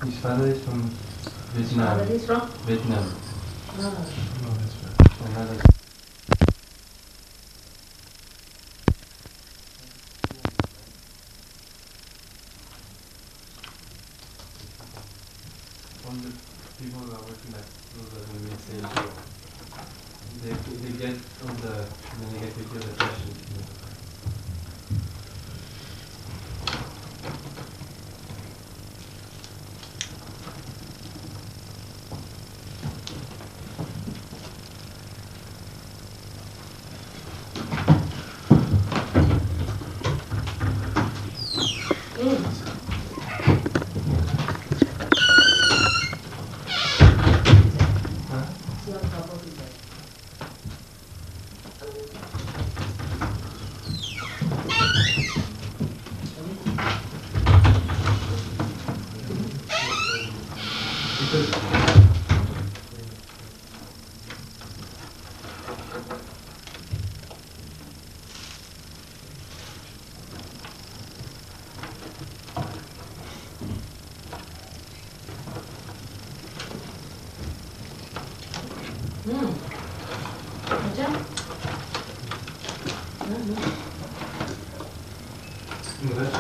His father is from Vietnam. Father is from? Vietnam. Oh. No, that's right. Another. All the people who are working at those are going to be sales. They get all the negativity of the questions.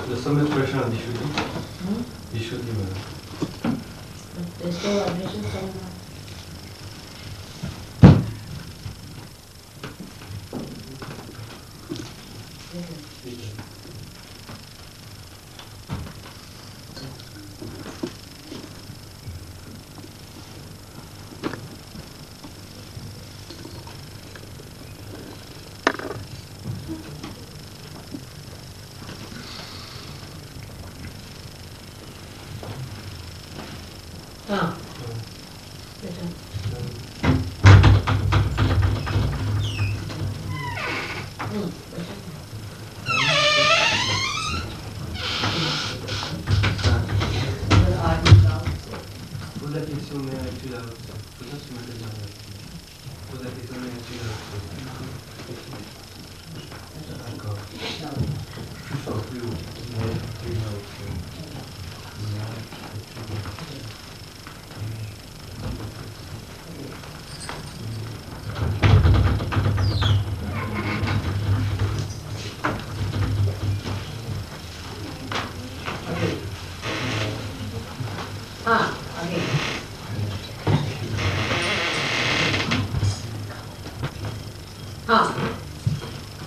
There's so much pressure on Vishuddhi. Vishuddhi, There's no vibration coming on.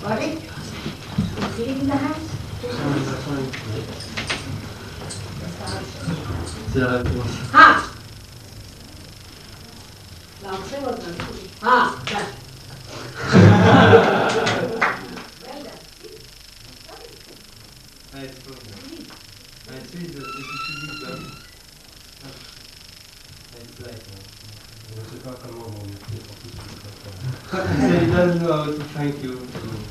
Got it? You feel it in the hands? Long say what done. Done. Well done. He doesn't know how to thank you.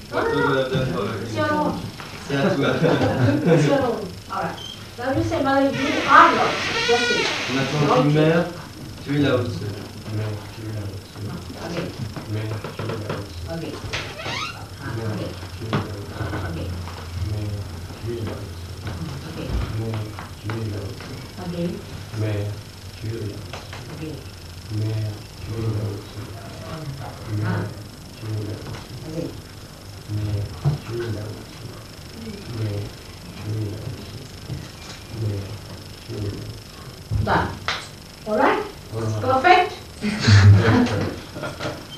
What we would have done for him. It's your own. That's well. It's your own. Alright. Now you say, Mother, you do hard work. Just it. Maintenant, tu meurs, tu es là aussi. Again. Mais tu es là aussi. Again. Mais tu es là aussi. Again. Mais tu es là aussi. Again. Mais tu es là aussi. Again. Mais tu es là aussi. Again. Mais tu es là aussi. Again. Mais tu es là aussi. Mais tu es là aussi. Mais tu es là aussi. Done. Alright? Perfect?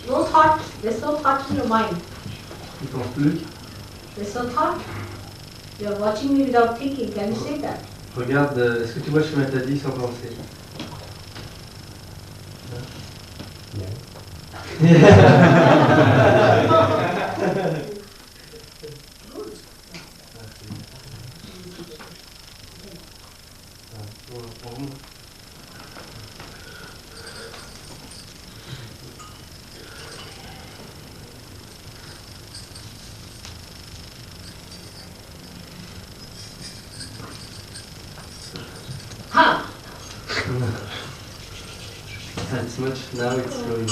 No thought. There's no thought in your mind. Tu penses plus? There's no thought. You're watching me without thinking. Can you say that? Regarde, est-ce que tu vois le chemin de ta vie sans penser? That's much, now it's going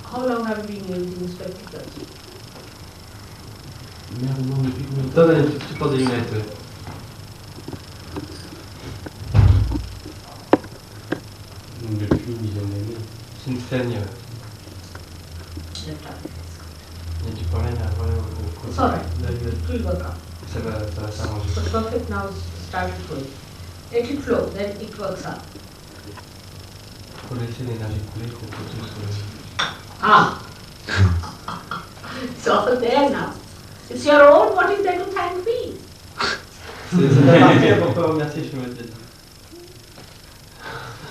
How long have you been using spectacles? Merde, non, depuis combien de temps tu portes des lunettes? Depuis une dizaine d'années. C'est une saigne. Et tu peux rien au It's alright. It will work out. Ça va s'arranger. So perfect now started flowing. Let it flow, then it works out. Faut laisser l'énergie couler pour que tout se... Ah! It's all there now. It's your own, what is there to thank me? C'est la partie pour pas remercier, je me dis.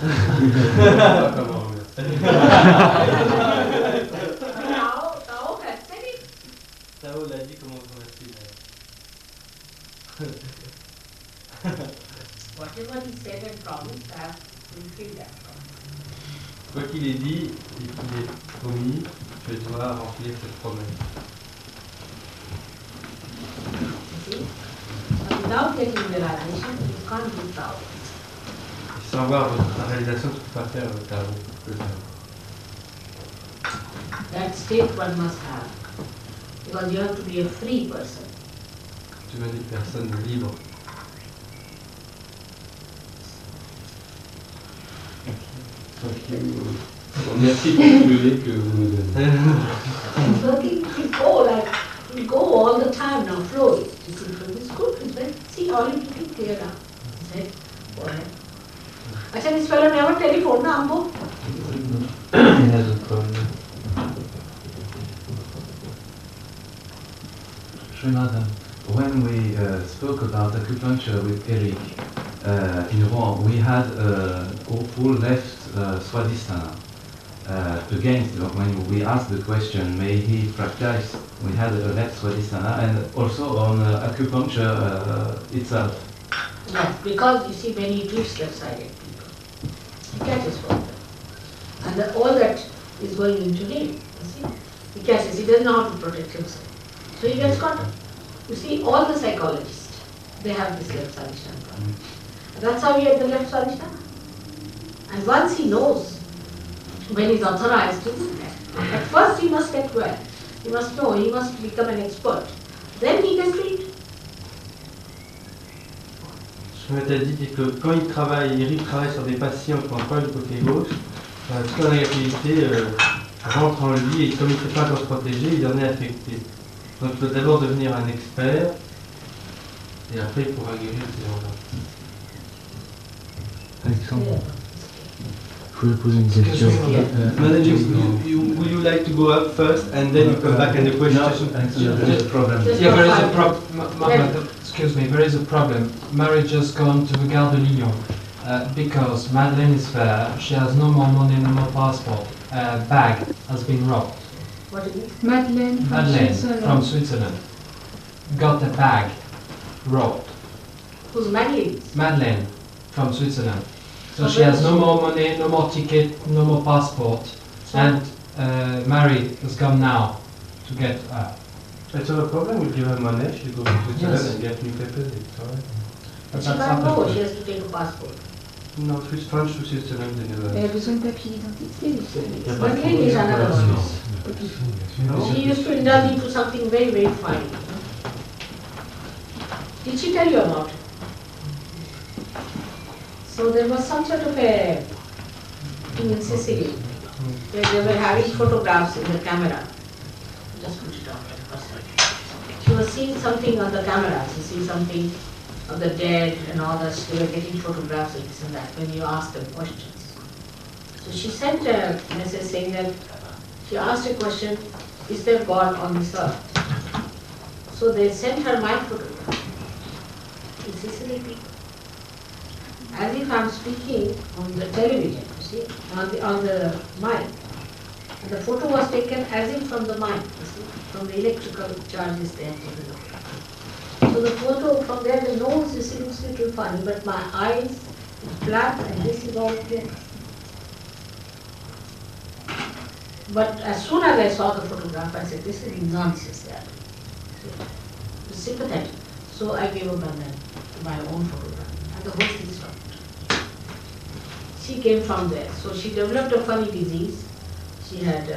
Pas comment remercier. Tao has said it. Tao l'a dit comment remercier. Whatever he said and promised, I have fulfilled that promise. Quoi qu'il ait dit et qu'il ait promis, je dois remplir cette promesse. You see? But without getting the realization, you can't do Tao. Et sans avoir ta réalisation, tu ne peux pas faire Tao. That state one must have. Because you have to be a free person. Tu veux des personnes libres. Merci pour le lait que vous nous donnez. And working will go all the time now, flowing. You see, it's good. It's very, see, all you need to clear up. He said, go ahead. Actually, this fellow never telephoned, na, Ambo? Il has a problem. Srinatham, when we spoke about acupuncture with Eric in Rouen, we had a full left Swadhisthana. Against, when we asked the question, may he practice, we had a left Swadhisthana, and also on acupuncture itself. Yes, because you see, when he treats left-sided people, he catches from them. And all that is going into him, you see. He catches, he doesn't know how to protect himself. So he gets caught up. You see, all the psychologists, they have this left Swadhisthana problem. And that's how he had the left Swadhisthana. And once he knows, when he's authorized to do that, at first he must get well. He must know, he must become an expert. Then he can treat. Je m'étais dit que quand Eric travaille sur des patients qui ont un problème du côté gauche, toute la négativité rentre en lui et comme il ne sait pas comment se protéger, il en est affecté. Donc il faut d'abord devenir un expert et après il pourra guérir ces gens-là. Alexandre, je voulais poser une question. Manager, would you like to go up first and then you come back and the question? No, there is a problem. Yeah, there is a problem. Excuse me, there is a problem. Mary just gone to the Gare de Lyon because Madeleine is there. She has no more money, no more passport. Bag has been robbed. What is it? Madeleine From Switzerland got a bag robbed. Who's Madeleine? Madeleine from Switzerland. So she has no more money, no more ticket, no more passport, and Mary has come now to get her. It's not a problem, we'll give her money, she'll go to Switzerland Yes. and get new papers, it's alright. But She that's can't not go, the- she has to take a passport. Non, French to Switzerland, they never... Elle a besoin de papier d'identité. Madeleine is another one. No? She used to indulge into something very, very fine. Did she tell you about it? So there was some sort of a thing in Sicily where they were having photographs in the camera. Just put it on for a second. She was seeing something on the camera. She see something of the dead and all that. They were getting photographs of this and that when you asked them questions. So she sent a message saying that she asked a question, is there God on this earth? So they sent her my photograph in Sicily people. As if I'm speaking on the television, you see, on the mic. And the photo was taken as if from the mic, you see, from the electrical charges they had taken off. So the photo from there, the nose, you see, looks a little funny, but my eyes flat and this is all clear. But as soon as I saw the photograph, I said, this is nonsense, yeah. It's sympathetic. So I gave up my own photograph. And the whole thing is stopped. She came from there. So she developed a funny disease. She had,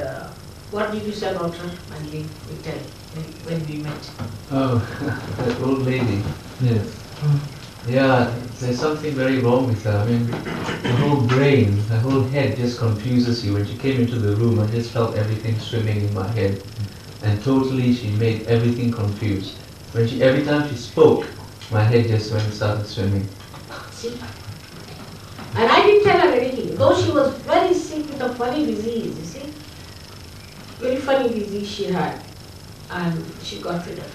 what did you say about her? And we tell when we met. Oh, that old lady. Yes. Yeah, there's something very wrong with her. I mean, the whole brain, the whole head just confuses you. When she came into the room, I just felt everything swimming in my head. And totally, she made everything confused. Every time she spoke, my head just started swimming. See? And I didn't tell her anything, though she was very sick with a funny disease, you see. Very funny disease she had. And she got rid of it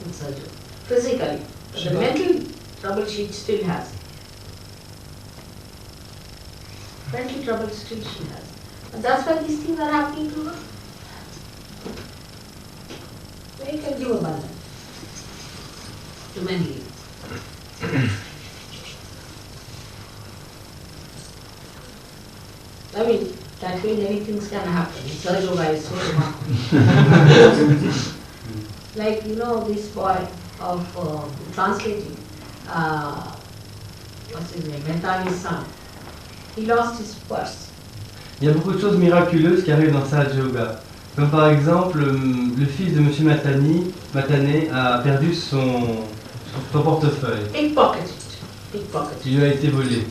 in surgery. Physically. But the mental trouble she still has. Mental trouble still she has. And that's why these things are happening to her. We can give abundance to many. I mean, that way many things can happen. SahajaYoga is so remarkable. Like, you know, this boy of translating, what's his name, Mentali's son, he lost his purse. Il y a beaucoup de choses miraculeuses qui arrivent dans SahajaYoga. Comme par exemple, le fils de M. Matané a perdu son portefeuille. Pickpocketed. Il lui a été volé.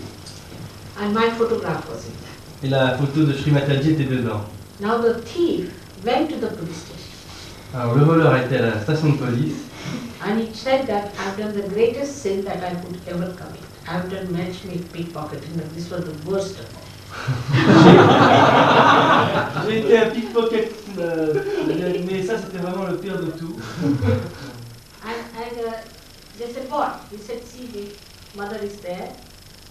And my photograph was in there. Et la photo de Sri Mataji était dedans. Now the thief went to the police station. Alors le voleur était à la station de police. And he said that I've done the greatest sin that I could ever commit. I've done matchmaking, pickpocketing, but this was the worst of all. J'ai été un pickpocket, mais ça c'était vraiment le pire de tout. And they said, what? He said, see, the mother is there,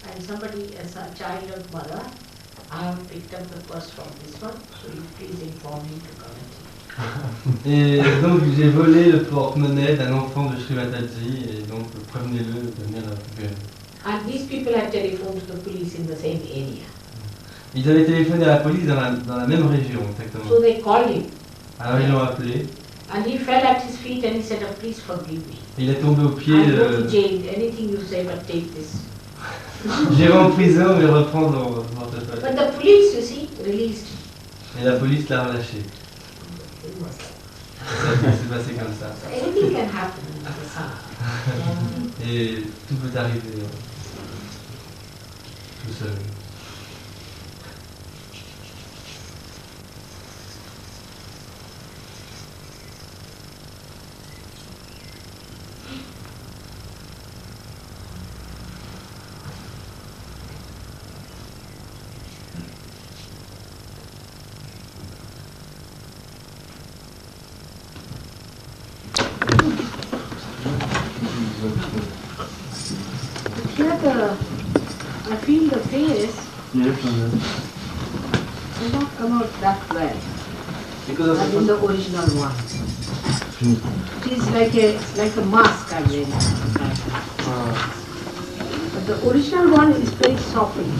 and somebody, as a child of mother, I have picked up the purse from this one, so you please inform me to come and take. Et donc j'ai volé le porte-monnaie d'un enfant de Sri Mataji, et donc prévenez-le de venir la récupérer. And these people had telephoned to the police in the same area. Ils avaient téléphoné à la police dans la même région, exactement. So they called him. Alors ils l'ont appelé. And he fell at his feet and he said, oh, please forgive me. Et il est tombé au pied. I'll go to jail, anything you say, but take this. J'irai en prison, mais reprends ton portefeuille. But the police, you see, released him. Et la police l'a relâché. Ça s'est passé comme ça. So anything can happen in the sun. Et tout peut arriver tout seul. I feel the face does not come out that well as in the original one. It is like a mask I'm wearing. But the original one is very softened.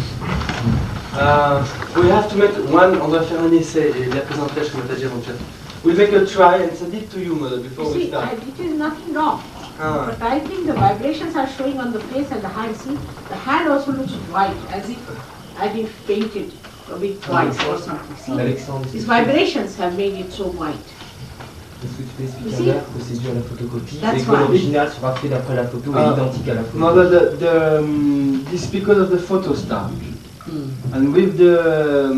We have to make one, on doit faire un essai et la présenter chez Mataji avant-hier. We'll make a try and send it to you, mother, before we start. It is nothing wrong. But I think the vibrations are showing on the face and the hand. See, the hand also looks white, as if I've been painted a bit white or something. See, these vibrations have made it so white. Est-ce que tu peux expliquer à l'heure que c'est dû à la photocopie That's et que why. l'original sera fait d'après la photo et identique à la photo? Mother, this is because of the photo style. And with the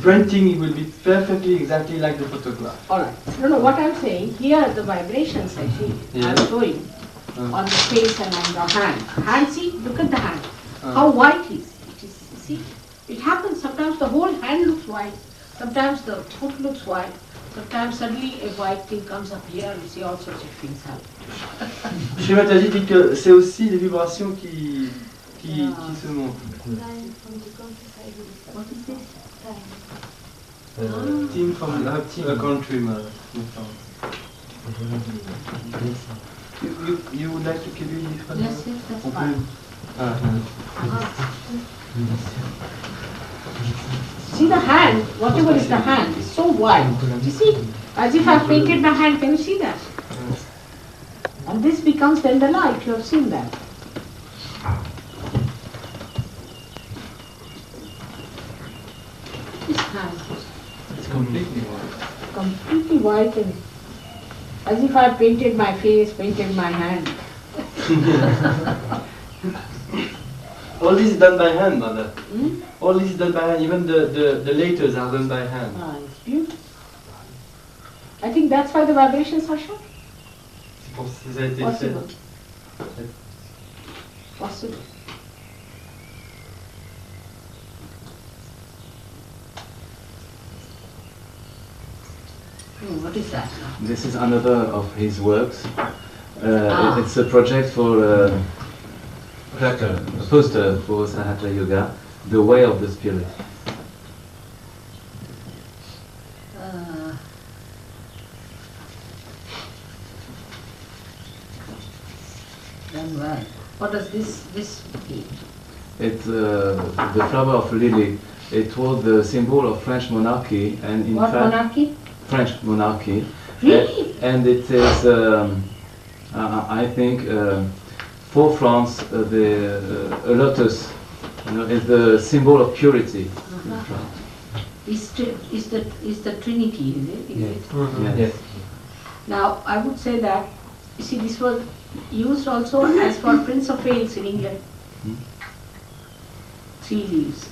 printing, it will be perfectly exactly like the photograph. All right. No, what I'm saying, here the vibrations I feel, I'm showing on the face and on the hand. Hand, see, look at the hand. How white it is. See, it happens sometimes the whole hand looks white, sometimes the foot looks white, sometimes suddenly a white thing comes up here, you see all sorts of things happen. Sri Mataji dit que c'est aussi des vibrations qui se montrent. What is this? Team from the country, mother. You would like to keep it different? Yes, that's fine. See the hand, whatever is the hand, is so white. You see, as if I've painted the hand, can you see that? And this becomes then the light, you have seen that. This hand. It's completely white. Completely white and as if I painted my face, painted my hand. All this is done by hand, mother. Hmm? All this is done by hand. Even the letters are done by hand. Ah, it's beautiful. I think that's why the vibrations are short. C'est pour ça que ça a été fait. Possible. Possible. What is that now? This is another of his works. It's a project for a poster for SahajaYoga, The Way of the Spirit. Done well. What does this mean? It's the flower of lily. It was the symbol of French monarchy, and in What fact, monarchy? French monarchy. Really? And it is, I think, for France, a lotus, is the symbol of purity. Is the Trinity, is it? Is it? Yes. Now, I would say that, you see, this was used also as for Prince of Wales in England. 3 leaves.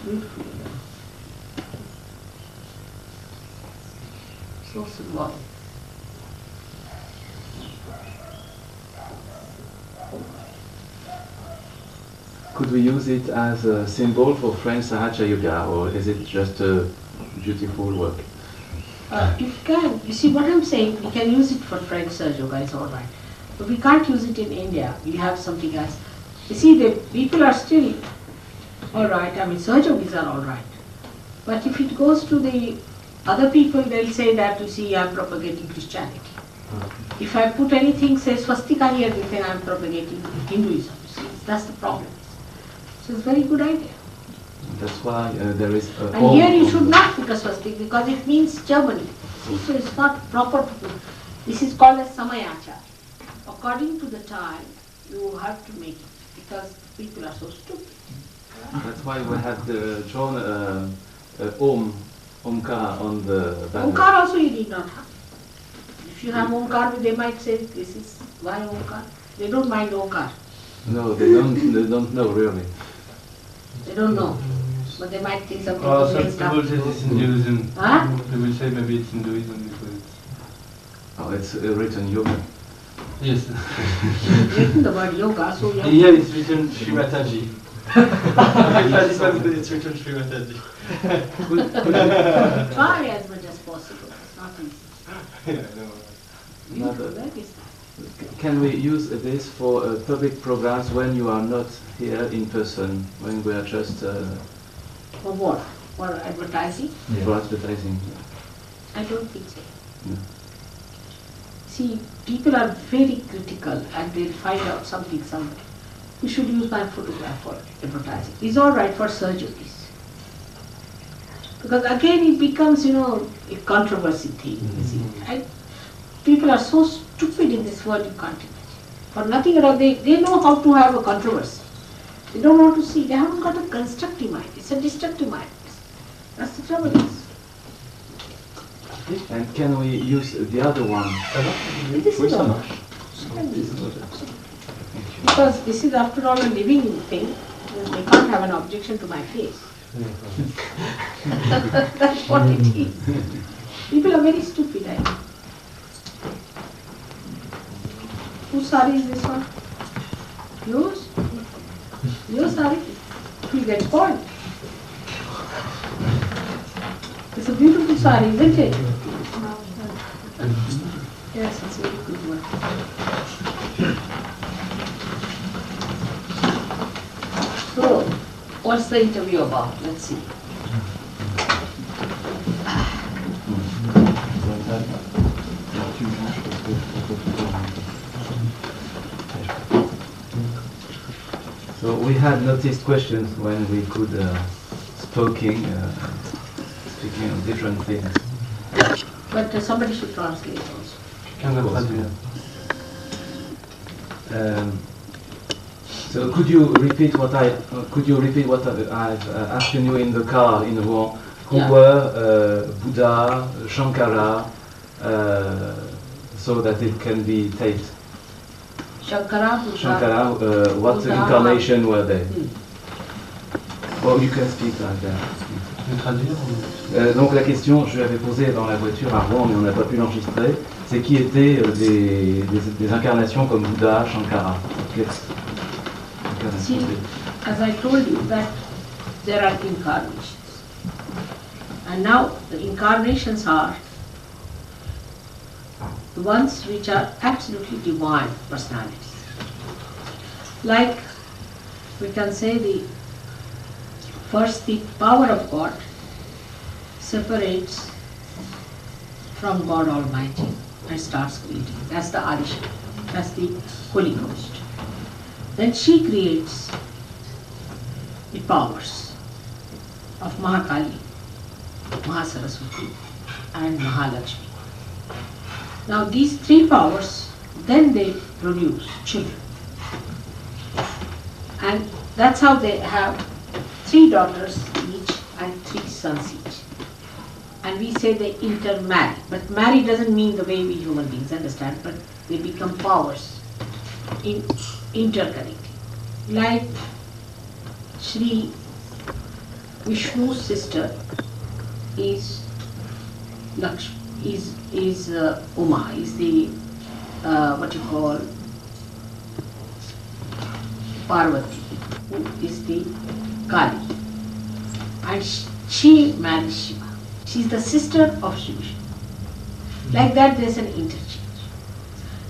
Beautiful. So symbolic. Could we use it as a symbol for French SahajaYoga, or is it just a beautiful work? You can, you see what I'm saying, we can use it for French SahajaYoga, it's alright. But we can't use it in India, we have something else. You see, the people are still alright, I mean SahajaYogis are alright. But if it goes to the other people, they'll say that, you see, I'm propagating Christianity. If I put anything, say swastika here, they say I'm propagating Hinduism. You see, that's the problem. So it's a very good idea. That's why there is a And here you should not put a swastika because it means Germany. See, so it's not proper to put. This is called as Samayacha. According to the time, you have to make it because people are so stupid. That's why we have drawn Omkara on the banner. Omkar also you need not have. If you have Omkar, they might say this is why Omkar. They don't mind Omkar. No, they don't know really. They don't know. But they might think something Oh, some mixed up. people say it's Hinduism. Huh? They will say maybe it's Hinduism because it's... Oh, it's written yoga. Yes. Written the word yoga, so yoga. Here it's written Sri Mataji. This one because it's written Sri Mataji. Try as much as possible. It's not easy. Yeah, no. Beautiful, that is nice. Can we use this for public programs when you are not here in person, when we are just For what? For advertising? for advertising? I don't think so. No. See, people are very critical and they'll find out something somewhere. You should use my photograph for advertising. It's all right for surgeries. Because again it becomes, a controversy thing. You see. People are so stupid in this world, you can't imagine. For nothing at all, they know how to have a controversy. They don't want to see. They haven't got a constructive mind. It's a destructive mind. That's the trouble is. And can we use the other one? This is all. Because this is after all a living thing. They can't have an objection to my face. That's what it is. People are very stupid, I know. Whose sari is this one? Yours? Your sari? It will get spoiled. It's a beautiful sari, isn't it? Yes, it's a very good one. So, what's the interview about? Let's see. So we had noticed questions when we could speaking on different things. But somebody should translate also. So could you repeat what I've asked you in the car in Rouen? Who were Buddha, Shankara, so that it can be taped? Shankara, Buddha. Shankara, what Buddha, incarnation were they? Well, you can speak like that. Donc la question, je l'avais posée dans la voiture à Rouen, mais on n'a pas pu l'enregistrer, c'est qui étaient des incarnations comme Bouddha, Shankara. See, as I told you that there are incarnations. And now the incarnations are the ones which are absolutely divine personalities. Like we can say the power of God separates from God Almighty and starts creating. That's the Ashram. That's the Holy Ghost. Then she creates the powers of Mahakali, Mahasaraswati and Mahalakshmi. Now these three powers, then they produce children. And that's how they have 3 daughters each and 3 sons each. And we say they intermarry. But marry doesn't mean the way we human beings understand, but they become powers in interconnecting. Like Sri Vishnu's sister is Lakshmi, is Uma, is the what you call Parvati, who is the Kali, and she married Shiva. She is the sister of Shiva. Like that, there is an interchange.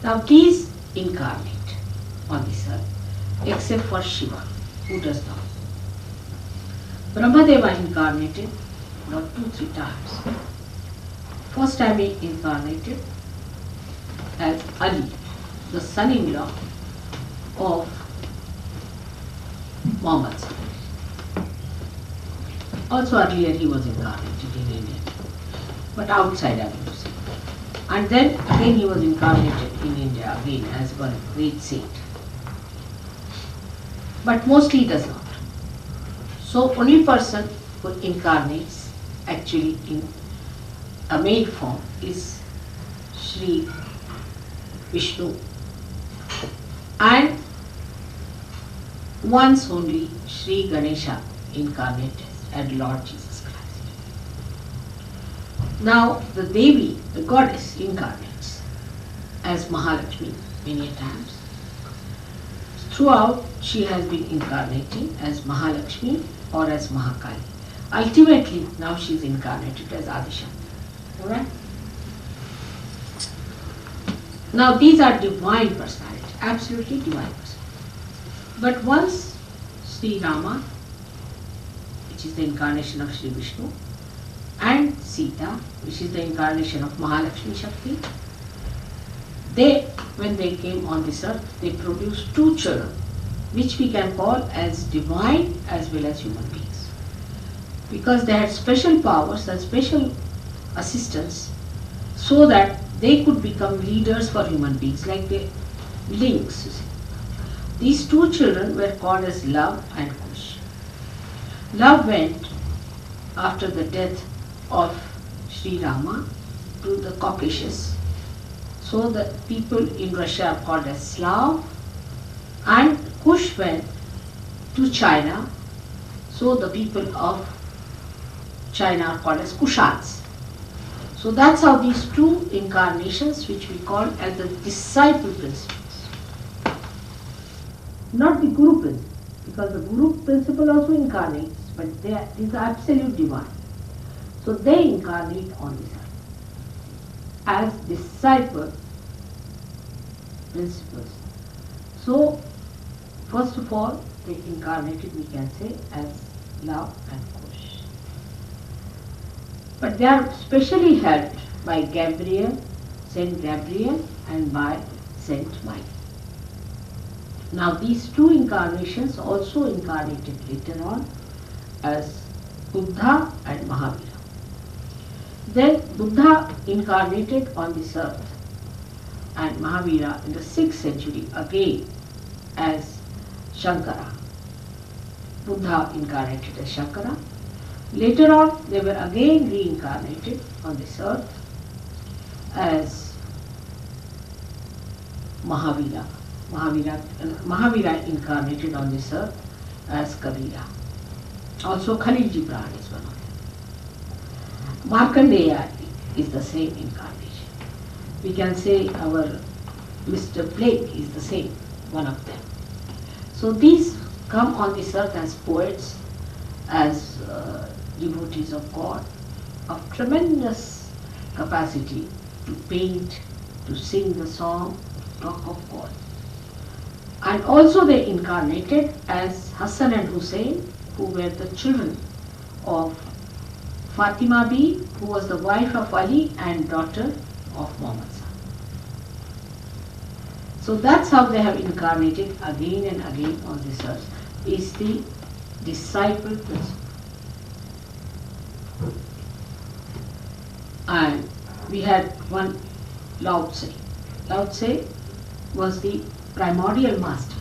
Now these incarnate on this earth, except for Shiva, who does not. Brahmadeva incarnated not 2-3 times. First time he incarnated as Ali, the son-in-law of Muhammad. Also earlier he was incarnated in India, but outside I would say. And then again he was incarnated in India again as one great saint. But mostly he does not. So only person who incarnates actually in a male form is Sri Vishnu, and once only Sri Ganesha incarnated as Lord Jesus Christ. Now the Devi, the goddess, incarnates as Mahalakshmi many times. Throughout she has been incarnating as Mahalakshmi or as Mahakali. Ultimately now she is incarnated as Adishakti. Alright? Now these are divine personalities, absolutely divine personalities. But once Sri Rama, which is the incarnation of Sri Vishnu, and Sita, which is the incarnation of Mahalakshmi Shakti, they, when they came on this earth, they produced 2 children, which we can call as divine as well as human beings. Because they had special powers and special assistance so that they could become leaders for human beings, like the links. You see. These 2 children were called as Love and Kush. Love went after the death of Sri Rama to the Caucasus. So the people in Russia are called as Slav, and Kush went to China. So the people of China are called as Kushans. So that's how these 2 incarnations, which we call as the disciple principles, not the Guru principle, because the Guru principle also incarnates, but these are absolute divine. So they incarnate on this earth as disciple principles. So first of all, they incarnated, we can say, as Love and Kush. But they are specially helped by Gabriel, Saint Gabriel, and by Saint Michael. Now these 2 incarnations also incarnated later on as Buddha and Mahavira. Then Buddha incarnated on this earth and Mahavira in the 6th century again as Shankara. Buddha incarnated as Shankara. Later on, they were again reincarnated on this earth as Mahavira. Mahavira incarnated on this earth as Kabira. Also Khalilji Brahman is one of them. Markandeya is the same incarnation. We can say our Mr. Blake is the same, one of them. So these come on this earth as poets, as devotees of God, of tremendous capacity to paint, to sing the song, to talk of God. And also they incarnated as Hassan and Hussein, who were the children of Fatima Bi, who was the wife of Ali and daughter of Muhammad. So that's how they have incarnated again and again on this earth, is the disciple principle. And we had one Lao Tse. Lao Tse was the primordial master,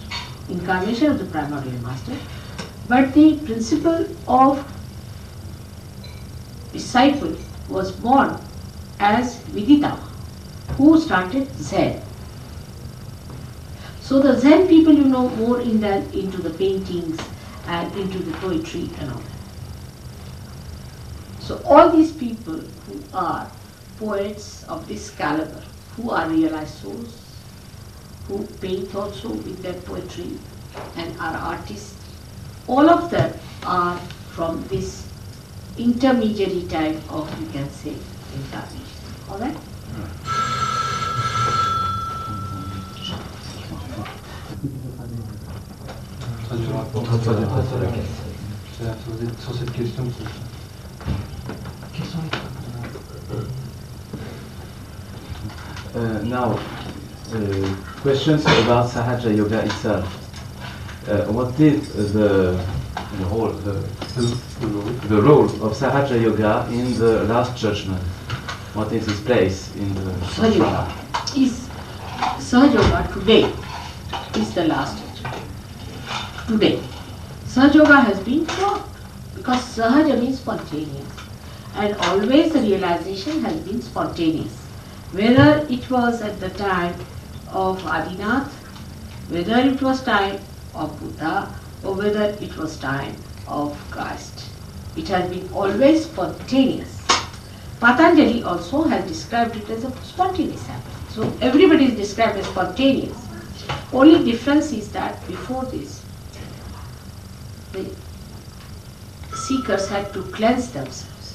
incarnation of the primordial master, but the principle of disciple was born as Viditama, who started Zen. So the Zen people, you know, more into the paintings and into the poetry and all that. So all these people who are poets of this caliber, who are realized souls, who paint also with their poetry and are artists, all of them are from this intermediary type of, you can say, incarnation. All right? Sur cette question. Now, questions about Sahaja Yoga itself. What did the role of Sahaja Yoga in the Last Judgment? What is its place in the Sahaja Yoga today is the Last Judgment. Today, Sahaja Yoga has been taught because Sahaja means spontaneous, and always the realization has been spontaneous. Whether it was at the time of Adinath, whether it was time of Buddha, or whether it was time of Christ, it has been always spontaneous. Patanjali also has described it as a spontaneous happening. So everybody is described as spontaneous. Only difference is that before this, the seekers had to cleanse themselves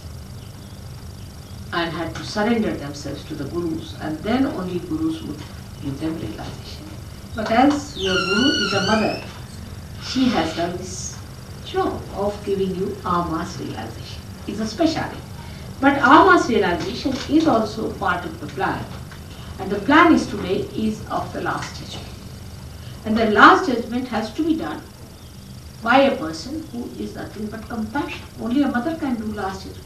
and had to surrender themselves to the gurus, and then only gurus would give them realization. But as your guru is a mother, she has done this job of giving you Ama's realization. It's a speciality. But Ama's realization is also part of the plan. And the plan is today is of the Last Judgment. And the Last Judgment has to be done by a person who is nothing but compassion. Only a mother can do Last Judgment.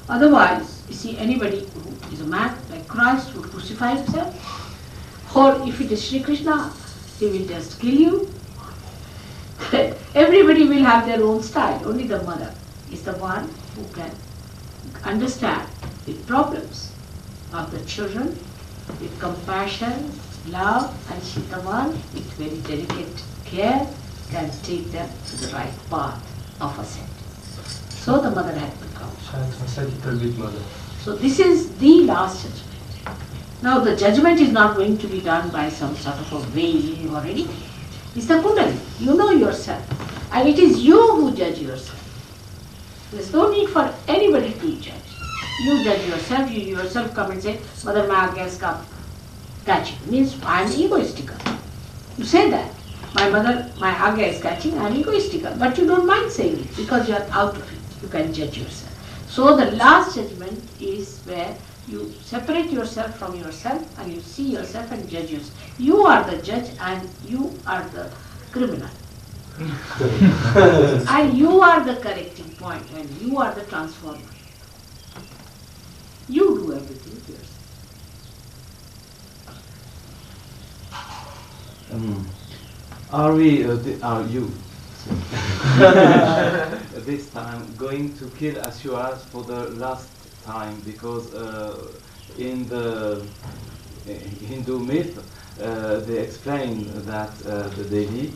Otherwise, you see, anybody who is a man like Christ would crucify himself. Or if it is Sri Krishna, he will just kill you. Everybody will have their own style. Only the mother is the one who can understand the problems of the children with compassion, love, and she the one with very delicate care can take them to the right path of ascent. So the mother had to come. So this is the Last Judgment. Now the judgment is not going to be done by some sort of a veil or anything. It's the Kundalini. You know yourself. And it is you who judge yourself. There's no need for anybody to judge. You judge yourself. You yourself come and say, Mother, my agya is catching. Means I am egoistical. You say that. My mother, my agya is catching, I am egoistical. But you don't mind saying it because you are out of it. You can judge yourself. So the Last Judgment is where you separate yourself from yourself and you see yourself and judge yourself. You are the judge and you are the criminal. And you are the correcting point and you are the transformer. You do everything to yourself. Are you this time going to kill Asuras for the last time? Because in the Hindu myth, they explain that the Devi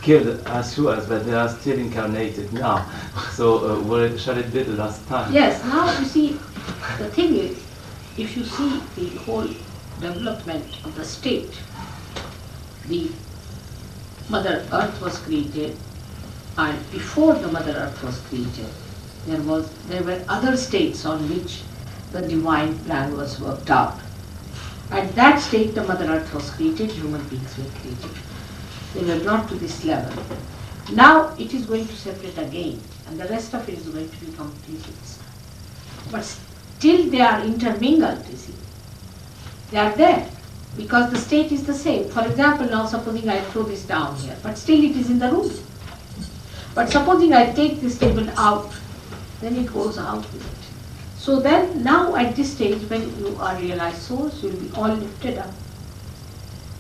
killed Asuras, but they are still incarnated now. So shall it be the last time? Yes, now you see, the thing is, if you see the whole development of the state, the Mother Earth was created, and before the Mother Earth was created, there were other states on which the divine plan was worked out. At that state, the Mother Earth was created, human beings were created. They were brought to this level. Now it is going to separate again, and the rest of it is going to be completely destroyed. But still they are intermingled, you see. They are there, because the state is the same. For example, now supposing I throw this down here, but still it is in the room. But supposing I take this table out, then it goes out with it. So then, now at this stage, when you are realized souls, you will be all lifted up,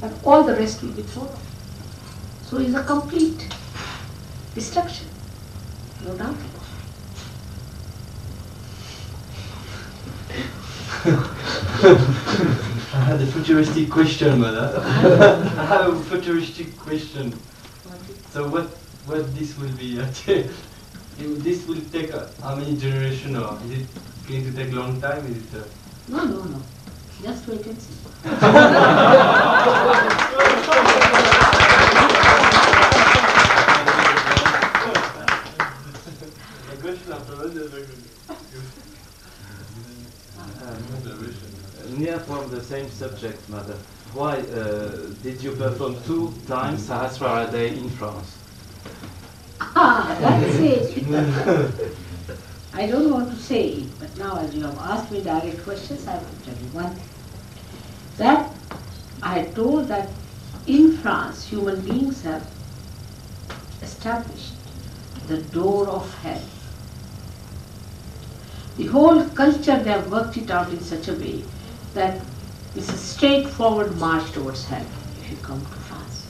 and all the rest will be thrown off. So it's a complete destruction, no doubt about it. I had a futuristic question, Mother. I have a futuristic question. So what this will be? This will take how many generations, or is it going to take a long time? Is it? No. Just wait and see. Near from the same subject, Mother. Why did you perform 2 times Sahasrara Day in France? That's it. I don't want to say it, but now as you have asked me direct questions, I will tell you one thing. That I had told that in France, human beings have established the door of hell. The whole culture, they have worked it out in such a way that it's a straightforward march towards hell if you come to France.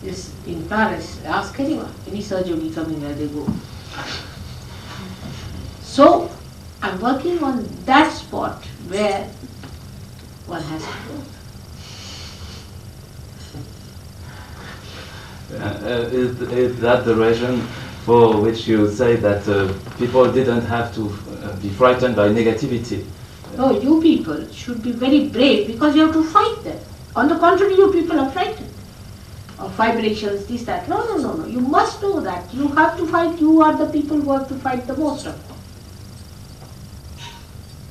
This in Paris, ask anyone, any surgeon coming where they go. So, I'm working on that spot where one has to go. Is that the reason for which you say that people didn't have to be frightened by negativity? No, you people should be very brave because you have to fight them. On the contrary, you people are frightened of vibrations, this, that. No. You must know that. You have to fight. You are the people who have to fight the most of them.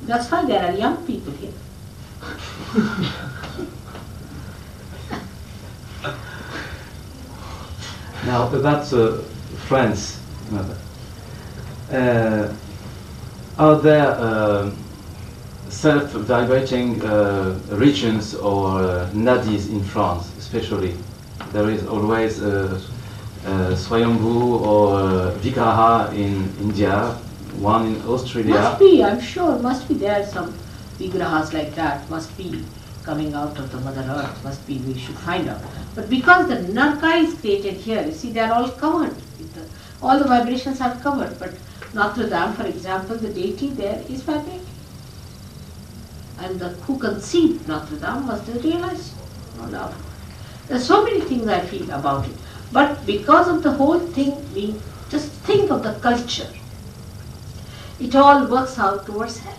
That's why there are young people here. Now, about France, Mother. Are there self-vibrating regions or nadis in France, especially? There is always Swayambhu or Vigraha in India, one in Australia. Must be, I'm sure, must be there some Vigrahas like that, must be coming out of the Mother Earth, must be, we should find out. But because the Narka is created here, you see, they are all covered. All the vibrations are covered, but Notre Dame, for example, the deity there is vibrating. And who conceived Notre Dame must have realized, no doubt. There are so many things I feel about it. But because of the whole thing being, just think of the culture. It all works out towards hell.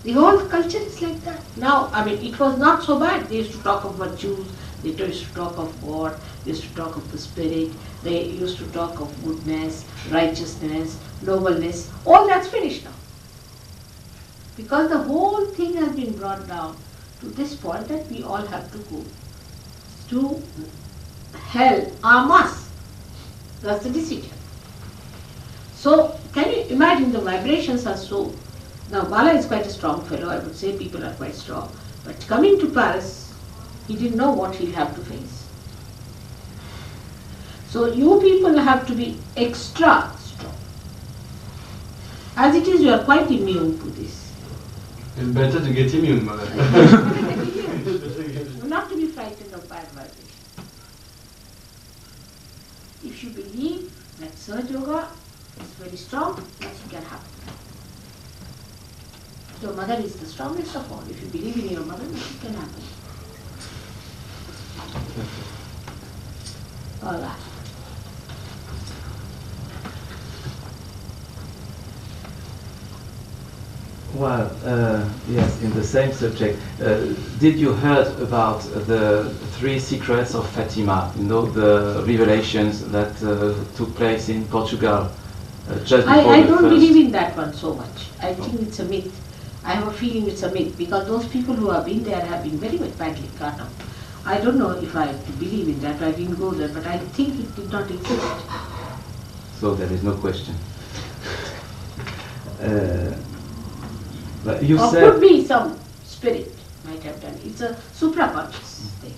The whole culture is like that. Now, I mean, it was not so bad. They used to talk of virtues, they used to talk of God, they used to talk of the spirit, they used to talk of goodness, righteousness, nobleness. All that's finished now. Because the whole thing has been brought down to this point that we all have to go to hell en masse. That's the decision. So, can you imagine the vibrations are so... Now, Bala is quite a strong fellow, I would say people are quite strong. But coming to Paris, he didn't know what he'll have to face. So, you people have to be extra strong. As it is, you are quite immune to this. It's better to get immune, Mother. If you believe that SahajaYoga is very strong, nothing can happen. Your mother is the strongest of all. If you believe in your mother, nothing can happen. All right. Well, yes, in the same subject, did you heard about the 3 secrets of Fatima? You know, the revelations that took place in Portugal just before I the don't first... believe in that one so much. I think it's a myth. I have a feeling it's a myth because those people who have been there have been very much badly cut up. I don't know if I believe in that. I didn't go there, but I think it did not exist. So there is no question. But you Or said... could be some spirit might have done it. It's a supraconscious thing.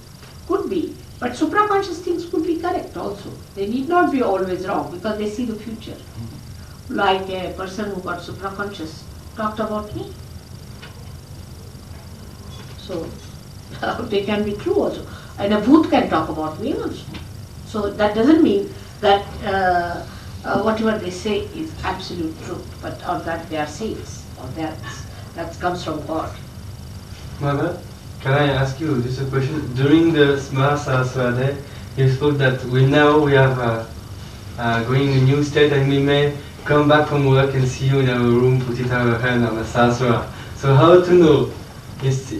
Could be. But supraconscious things could be correct also. They need not be always wrong because they see the future. Like a person who got supraconscious talked about me. So they can be true also. And a bhoot can talk about me also. So that doesn't mean that whatever they say is absolute truth, but or that they are saints, or that comes from God. Mother, can I ask you just a question? During the Mahasaraswara day, you spoke that we have going in a new state and we may come back from work and see you in our room, put it our hand on the Saraswara. So how to know if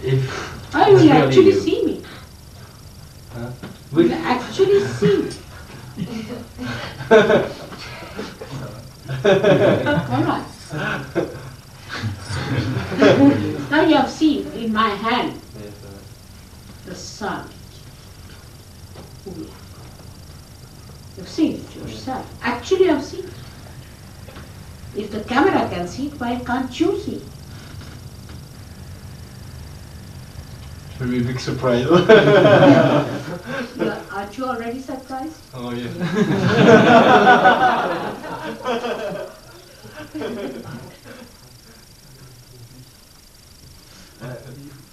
I will really actually you. see me. Huh? You will actually see me. All right. Now you have seen in my hand the sun. You've seen it yourself. Actually, you have seen it. If the camera can see it, why can't you see it? Will be a big surprise. Aren't you already surprised? Oh yeah.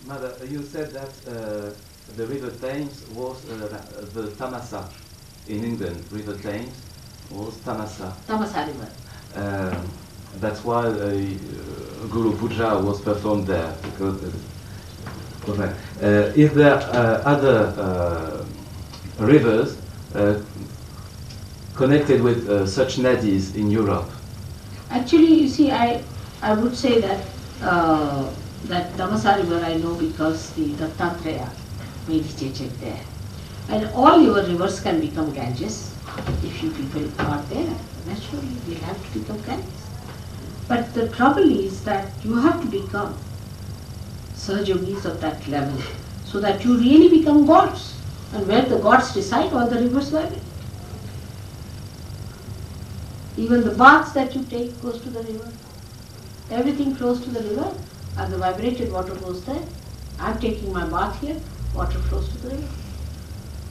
Mother, you said that the River Thames was the Tamasa in England. River Thames was Tamasa. Tamasa River. That's why Guru Puja was performed there. Because, is there other rivers connected with such nadis in Europe? Actually, you see, I would say that that Tamasa River I know because the Dattatreya meditated there. And all your rivers can become Ganges if you people are there. Naturally, they have to become Ganges. But the trouble is that you have to become Sahajogis of that level so that you really become gods. And where the gods decide, all the rivers vibrate. Even the baths that you take goes to the river. Everything flows to the river and the vibrated water goes there. I'm taking my bath here, water flows to the river.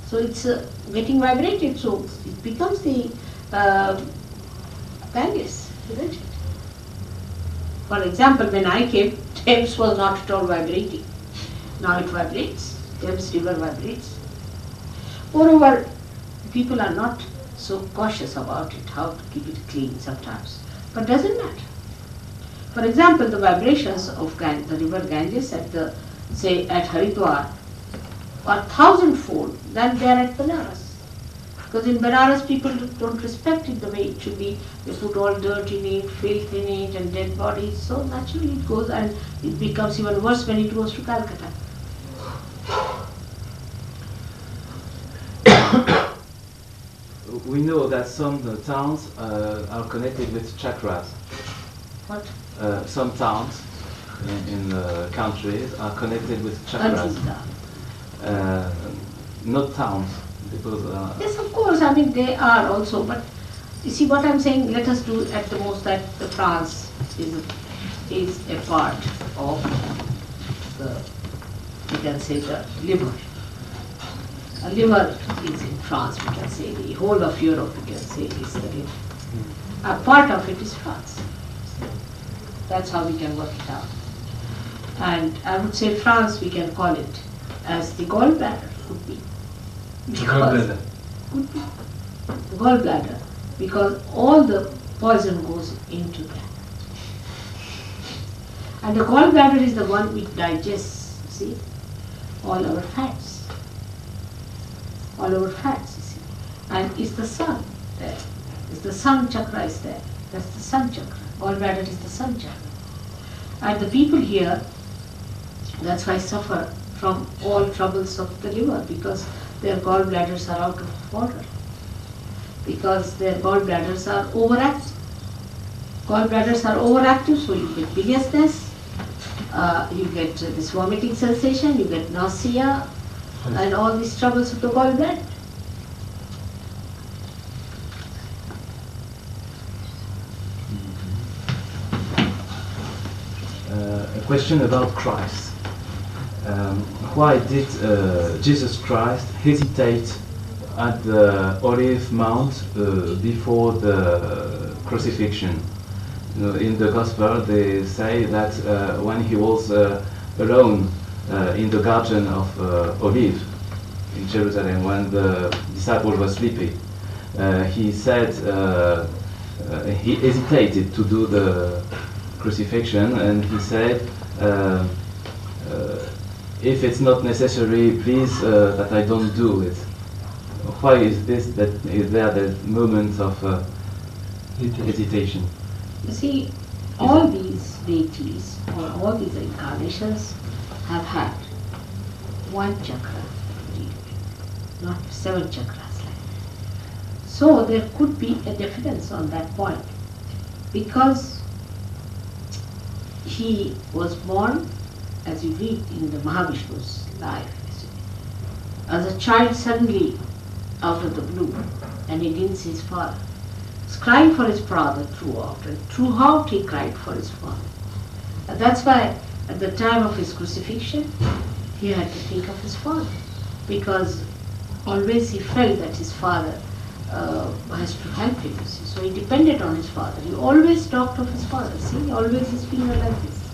So it's getting vibrated, so it becomes the Ganges, isn't it? For example, when I came, Thames was not at all vibrating. Now it vibrates, Thames river vibrates. Moreover, people are not so cautious about it, how to keep it clean sometimes. But doesn't matter. For example, the vibrations of the river Ganges at at Haridwar are 1,000-fold than they are at Benares. Because in Benares people don't respect it the way it should be. They put all dirt in it, filth in it and dead bodies. So naturally it goes and it becomes even worse when it goes to Calcutta. We know that some towns are connected with chakras. What? Some towns in countries are connected with chakras. Not towns, because... yes, of course, I mean they are also, but you see what I'm saying, let us do at the most that the France is a part of the, we can say, the liver. A liver is in France, we can say, the whole of Europe, we can say, is the liver. A part of it is France. That's how we can work it out. And I would say France, we can call it as the gallbladder, could be. Gallbladder. Could be. gallbladder, because all the poison goes into that. And the gallbladder is the one which digests, you see, all our fats. All our fats, you see. And it's the sun there. It's the sun chakra is there. That's the sun chakra. Gallbladder is the sun chakra. And the people here, that's why suffer from all troubles of the liver, because their gallbladders are out of order. Because their gallbladders are overactive. Gallbladders are overactive, so you get biliousness, you get this vomiting sensation, you get nausea, and all these troubles of the gallbladder. A question about Christ. Why did Jesus Christ hesitate at the Olive Mount before the crucifixion? You know, in the Gospel they say that when he was alone in the Garden of Olive in Jerusalem, when the disciple was sleeping, he said he hesitated to do the crucifixion, and he said, if it's not necessary, please that I don't do it. Why is this, that is there the moment of hesitation? You see, all these deities or all these incarnations have had one chakra, not 7 chakras. So there could be a difference on that point, because he was born, as you read in the Mahavishnu's life, as a child suddenly out of the blue, and he didn't see his father. He's crying for his father throughout, and throughout he cried for his father. And that's why at the time of his crucifixion, he had to think of his father, because always he felt that his father has to help him. So he depended on his father. He always talked of his father. See, always his finger like this,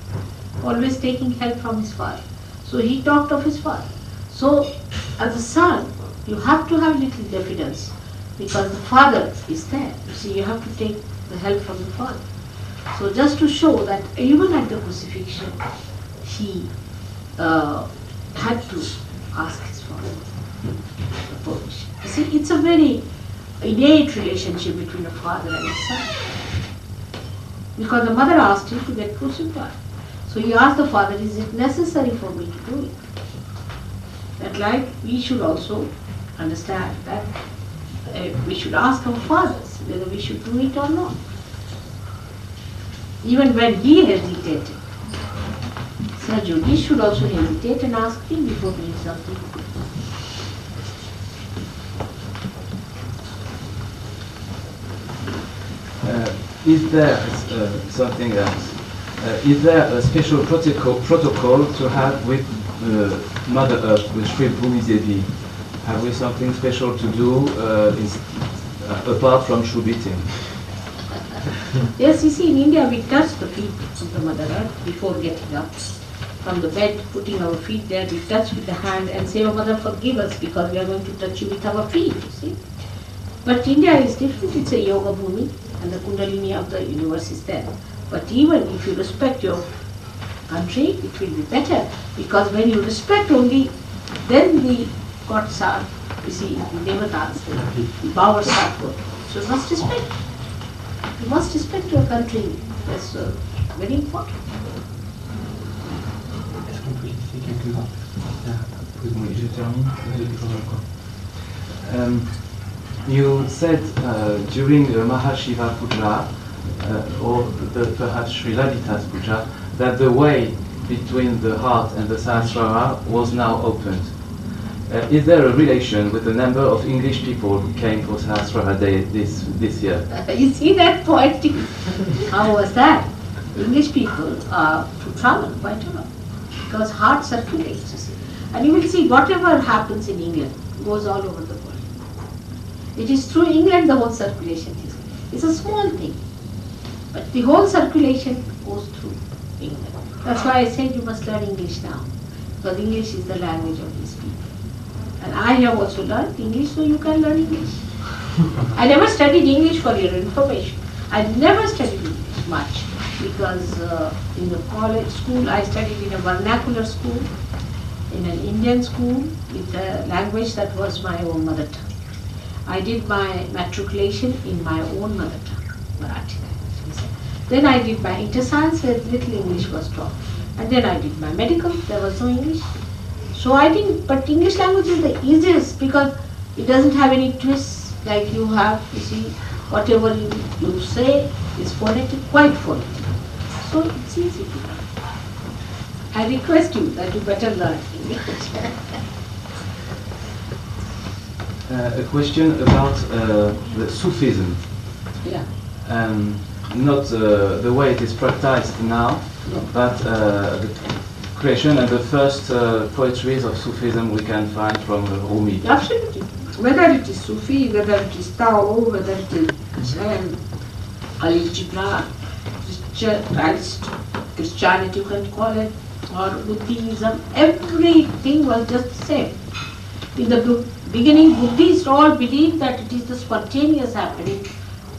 always taking help from his father. So he talked of his father. So as a son, you have to have little diffidence, because the father is there. You see, you have to take the help from the father. So just to show that even at the crucifixion, he had to ask his father for permission. You see, it's a very innate relationship between a father and a son. Because the mother asked him to get crucified. So he asked the father, is it necessary for me to do it? That like we should also understand that we should ask our fathers whether we should do it or not. Even when he hesitated, Sir Yogis should also hesitate and ask him before doing something. Is there something else? Is there a special protocol to have with Mother Earth, with Sri Bhumi Devi? Have we something special to do apart from Shubitin? Yes, you see, in India we touch the feet of the Mother Earth before getting up from the bed, putting our feet there, we touch with the hand and say, oh Mother, forgive us because we are going to touch you with our feet, you see. But India is different, it's a yoga bhumi and the kundalini of the universe is there. But even if you respect your country, it will be better, because when you respect only, then the gods are, you see, the devatas, the powers start working. So you must respect. You must respect your country. That's very important. Est-ce qu'on peut laisser quelques Oui, je termine. You said during the Mahashiva Puja, or perhaps Sri Lalita's Puja, that the way between the heart and the Sahasrara was now opened. Is there a relation with the number of English people who came for Sahasrara Day this year? You see that point? How was that? English people are to travel quite a lot, because heart circulates, you see. And you will see whatever happens in England goes all over the world. It is through England the whole circulation is. It's a small thing, but the whole circulation goes through England. That's why I said you must learn English now, because English is the language of these people. And I have also learned English, so you can learn English. I never studied English, for your information. I never studied English much because in the college school I studied in a vernacular school, in an Indian school with a language that was my own mother tongue. I did my matriculation in my own mother tongue, Marathi language. Then I did my inter-science where little English was taught. And then I did my medical, there was no English. So I didn't, but English language is the easiest because it doesn't have any twists like you have, you see, whatever you say is phonetic, quite phonetic. So it's easy to learn. I request you that you better learn English. A question about the Sufism. Yeah. Not the way it is practiced now, No. but the creation and the first poetries of Sufism we can find from Rumi. Absolutely. Whether it is Sufi, whether it is Tao, whether it is Algebra, Christianity you can call it, or Buddhism, everything was just the same. In the beginning, Buddhists all believed that it is the spontaneous happening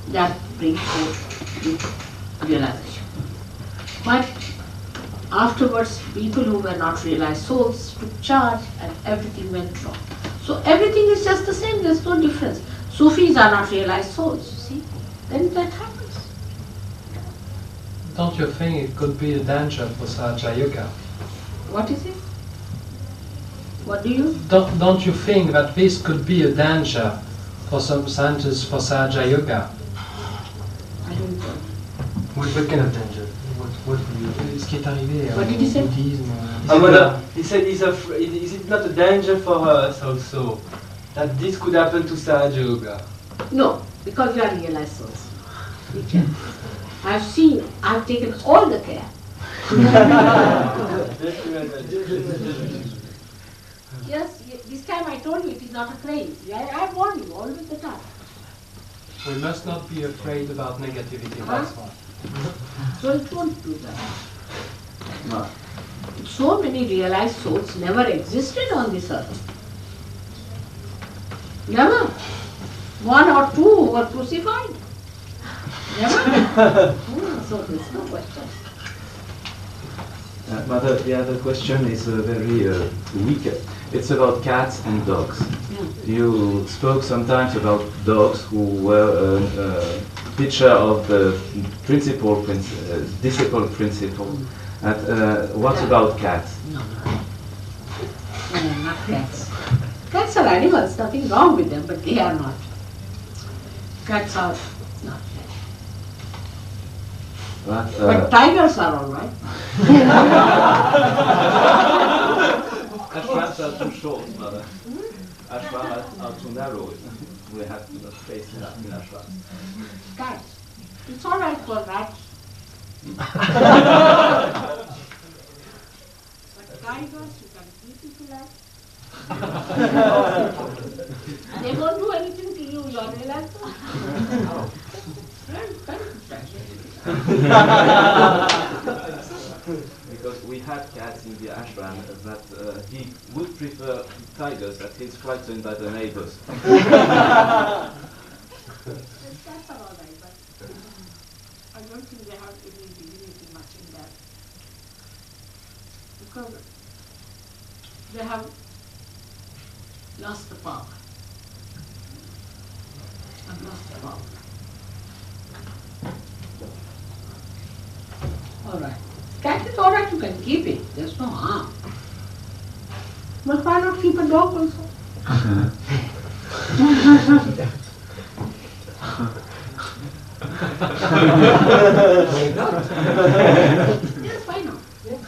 that brings forth realization. But afterwards, people who were not realized souls took charge and everything went wrong. So everything is just the same, there's no difference. Sufis are not realized souls, you see, then that happens. Don't you think it could be a danger for SahajaYoga? What is it? What do you? Don't you think that this could be a danger for some scientists for SahajaYoga? I don't know. What kind of danger? What ce qui est arrivé What did you say? bouddhisme. He said is it not a danger for us also that this could happen to SahajaYoga? No, because you are realized souls. You can. I've taken all the care. Yes, this time I told you it is not a craze. I warned you all with the time. We must not be afraid about negativity, that's why. So it won't do that. No. So many realized souls never existed on this earth. Never. One or two were crucified. Never. So there's no question. But the other question is very weak. It's about cats and dogs. Yeah. You spoke sometimes about dogs who were a picture of the disciple principle. What about cats? No, not cats. Cats are animals, nothing wrong with them, but they are not. Cats are not. But tigers are all right. Ashrams are too short, mother. Ashrams are too narrow. We have to not face that in ashrams. Cats. It's all right for rats. But tigers, you can keep if you like. They won't do anything to you, you're relaxed. Because we had cats in the ashram that he would prefer tigers, that he's frightened by the neighbors. Cats are all right, but I don't think they have any divinity much in that. Because they have lost the power. I've lost the power. All right. Cat is all right, you can keep it. There's no harm. But why not keep a dog also? Yes, why not? Yes.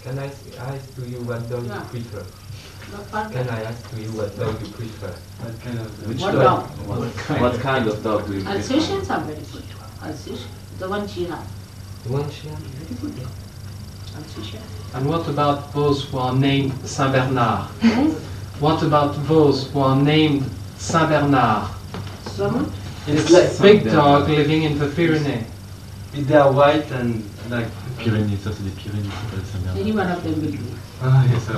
Can I ask to you what dog Yeah. you prefer? Not fun. Can I ask to you what dog you prefer? What kind of Which What dog? dog? What kind of dog do you prefer? Alsatians are very good. Alsatian, the one she had, The one she has? very good dog. Alsatian. And what about those who are named Saint Bernard? What about those who are named Saint Bernard? Someone? It's like a big Saint dog living in the Pyrenees. They are white and like Pyrénées, ça c'est des Pyrénées, ça s'appelle Saint-Bernard. Any one of them will do. ah yes,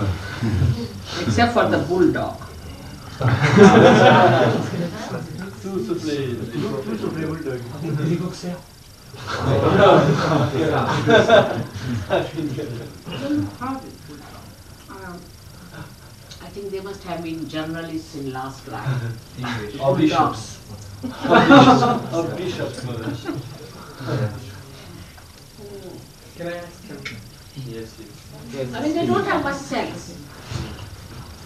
Except for the bulldog. Tout sauf les bulldogs. Les boxers. I think they must have been journalists in last life. Or bishops. Or bishops, mother. Can I ask you? Yes, yes. I mean, they don't have much sense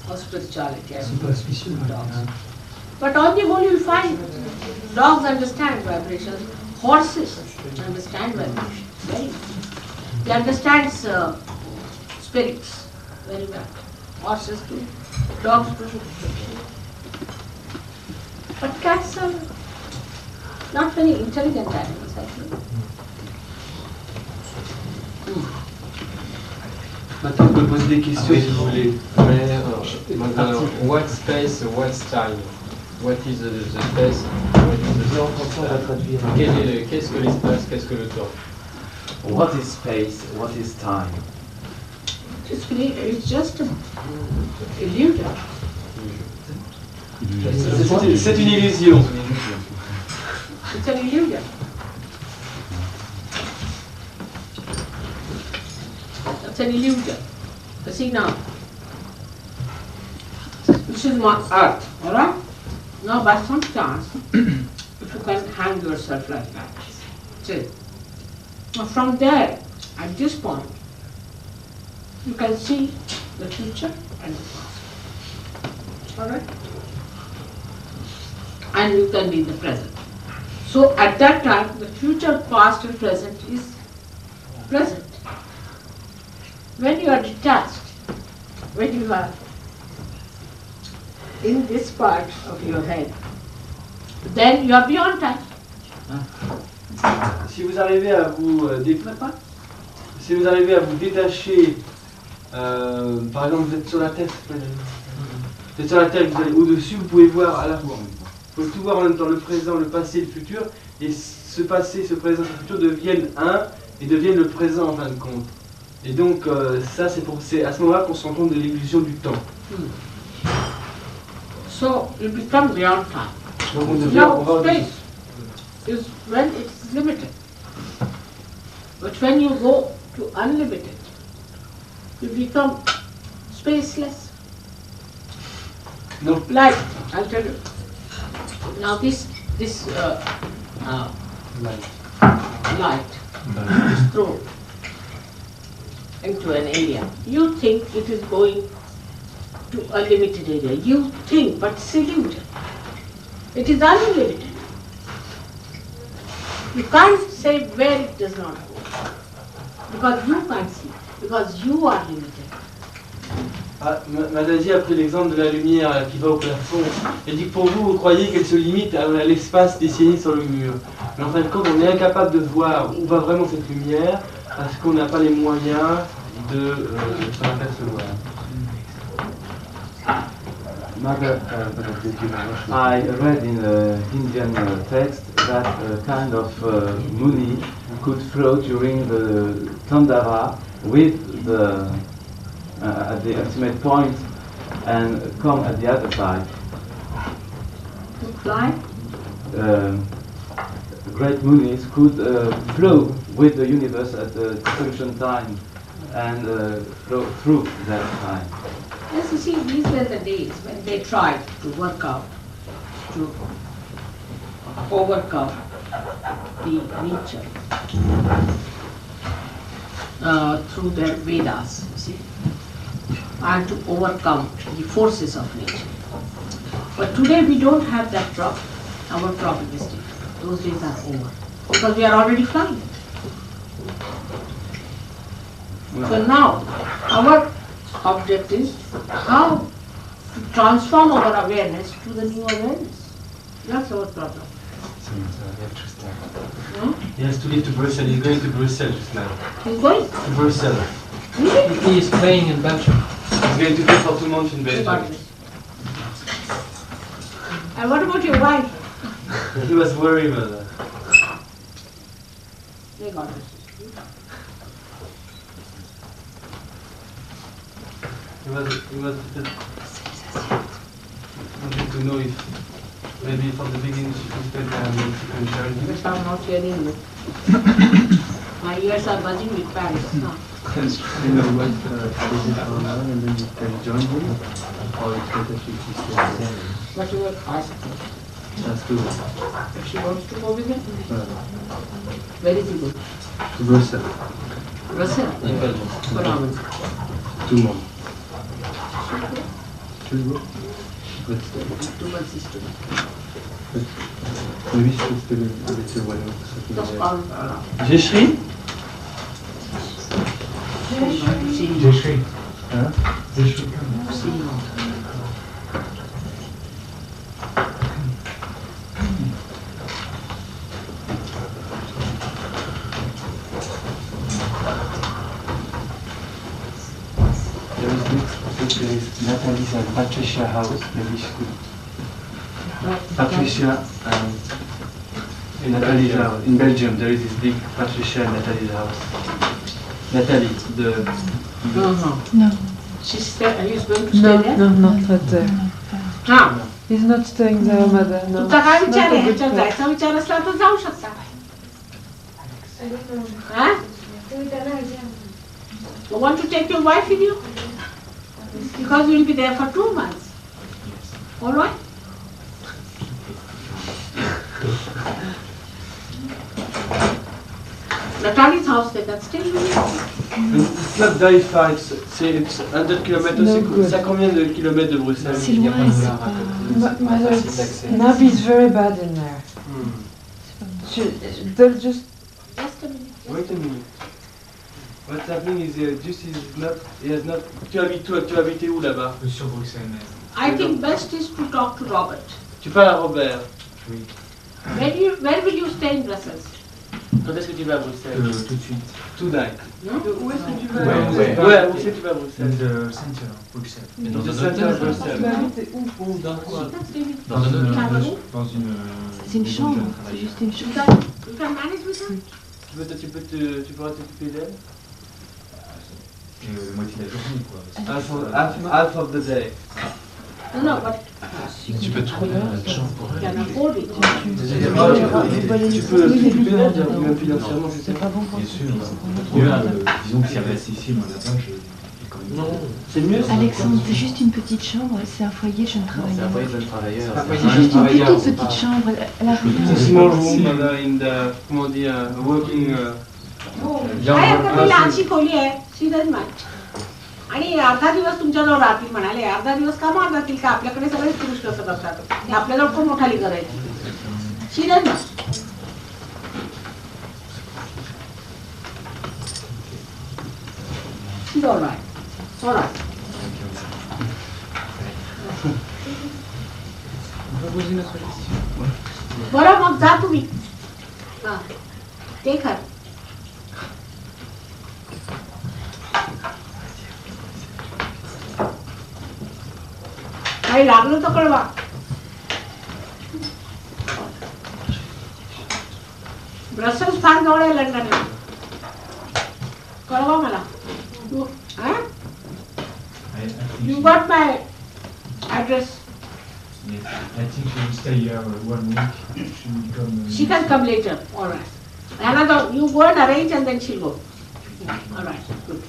of spirituality. I suppose, dogs. But on the whole, you'll find dogs understand vibrations. Horses understand vibrations very well. They understand spirits very well. Horses too, dogs too. But cats are not very intelligent animals, I think. Maintenant, on peut poser des questions si vous voulez. What space, what time? What is the space? What is the On va traduire. Qu'est-ce que l'espace? Qu'est-ce que le temps? What is space? What is time? It's just an illusion. C'est une illusion. It's an illusion. It's an illusion. You see now, this is my earth, alright? Now by some chance, if you can hang yourself like that, see. Now from there, at this point, you can see the future and the past. Alright? And you can be in the present. So at that time, the future, past and present is present. When you are detached, when you are in this part of your head, then you are beyond time. Si vous arrivez à vous si vous arrivez à vous détacher, par exemple vous êtes sur la Terre, vous êtes sur la Terre, vous allez au-dessus, vous pouvez voir à la fois. Vous pouvez tout voir en même temps, le présent, le passé, le futur, et ce passé, ce présent, ce futur deviennent un et deviennent le présent en fin de compte. Et donc ça c'est à ce moment-là qu'on se rend compte de l'illusion du temps. So you become beyond time. Donc on devient, Now on va au-dessus. space is when it's limited. But when you go to unlimited, you become spaceless. No. Like, I'll tell you. Now this light is thrown into an area. You think it is going to a limited area. You think, but it's illusion. It is unlimited. You can't say where it does not go. Because you can't see. Because you are limited. Ah, Madaji a pris l'exemple de la lumière qui va au plafond. Elle dit que pour vous, vous croyez qu'elle se limite à l'espace dessiné sur le mur. Mais en fin de compte, on est incapable de voir où va vraiment cette lumière parce qu'on n'a pas les moyens de s'en apercevoir. Mother, I read in the Indian text that a kind of muni could flow during the Tandava with the at the ultimate point and come at the other side. To fly? Great munis could flow with the universe at the dissolution time and flow through that time. Yes, you see, these were the days when they tried to work out, to overcome the nature through their Vedas, you see, and to overcome the forces of nature. But today we don't have that problem. Our problem is different. Those days are over because we are already flying. So now, our object is how to transform our awareness to the new awareness. That's our problem. Hmm? He has to leave to Brussels. He's going to Brussels just now. He's going. To Brussels. Really? He is playing in Belgium. He's going to play for tout le monde in Belgium. And what about your wife? He was worried about that. They got it. He was wanted to know if maybe from the beginning she could spend time with Tikkun Because I'm not hearing you. My ears are buzzing with Paris. No. You know what tradition for one and then you can join him, or it's better if she stays. But you were asked That's too if she wants to go with him. Where is he going? to Brussels. Russell? For how long? 2 months. She'll go. But 2 months is too much. maybe she will stay a little while or something Just like call Jéchri? Jéchri. Hein? Jéchri. There is next, there is Natalie's and Patricia house, maybe she could. Patricia and Natalie's house. In Belgium, there is this big Patricia and Natalie's house. Natalie, the No. She's going to stay No, there? no, not there. Ha. He's not staying there, mother. No. तुमचा काय विचार Not आहे a good ह्याच्यात place. जायचा विचार असला तर जाऊ शकता. हा? You want to take your wife with you? Because you will be there for 2 months. All right? Natalie's house, they can stay with you. It's not very far, it's 100 km, c'est à combien de kilomètres de Bruxelles? C'est loin, c'est pas... Mother, Nabi is very bad in there. They'll just... Just a minute. Wait a minute. What's happening is he has not. Tu habitais où là-bas? Sur Bruxelles même. I think best is to talk to Robert. Tu parles à Robert. Oui. Where will you stay in Brussels? Quand est-ce que tu vas à Bruxelles? Tout de suite. Tonight. Où est-ce que tu vas? Ouais, où est-ce que tu vas à Bruxelles? Le centre, Bruxelles. Mais dans Le un centre à hôtel, Bruxelles. Où? Dans quoi? dans un hôtel, Dans une... C'est une chambre, c'est juste une chambre. You can manage with her? Tu pourras t'occuper d'elle? moitié de la journée, quoi. Half of the day. No, but Tu peux trouver une chambre pour you elle. can afford it. Tu peux t'occuper d'elle, même financièrement, c'est C'est pas bon pour Bien sûr, on peut trouver disons que si elle reste ici, moi là-bas, j'ai quand même... Non, c'est mieux ça. Alexandre, c'est juste une petite chambre, c'est un foyer jeune C'est un travailleur. foyer de jeunes travailleurs. C'est juste une toute petite chambre, elle a rien. It's a small room in the, comment on dit, working... काय कमी लहानशी खोली आहे she does match आणि अर्धा दिवस तुमच्याजवळ राहतील म्हणाले अर्धा दिवस का मारणार जातील का आपल्याकडे सगळेच पुरुष कसं करतात हे आपल्याजवळ कोण मोठाली करायची she does match she all right all right बरं मग जा तुम्ही हा ते खरं काही लागलं तर कळवा ब्रसेल्स फार जवळ आहे लंडन कळवा मला you got my address Yes, I think she will stay here 1 week. She will come... She can come later. All right. Another, you go and arrange and then she'll go. All right. Good.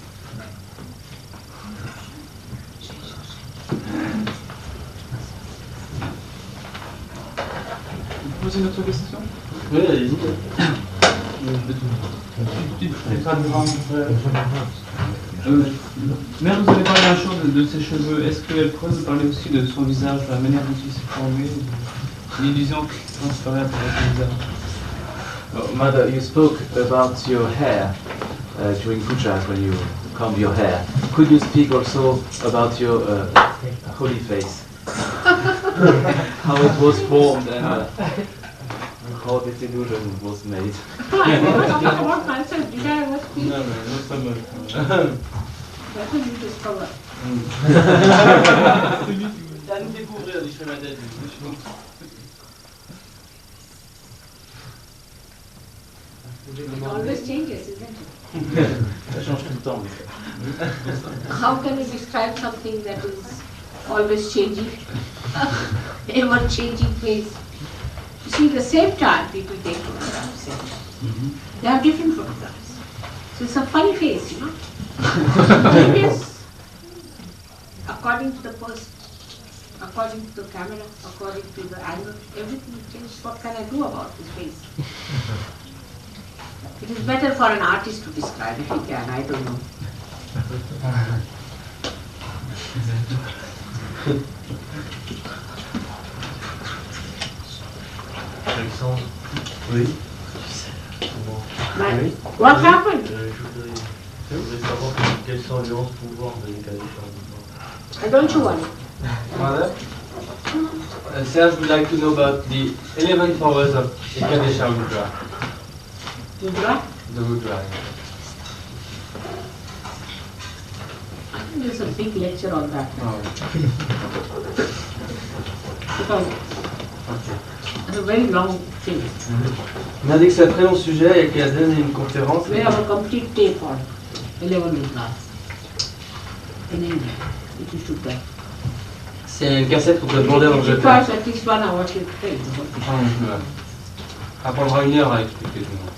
Vous posez une autre question? Oui, allez-y. Mère, vous avez parlé un jour de ses cheveux. Est-ce qu'elle pourrait vous parler aussi de son visage, de la manière dont il s'est formé, l'illusion qui transparaît à travers son visage? Mother, you spoke about your hair during pujas when you comb your hair. Could you speak also about your holy face? How it was formed and how this illusion was made? I never talked about myself. Did I ever speak? Non, mais non, ça me... That's what you discover. C'est à nous découvrir, dit Shrimadad. It always changes, isn't it? Ça change tout le temps. How can you describe something that is always changing? ever-changing face. You see, the same time people take photographs. They have different photographs. So it's a funny face, you know. It is according to the person, according to the camera, according to the angle, everything changes. What can I do about this face? It is better for an artist to describe if he can, I don't know. Alexandre, oui. What happened? Je voudrais savoir quels sont les 11 pouvoirs de l'État. Don't you worry. Mother, Serge would like to know about the 11 powers of Ekadesha Mudra. Mudra? The Mudra. I think there's a big lecture on that. It's a very long thing. On a dit que c'est un très long sujet et qu'il a donné une conférence. We have a complete tape on 11 Mudras in India, which you should get. C'est une cassette qu'on peut demander en It Angleterre. requires at least 1 hour to take the whole thing. Ça prendra 1 heure à expliquer tout le monde.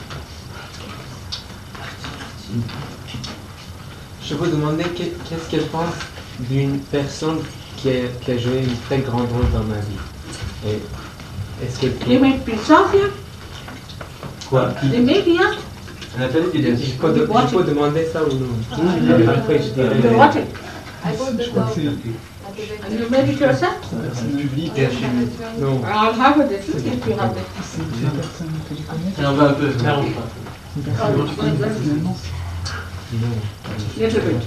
Je vous demandais qu'est-ce qu'elle pense d'une personne qui a joué une très grande rôle dans ma vie. Et est-ce que You made Prince of here? Quoi? They made here? Nathalie, tu dis. je peux demander ça ou non? Après, je dirais. You watch it. I bought the dog. And you made it yourself? Non. I'll have it if you have it. Elle en veut un peu. Little bit.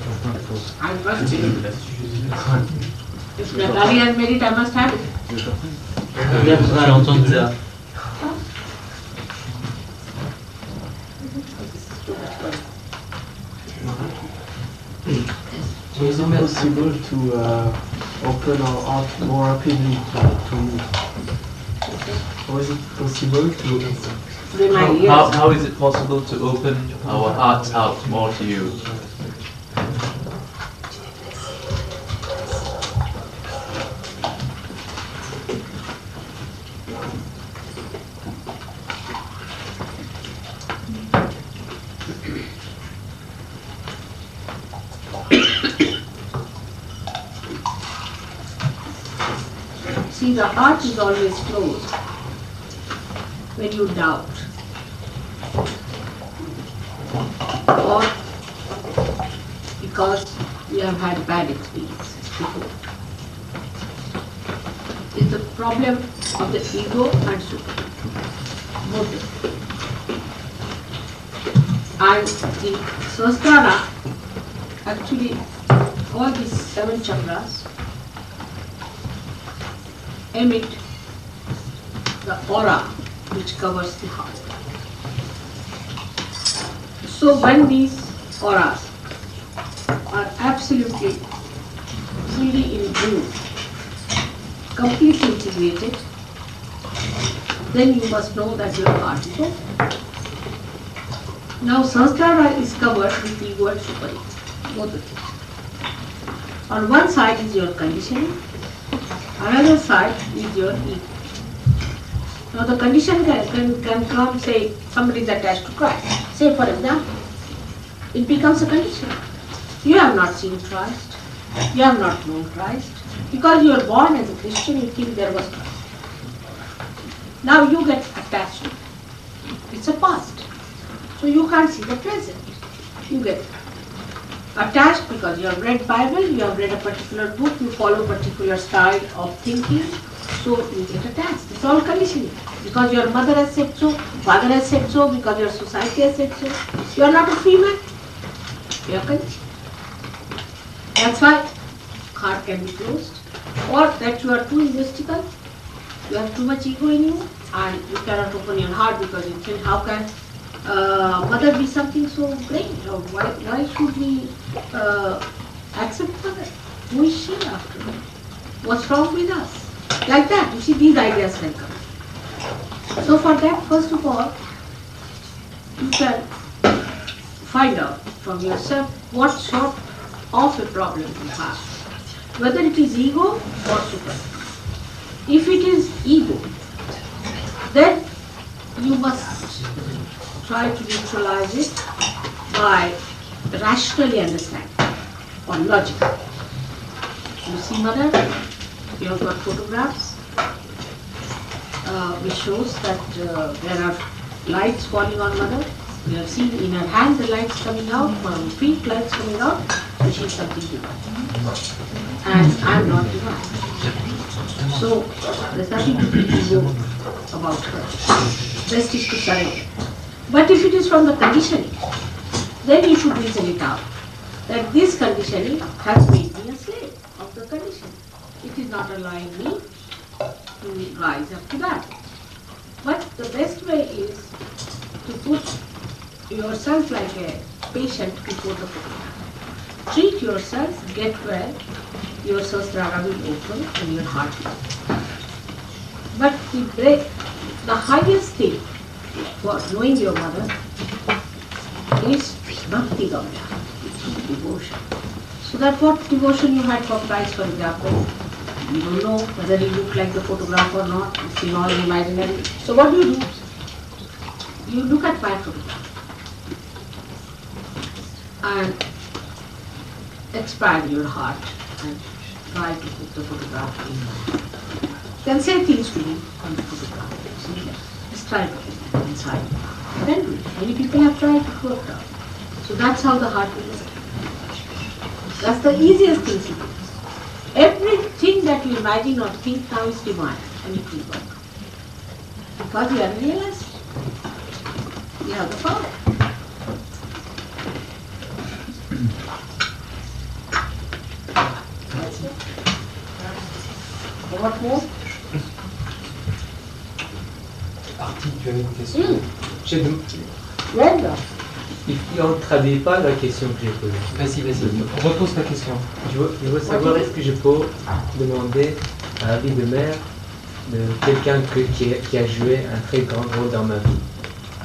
I must be. If Nathalie has made it, I must have it. Bien, faudra aller entendre ça. Was it possible to open our heart more rapidly to move? Was it possible to... How is it possible to open our hearts out more to you? See, the heart is always closed when you doubt. Or because you have had bad experiences before. It's the problem of the ego and super. Both. And the Sahasrara, actually all these 7 chakras emit the aura which covers the heart. So when these auras are absolutely fully in blue, completely integrated, then you must know that your heart is open. Now Sahasrara is covered with ego and super ego, both of them. On one side is your conditioning, another side is your ego. Now the condition can come, say, somebody is attached to Christ. Say for example, it becomes a condition. You have not seen Christ, you have not known Christ. Because you are born as a Christian, you think there was Christ. Now you get attached. It's a past. So you can't see the present. You get attached because you have read Bible, you have read a particular book, you follow a particular style of thinking, so you get attached. It's all conditioning. Because your mother has said so, father has said so, because your society has said so. You are not a free man. You are conditioned. That's why heart can be closed. Or that you are too egoistical, you have too much ego in you, and you cannot open your heart because you think, how can mother be something so great? Or why should we accept mother? Who is she after all? What's wrong with us? Like that, you see, these ideas can come. So for that, first of all, you can find out from yourself what sort of a problem you have. Whether it is ego or super. If it is ego, then you must try to neutralize it by rationally understanding or logical. You see, mother, you have got photographs which shows that there are lights falling on mother. You have seen in her hand the lights coming out, from her feet lights coming out, and she is something divine. And I am not divine. So there's nothing to be ego about her. Best is to surrender. But if it is from the conditioning, then you should reason it out. That this conditioning has made me a slave of the conditioning. It is not allowing me to rise up to that. But the best way is to put yourself like a patient before the photograph. Treat yourself, get well, your sahasrara will open and your heart will open. But the highest thing for knowing your mother is bhakti gamya, devotion. So that what devotion you had for Christ, for example, you don't know whether he looked like the photograph or not, it's in all imaginary. So what do? You look at my photograph and expand your heart and try to put the photograph in. Then say things to me on the photograph. Just try to put it inside. Then many people have tried to work out. So that's how the heart will work. That's the easiest thing to do. Everything that you imagine or think now is divine, and it will work. Because you have realized you have the power. What more? Artie, tu avais une question. Il ne traduit pas la question que j'ai posée. Vas-y, repose ta question. Je veux savoir, est-ce que je peux demander à la vie de mère de quelqu'un qui a joué un très grand rôle dans ma vie.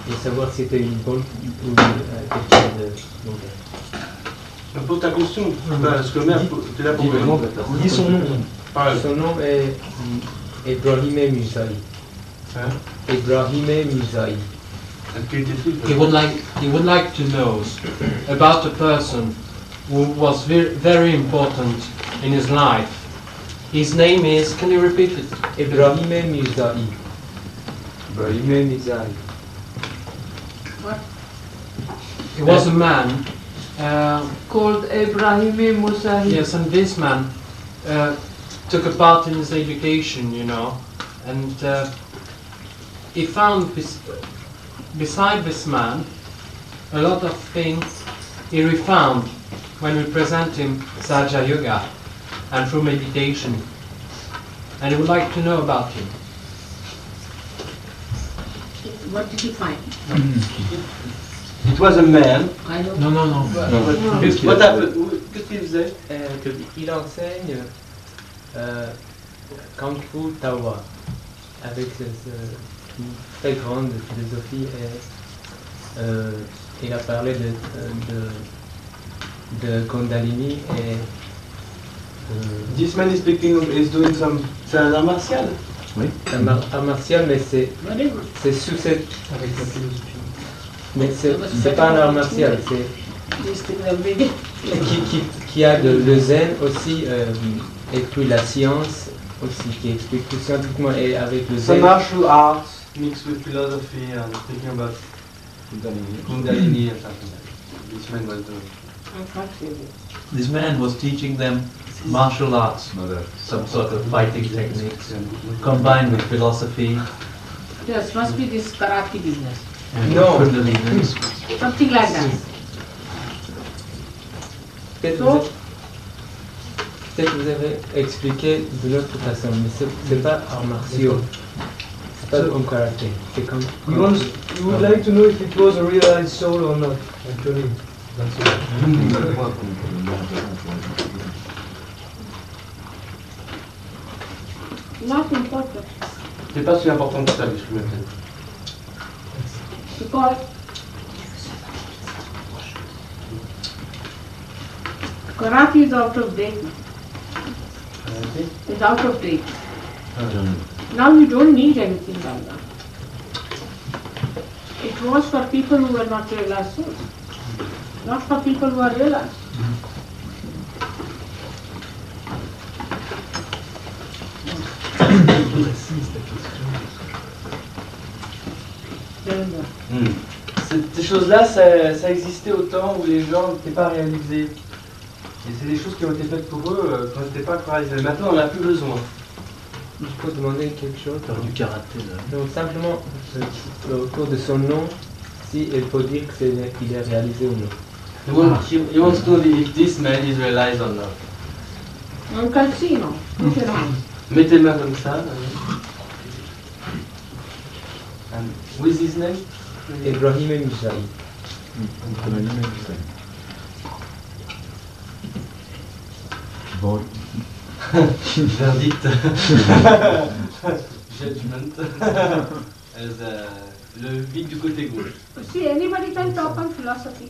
Je veux savoir si c'était une bonne ou quelqu'un de mauvais. Pose ta question, parce que mère, tu es là pour me Dis son nom. Son nom est Ibrahim Musaï. Ibrahim Musaï. He would like to know about a person who was very important in his life. His name is, can you repeat it? Ibrahim Musaï. Ibrahim Musaï. What? He was a man called Ibrahim Musaï. Yes, and this man took a part in his education, you know, and he found beside this man a lot of things he refound when we present him SahajaYoga and through meditation, and he would like to know about him. What did you find? It was a man. I don't No. What happened? Qu'est-ce qu'il faisait? Il enseigne Kung Fu Tawa avec une très grande philosophie et il a parlé de Kundalini et This man is doing some. C'est un art martial. Oui. Un art martial, mais c'est sous cette. Avec la philosophie. Mais c'est pas un art martial, c'est qui a le zen aussi et puis la science aussi qui explique tout scientifiquement et avec le zen. Some martial arts mixed with philosophy and thinking about Kundalini or something like that. This man was doing. This man was teaching them martial arts, mother, some sort of fighting techniques combined with philosophy. Yes, must be this karate business. And No. Kundalini. Something like that. Peut-être vous avez expliqué de l'autre façon, mais c'est pas arts martiaux, c'est pas comme karaté, c'est comme. You would like to know if it was a realized soul or not, actually. That's it. Not important. C'est pas si important que ça, je me dis. Because karate is out of date. It's out of date. Now you don't need anything like that. It was for people who were not realized souls, not for people who are realized. Ces choses-là, ça existait au temps où les gens n'étaient pas réalisés. Et c'est des choses qui ont été faites pour eux quand ils n'étaient pas encore réalisés. Maintenant, on n'en a plus besoin. Je peux demander quelque chose? Faire du karaté là. Donc simplement, autour de son nom, si il faut dire qu'il est réalisé ou non. He wants to know if this man is realized or not. On can see now. Put your hand. Mettez les mains comme ça. And with his name? Ibrahim et Misaï. Bon. Verdict. Judgment. Le vide du côté gauche. See, anybody can talk on philosophy.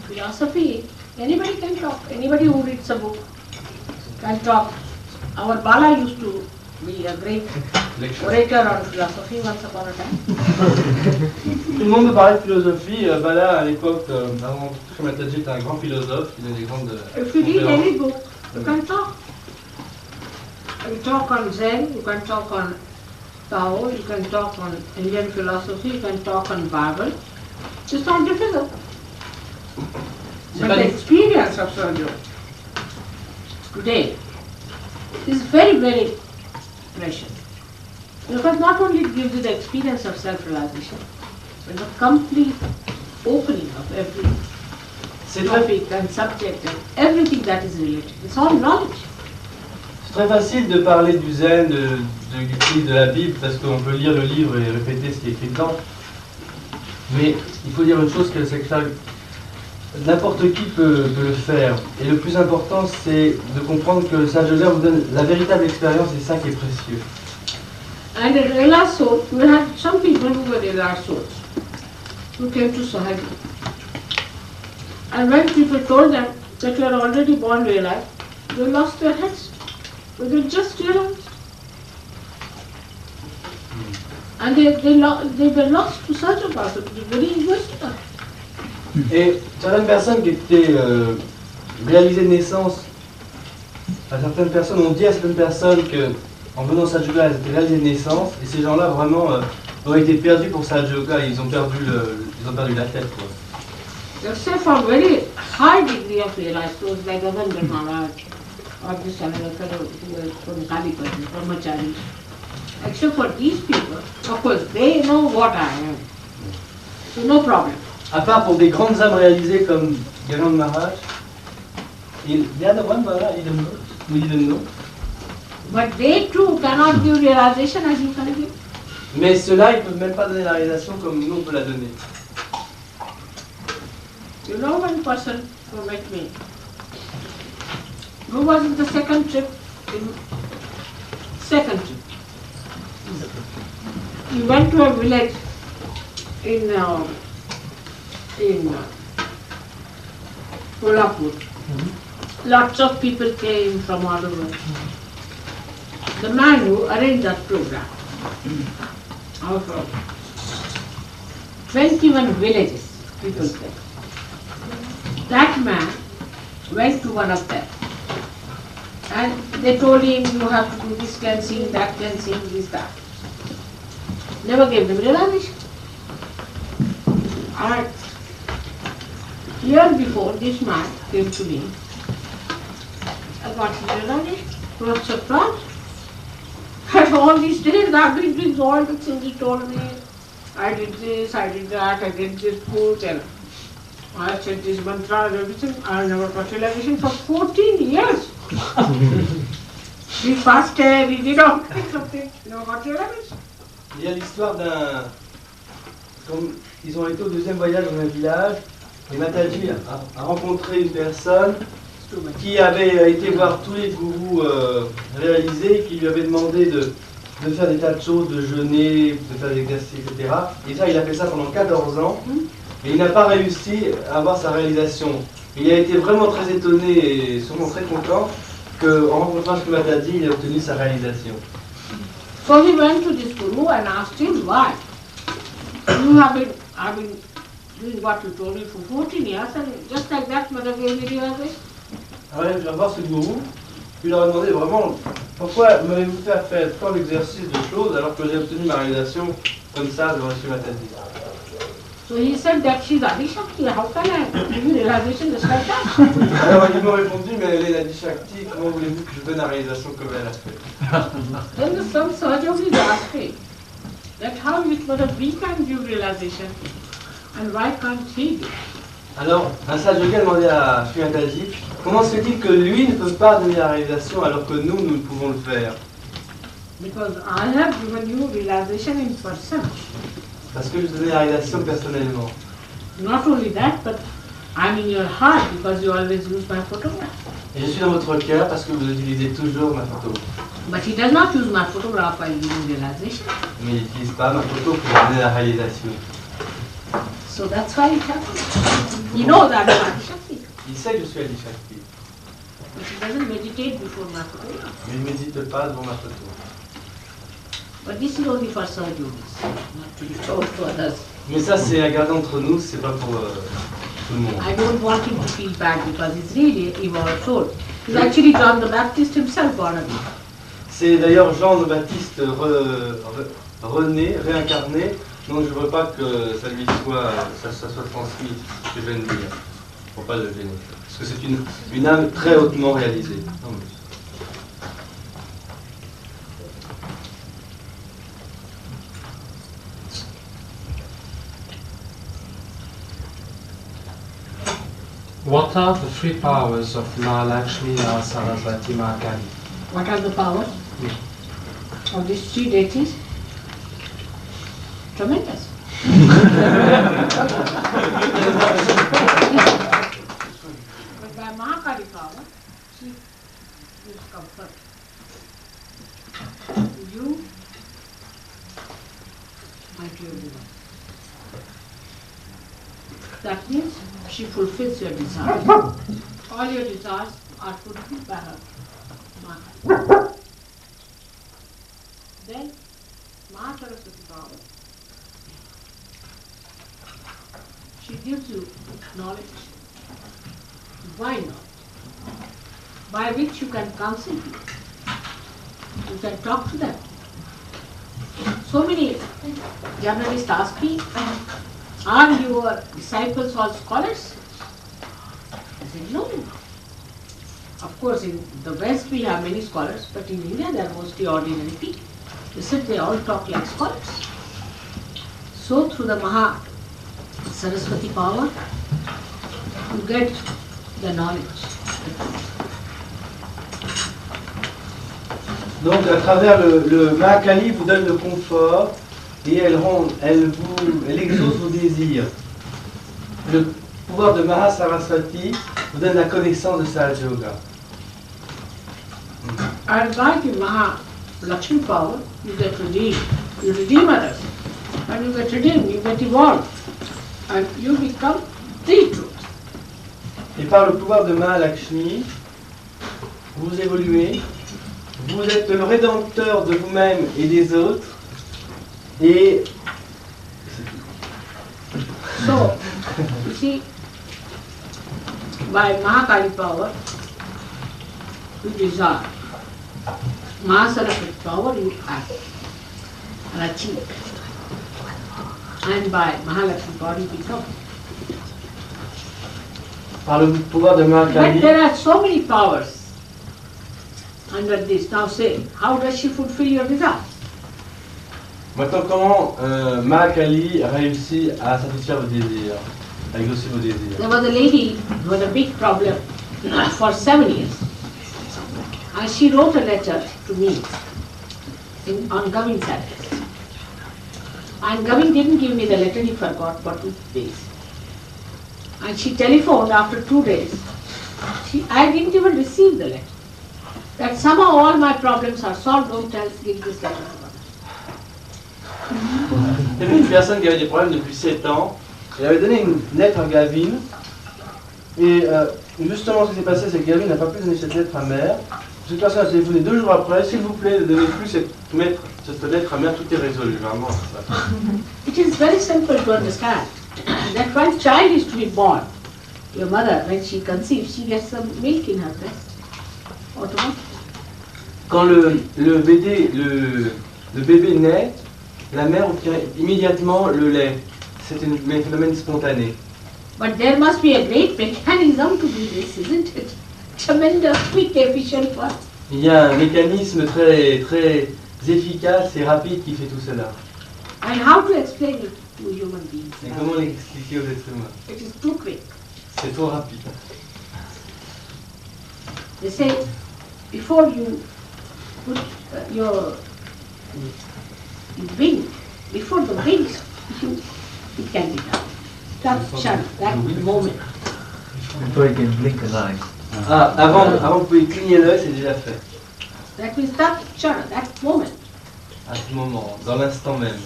Philosophy, anybody can talk. Anybody who reads a book can talk. Our Bala used to be a great orator on philosophy once upon a time. Tout le monde me parlait de philosophie. Bala, à l'époque, avant que Mataji était un grand philosophe, il a des grandes. If you read any book, you can talk. You talk on Zen, you can talk on Tao, you can talk on Indian philosophy, you can talk on Bible. It's not difficult. But the experience of Sahaja today is very, very precious. Because not only it gives you the experience of self-realization, but the complete opening of every topic and subject and everything that is related. It's all knowledge. C'est très facile de parler du zen, du livre, de la Bible, parce qu'on peut lire le livre et répéter ce qui est écrit dedans. Mais il faut dire une chose, c'est que n'importe qui peut le faire. Et le plus important, c'est de comprendre que le SahajaYoga vous donne la véritable expérience, et c'est ça qui est précieux. And in realized soul, we had some people who were realized souls, who came to Sahaja. And when people told them that you are already born realized, they lost their heads. But they just realized. And they were lost to Sahaja, it was very egoistic. Et certaines personnes qui étaient réalisées de naissance, certaines personnes ont dit à certaines personnes que en venant au SahajaYoga, elles étaient réalisées de naissance, et ces gens-là vraiment ont été perdus pour SahajaYoga, ils ont perdu la tête, quoi. Except for very high degree of realized souls like Avandar Maharaj or this another fellow who was from Kalipati, Brahmachari. Except for these people, of course, they know what I am. So no problem. À part pour des grandes âmes réalisées comme Gyanand Maharaj, the other one, he didn't know. We didn't know. But they too cannot give realization as you can give. Mais ceux-là, ils ne peuvent même pas donner la réalisation comme nous on peut la donner. You know one person who met me, who was in the second trip. He went to a village in Kolhapur. Lots of people came from all over. The man who arranged that program, out of 21 villages, people came. That man went to one of them and they told him, you have to do this cleansing, that cleansing, this, that. Never gave them realization. And year before, this man came to me. I got his realization. I was surprised. And all these days I've been doing all the things he told me. I did this, I did that, I did this food, and I said this mantra and everything. I never got realization for 14 years. We fasted, we did all kinds of things. Never got realization. Il y a l'histoire d'un... Ils ont été au deuxième voyage dans un village, et Mataji a rencontré une personne qui avait été voir tous les gourous réalisés, qui lui avait demandé de faire des tas de choses, de jeûner, de faire des exercices, etc. Et ça, il a fait ça pendant 14 ans, et il n'a pas réussi à avoir sa réalisation. Il a été vraiment très étonné et sûrement très content qu'en rencontrant ce que Mataji, il a obtenu sa réalisation. So he went to this guru and asked him why. You have been doing what you told me for 14 years and just like that Mother gave me realization. Alors il va voir ce gourou, puis il leur a demandé vraiment pourquoi m'avez-vous fait faire tant d'exercices de choses alors que j'ai obtenu ma réalisation comme ça devant M. Mataji. So he said that she's Adishakti, how can I give you realization just like that? Alors ils m'ont répondu, mais elle est la Dishakti, comment voulez-vous que je donne la réalisation comme elle a fait? Then the some SahajaYogis asked me that how it was that we can give realization and why can't he do? Alors un SahajaYogi a demandé à Sri Mataji, comment se fait-il que lui ne peut pas donner la réalisation alors que nous pouvons le faire? Because I have given you realization in person. Parce que je vous donne la réalisation personnellement. Not only that, but I'm in your heart because you always use my photograph. Et je suis dans votre cœur parce que vous utilisez toujours ma photo. But he does not use my photograph while giving realization. Mais il n'utilise pas ma photo pour donner la réalisation. So that's why it happens. He knows that I'm Adishakti. Il sait que je suis Adishakti. But he doesn't meditate before my photograph. Mais il ne médite pas devant ma photo. But this is only for SahajaYogis, not to be told to others. Mais ça c'est à garder entre nous, c'est pas pour tout le monde. I don't want him to feel bad because he's really evolved soul. He's actually John the Baptist himself born again. C'est d'ailleurs Jean le Baptiste rené, réincarné, donc je ne veux pas que ça lui soit transmis, ce que je viens de dire. Pour pas le gêner. Parce que c'est une âme très hautement réalisée. Non, mais... What are the three powers of Mahalakshmi, Saraswati, Mahakali? What are the powers of these three deities? Tremendous. But by Mahakali power, she gives comfort to you, my dear beloved. That means she fulfills your desires. All your desires are fulfilled by her. Mahakali. Then, Mahasaraswati power. She gives you knowledge, divine knowledge, by which you can counsel people. You can talk to them. So many journalists ask me, are your disciples all scholars? I said, no. Of course, in the West we have many scholars, but in India they are mostly ordinary people. They said they all talk like scholars. So through the Maha Saraswati power, you get the knowledge. Donc à travers le Mahakali vous donne le confort et elle exauce vos désirs. Le pouvoir de Maha Saraswati vous donne la connaissance de SahajaYoga. And by the Maha Lakshmi power, you get redeemed. You redeem others. And you get redeemed, you get evolved. And you become the truth. Et par le pouvoir de Maha Lakshmi, vous évoluez, vous êtes le rédempteur de vous-même et des autres, et so, you see, by Mahakali power, you desire. Mahasaraswati power, you act and achieve. And by Mahalakshmi power, you become. par le pouvoir de But Mahakali, there are so many powers under this. Now say, how does she fulfill your desire? maintenant comment Mahakali réussit à satisfaire vos désirs, à exaucer vos désirs? There was a lady who had a big problem for 7 years. And she wrote a letter to me on Goving Saturday. And Goving didn't give me the letter, he forgot for 2 days. And she telephoned after 2 days. I didn't even receive the letter. That somehow all my problems are solved, don't give this letter to her. Il y avait une personne qui avait des problèmes depuis 7 ans. Elle avait donné une lettre à Gavin. Et justement, ce qui s'est passé, c'est que Gavin n'a pas pu donner cette lettre à mère. Cette personne a téléphoné 2 jours après, s'il vous plaît, ne donnez plus cette lettre à mère, tout est résolu, vraiment. It is very simple to understand that when child is to be born, your mother, when she conceives, she gets some milk in her breast. Automatically. Quand le bébé naît, la mère obtient immédiatement le lait. C'est un phénomène spontané. But there must be a great mechanism to do this, isn't it? Tremendous, quick, efficient one. Il y a un mécanisme très, très efficace et rapide qui fait tout cela. And how to explain it to human beings? Et comment l'expliquer aux êtres humains? It is too quick. C'est trop rapide. They say, before you put your wing, before the wings, it can be done. That moment. Before you can blink an eye. Ah, avant que vous pouvez cligner l'œil, c'est déjà fait. That means that moment. À ce moment, dans l'instant même.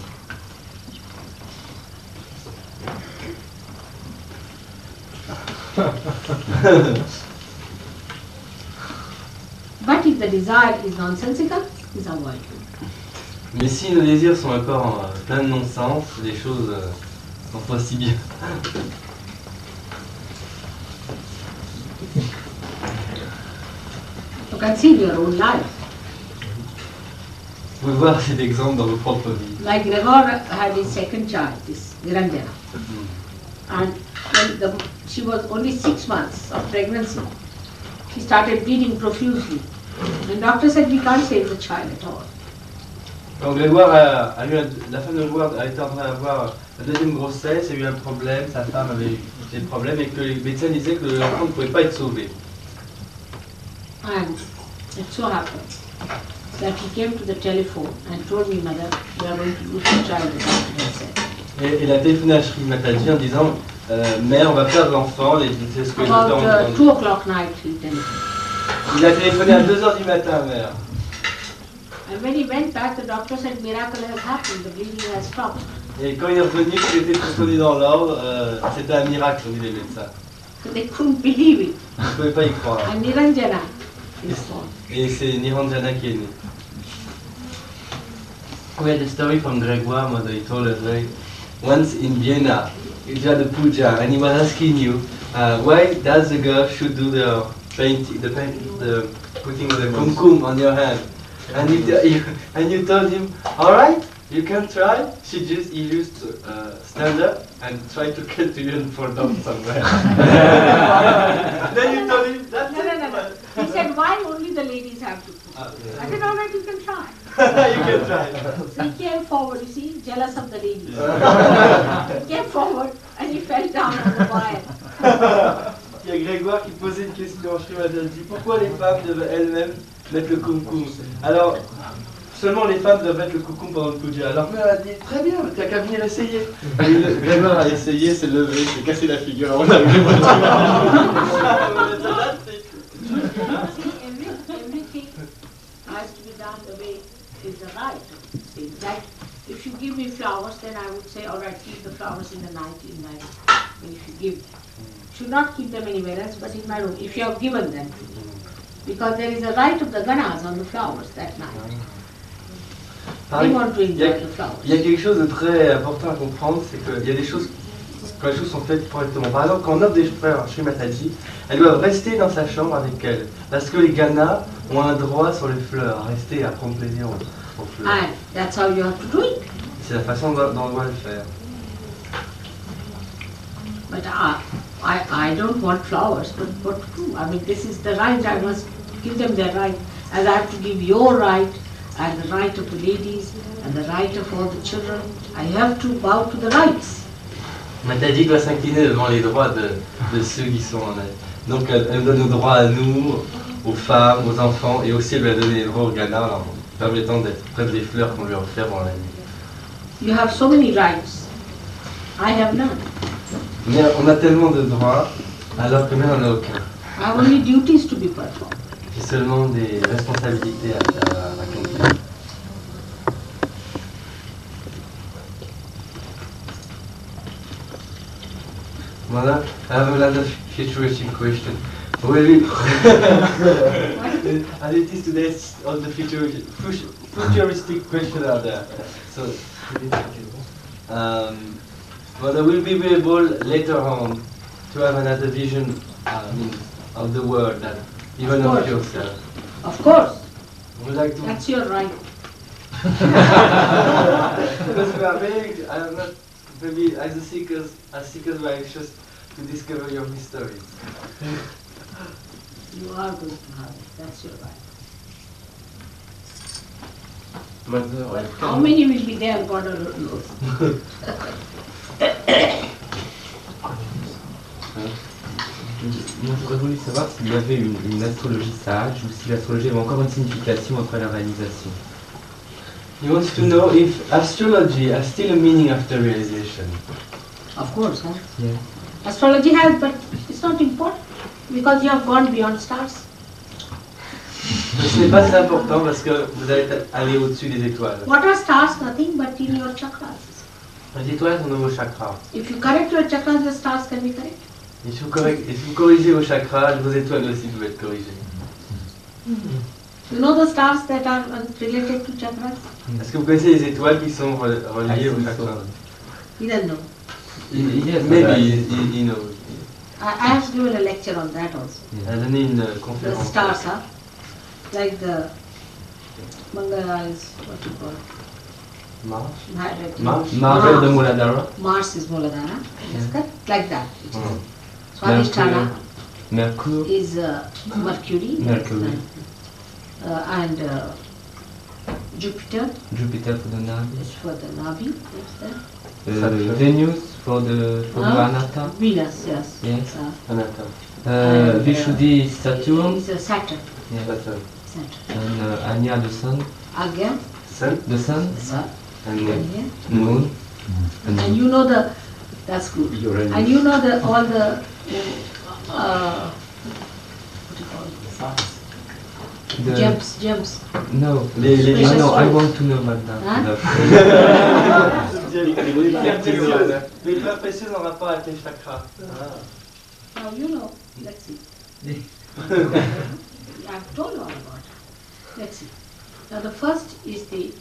But if the desire is nonsensical, it's avoided. Mais si nos désirs sont encore plein de non-sens, les choses sont pas si bien. You can see your own life. Vous pouvez voir cet exemple dans vos propres vies. Like Gregor had his second child, this Niranjana. And when she was only 6 months of pregnancy, she started bleeding profusely. And doctor said, we can't save the child at all. Quand Grégoire la femme de Grégoire a été en train d'avoir la deuxième grossesse, il y a eu un problème, sa femme avait eu des problèmes et que les médecins disaient que l'enfant ne pouvait pas être sauvé. And it so happened that he came to the telephone and told me, Mother, we are going to lose the child, the doctor had said. Et il a téléphoné à Shri Mataji en disant, mère, on va perdre l'enfant, c'est ce que About 2 o'clock night, he telephoned. Il a téléphoné à 2h du matin, mère. And when he went back, the doctor said, miracle has happened, the bleeding has stopped. Et quand il est revenu, qu'il était tout dans l'ordre, c'était un miracle, ont dit les médecins. So they couldn't believe it. Ils ne pouvaient pas y croire. And Niranjana is born. Et c'est Niranjana qui est né. We had a story from Grégoire, mother, he told us, right? Once in Vienna, you had a puja, and he was asking you, why does the girl should do the putting the kumkum on your hand? And you told him, all right, you can try. He used to stand up and try to get you and fall down somewhere. Then you told him, that's No. He said, why only the ladies have to put? I said, all right, you can try. You can try. So he came forward, you see, jealous of the ladies. He came forward and he fell down on the wire. Il y a Grégoire qui posait une question à Shri Mataji. Pourquoi les femmes doivent elles-mêmes mettre le kumkum? Alors, seulement les femmes doivent mettre le kumkum pendant le puja. Alors, elle a dit, très bien, t'as qu'à venir essayer. Et Grégoire a essayé, s'est levé, s'est cassé la figure. On a vu Everything has to be done the way is the right thing. Like, if you give me flowers, then I would say, all right, keep the flowers in the night in my room. And if you give them, should not keep them anywhere else but in my room, if you have given them to me. Because there is a right of the ganas on the flowers that night. They want to enjoy the flowers. Il y a quelque chose de très important à comprendre, c'est qu'il y a des choses, quand les choses sont faites correctement. Par exemple, quand on offre des fleurs à Shri Mataji, elles doivent rester dans sa chambre avec elle. Parce que les ganas ont un droit sur les fleurs, à rester et à prendre plaisir aux fleurs. And that's how you have to do it. C'est la façon dont on doit le faire. But I don't want flowers, but what to do? I mean, this is the right, I must give them their right, as I have to give your right, and the right of the ladies, and the right of all the children. I have to bow to the rights. Mataji doit s'incliner devant les droits de ceux qui sont en elle. Donc elle donne nos droits à nous, aux femmes, aux enfants, et aussi elle lui a donné les droits aux ganas, en permettant d'être près des fleurs qu'on lui a offertes pendant la nuit. You have so many rights. I have none. Mais on a tellement de droits, alors que même on n'a aucun. I have only duties to be performed. J'ai seulement des responsabilités à accomplir. Mother, I have another futuristic question. Well, as it is today, all the futuristic questions are there. So, but I will be able later on to have another vision of the world, that even of yourself. Of course. I would like to. That's your right. Because we are very, I am not, maybe as seekers we are anxious to discover your mysteries. You are going to have it. That's your right. But how many will be there, God alone knows. Moi, j'aurais voulu savoir s'il y avait une astrologie sage ou si l'astrologie avait encore une signification après la réalisation. He wants to know if astrology has still a meaning after realization. Of course, huh? Yeah. Astrology has, but it's not important because you have gone beyond stars. Ce n'est pas très important parce que vous allez aller au-dessus des étoiles. What are stars? Nothing but in your chakras. Les étoiles sont dans vos chakras. If you correct your chakras, the stars can be corrected. Et si vous corrigez vos chakras, vos étoiles aussi peuvent être corrigées. You know the stars that are related to chakras? Est-ce que vous connaissez les étoiles qui sont reliées aux chakras? He doesn't know. Yes, maybe he knows. I have given a lecture on that also. Elle a donné une The conférence. stars are like the Mangala is what you call Mars. Mars de Muladhara. Mars is Muladhara. Yes, correct? Like that. It is. Mercury. Swadhisthana is Mercury. Mercury. And Jupiter. Jupiter for the Navi. Is for the Navi. Yes, Venus for the Anata. Venus, yes. Yes. Anata. Vishuddhi is Saturn. Is Saturn. Yeah. Saturn. And Anya the Sun. Agya. Sun. The Sun. Sun. And Moon. And you know the. That's good. And you know the all the. What do you call it? Gems. No. No, I want to know about that. Huh? Les fleurs précieuses en rapport avec les chakras. Now you know. Let's see. I've told you all about it. Let's see. Now the first is the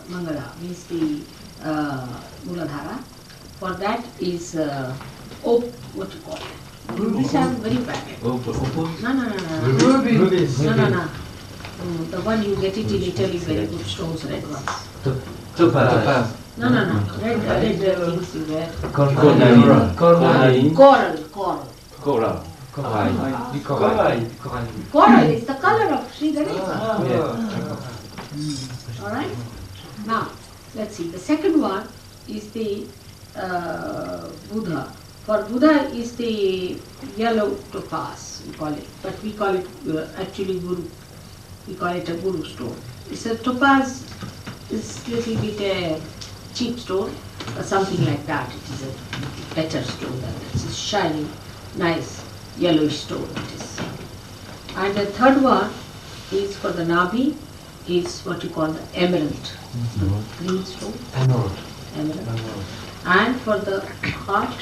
Mangala, means the Muladhara. For that is what you call it? Rubies are very bad. No. Rubies. No. The one you get it in Italy, very good stones, red ones. Topaz. No. Red things you wear. Coral. Coral is the color of Sri Ganesha. Alright? Now, let's see. The second one is the Buddha. For Buddha is the yellow topaz, we call it. But we call it actually Guru. We call it a Guru stone. It's a topaz, it's little bit a cheap stone, or something like that. It is a better stone than that. It's a shiny, nice, yellowish stone it is. And the third one is for the Nabi, is what you call the emerald. Green stone. Emerald. And for the heart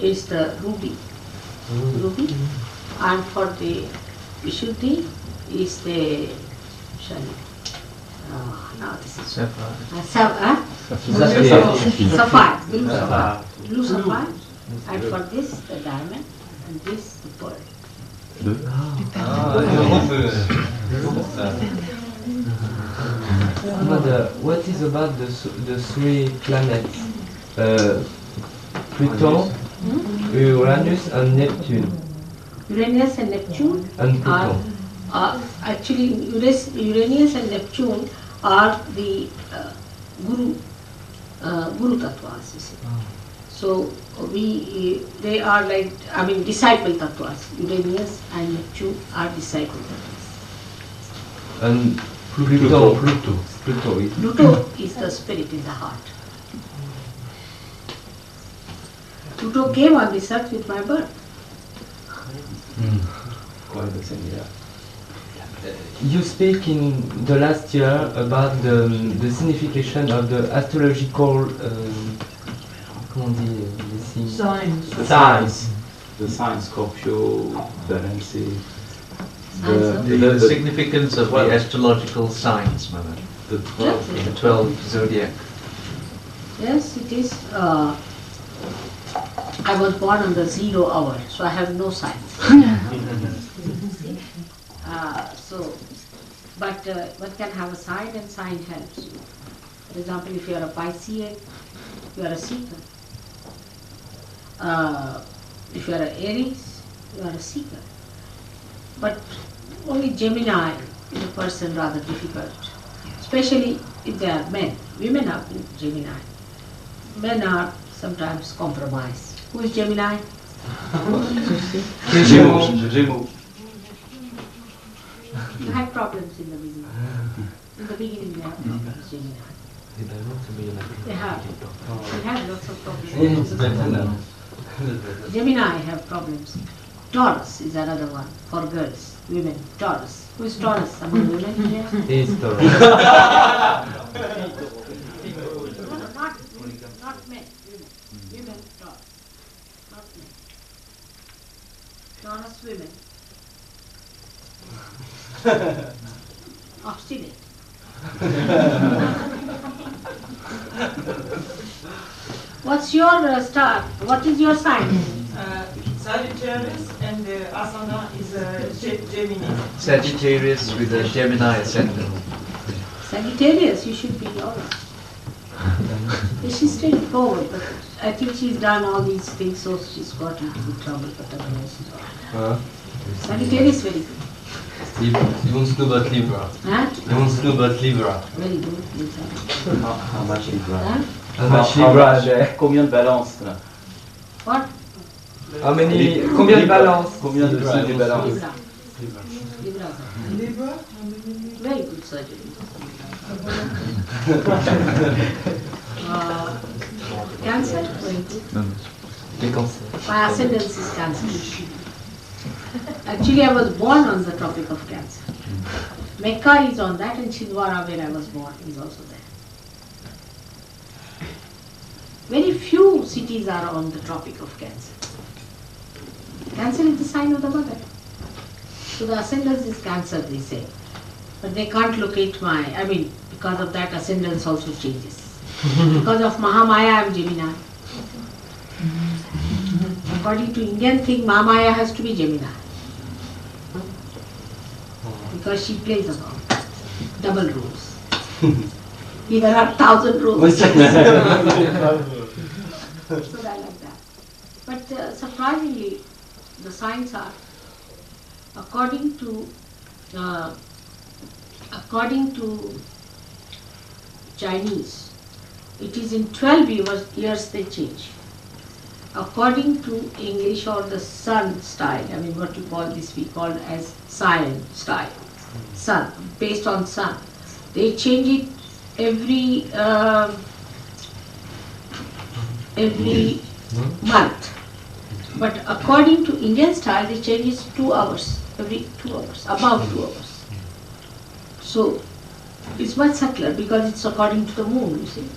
is the ruby. Ruby. And for the Vishuddhi is the shiny. Now this is sapphire. Blue sapphire. And for this the diamond, and this the pearl. Mother, what is about the three planets? Pluto, Uranus and Neptune. Uranus and Neptune And Pluto. are actually Uranus and Neptune are the Guru Tattvas, you see. So they are like, disciple Tattvas. Uranus and Neptune are disciple Tattvas. And Pluto is the spirit in the heart. Pluto came on this earth with my birth. You speak in the last year about the signification of the astrological signs. the sign Scorpio, the Raincy. The significance of the astrological signs, Mother. The 12 zodiac. Yes, it is. I was born on the 0 hour, so I have no signs. But one can have a sign, and sign helps you. For example, if you are a Piscean, you are a seeker. If you are an Aries, you are a seeker. But only Gemini is a person rather difficult, especially if they are men. Women are Gemini. Men are sometimes compromised. Who is Gemini? Gémeaux. You have problems in the beginning. In the beginning, they have problems, Gemini. They have lots of problems. Gemini have problems. Taurus is another one for girls, women. Taurus. Who is Taurus among women here? He is Taurus. Not men, women. Women, Taurus. Not men. Taurus women. Obstinate. What's your star? What is your sign? Sagittarius, and the asana is Gemini. Sagittarius with a Gemini ascendant. Sagittarius, you should be alright. She's straightforward, but I think she's done all these things, so she's got into big trouble, but otherwise she's alright. Sagittarius, very good. You won't know about Libra. Huh? You won't know about Libra. Very good. How much Libra? Huh? How much Libra? Combien de balance là? What? How many? Combien de balance? Combien de signes de balance? Libra. Libra. Very good surgery. Cancer? Very good. My ascendant is Cancer. Actually, I was born on the Tropic of Cancer. Mecca is on that, and Chindwara, where I was born, is also there. Very few cities are on the Tropic of Cancer. Cancer is the sign of the mother. So the ascendance is Cancer, they say. But they can't locate because of that, ascendance also changes. Because of Mahamaya, I am Gemini. According to Indian thing, Mahamaya has to be Gemini. Because she plays about double roles. There are 1,000 roles. So I like that. But surprisingly, the signs are according to Chinese, it is in 12 years they change. According to English or the sun style, what you call this, we call as Siam style, sun, based on sun. They change it every month. But according to Indian style, they change it 2 hours, every 2 hours, about 2 hours. So it's much subtler because it's according to the moon, you see.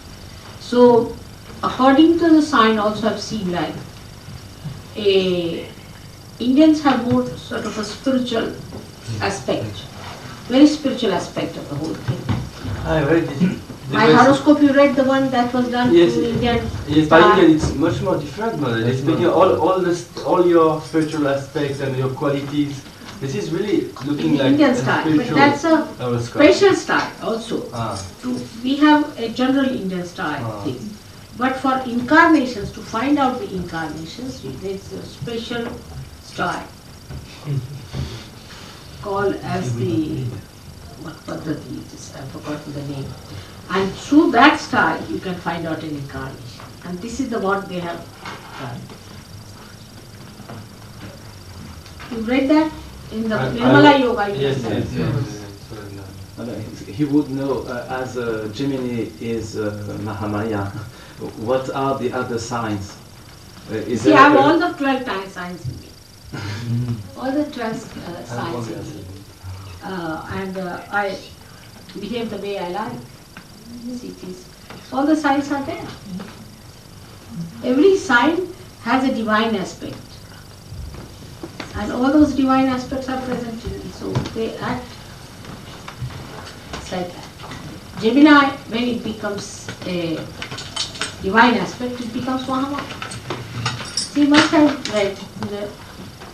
So according to the sign also I've seen like Indians have more sort of a spiritual aspect, very spiritual aspect of the whole thing. I read it. My horoscope, you read the one that was done Yes, to Indian yes, star? but it's much more different, mother. It's taking all your spiritual aspects and your qualities. This is really looking like Indian a style, but spiritual that's a horoscope. special style also. Ah. We have a general Indian style thing. But for incarnations, to find out the incarnations, there's a special style called as the, what Paddhati it is, I've forgotten the name. And through that style, you can find out an incarnation. And this is the what they have done. You read that? In the Nirmala Yoga, you yes, can He would know, as Gemini is Mahamaya, what are the other signs? See, I have all the 12 signs in me. All the 12 signs in me. And I behave the way I like. See, it is. All the signs are there. Every sign has a divine aspect. And all those divine aspects are present in it, so they act. It's like that. Gemini, when it becomes a divine aspect, it becomes Mahamaya. So you must have read the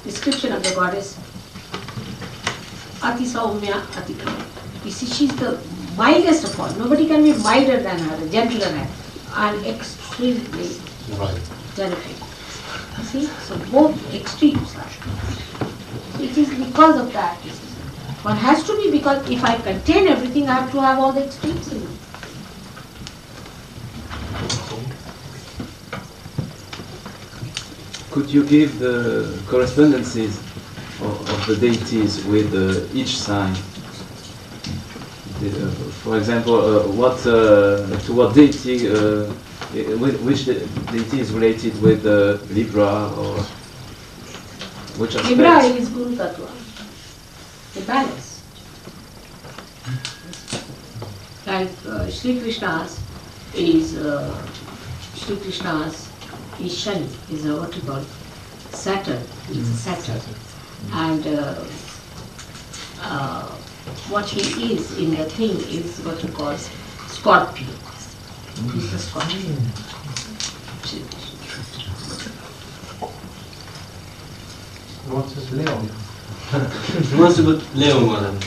description of the goddess Ati Saumya Ati Kama. You see, she's the mildest of all. Nobody can be milder than her, gentler than her, and extremely terrific. You see, so both extremes are. It is because of that. One has to be, because if I contain everything, I have to have all the extremes in it. Could you give the correspondences of the deities with each sign? For example, to what deity, which deity is related with Libra, or which aspect? Libra is Guru Tattva, the balance. Like Sri Krishna's is Shani, is what you call Saturn. It's a Saturn, and what he is in the thing is what you call Scorpio. He's the Scorpio. What's is Leo? What's about Leo, madam?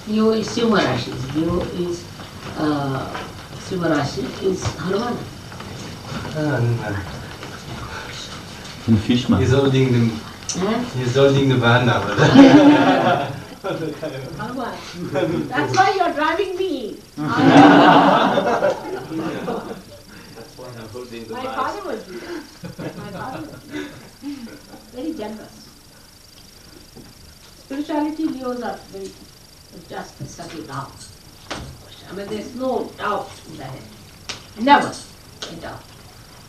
Leo is Simharashi. Leo is Simharashi is Hanuman. Fishman. He's holding the. He's holding the banner. Hanuman. That's why you're driving me. That's why I'm holding the My bag. father was very generous. Spirituality, Leos are very just a subtle doubt. I mean, there's no doubt in the head. Never a doubt.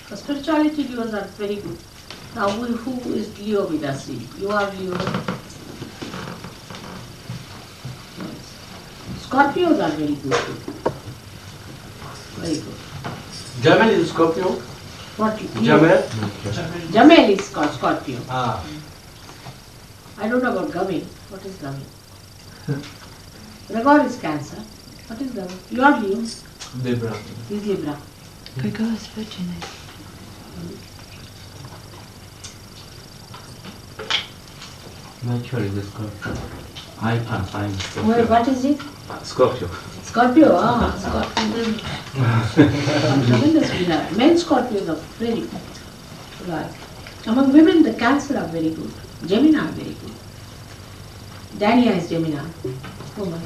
For spirituality, Leos are very good. Now, who is Leo with us? You are Leo. Scorpios are very good too. Very good. Jamel is a Scorpio? What? Jamel? Jamel is called Scorpio. Ah. I don't know about Gami. What is Gami? Gregor is Cancer. What is Gami? You are Leo. Libra. He's Libra. Gregor is Virgin. Naturally, the Scorpio. I can't find Scorpio. Well, what is it? Scorpio. Scorpio, Scorpio. Tremendous winner. Men Scorpios are very good. Right. Among women, the Cancer are very good. Gemini are very good. Dania is Gemini. Woman.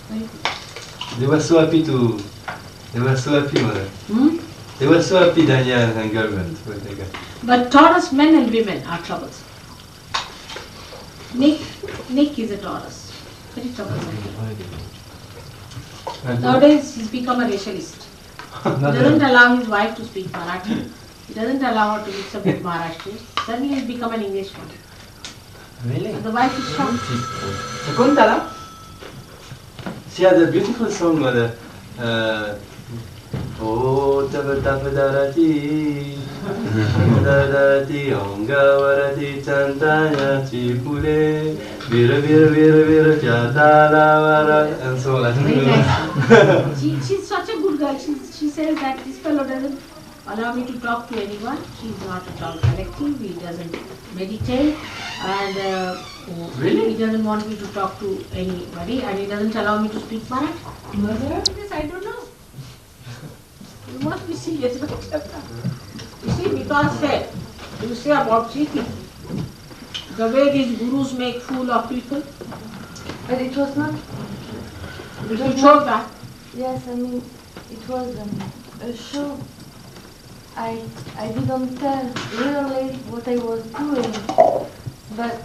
Very good. They were so happy to. They were so happy, mother. They were so happy, Daniel and Gerben. But Taurus men and women are troublesome. Nick is a Taurus. Very troublesome. Nowadays he's become a racialist. He doesn't allow his wife to speak Marathi. He doesn't allow her to mix up with Maharashtrian. Suddenly he's become an Englishman. Really? And the wife is shocked. Shakuntala? She had a beautiful song, mother. Oh, Tabadarati, Tabadarati, Ongavarati, Chantaya, Chipule, Vira Vira Vira Vira, Chatalavara, and so on. Very nice. She's such a good girl. She says that this fellow doesn't allow me to talk to anyone. He's not at all collective. He doesn't meditate, and really? he doesn't want me to talk to anybody, and he doesn't allow me to speak Marathi. Mother? Yes, I don't know. You must be serious. You see, because you say about cheating, the way these gurus make fool of people. But it was not. You showed that. Yes, I mean, it was a show. I didn't tell really what I was doing, but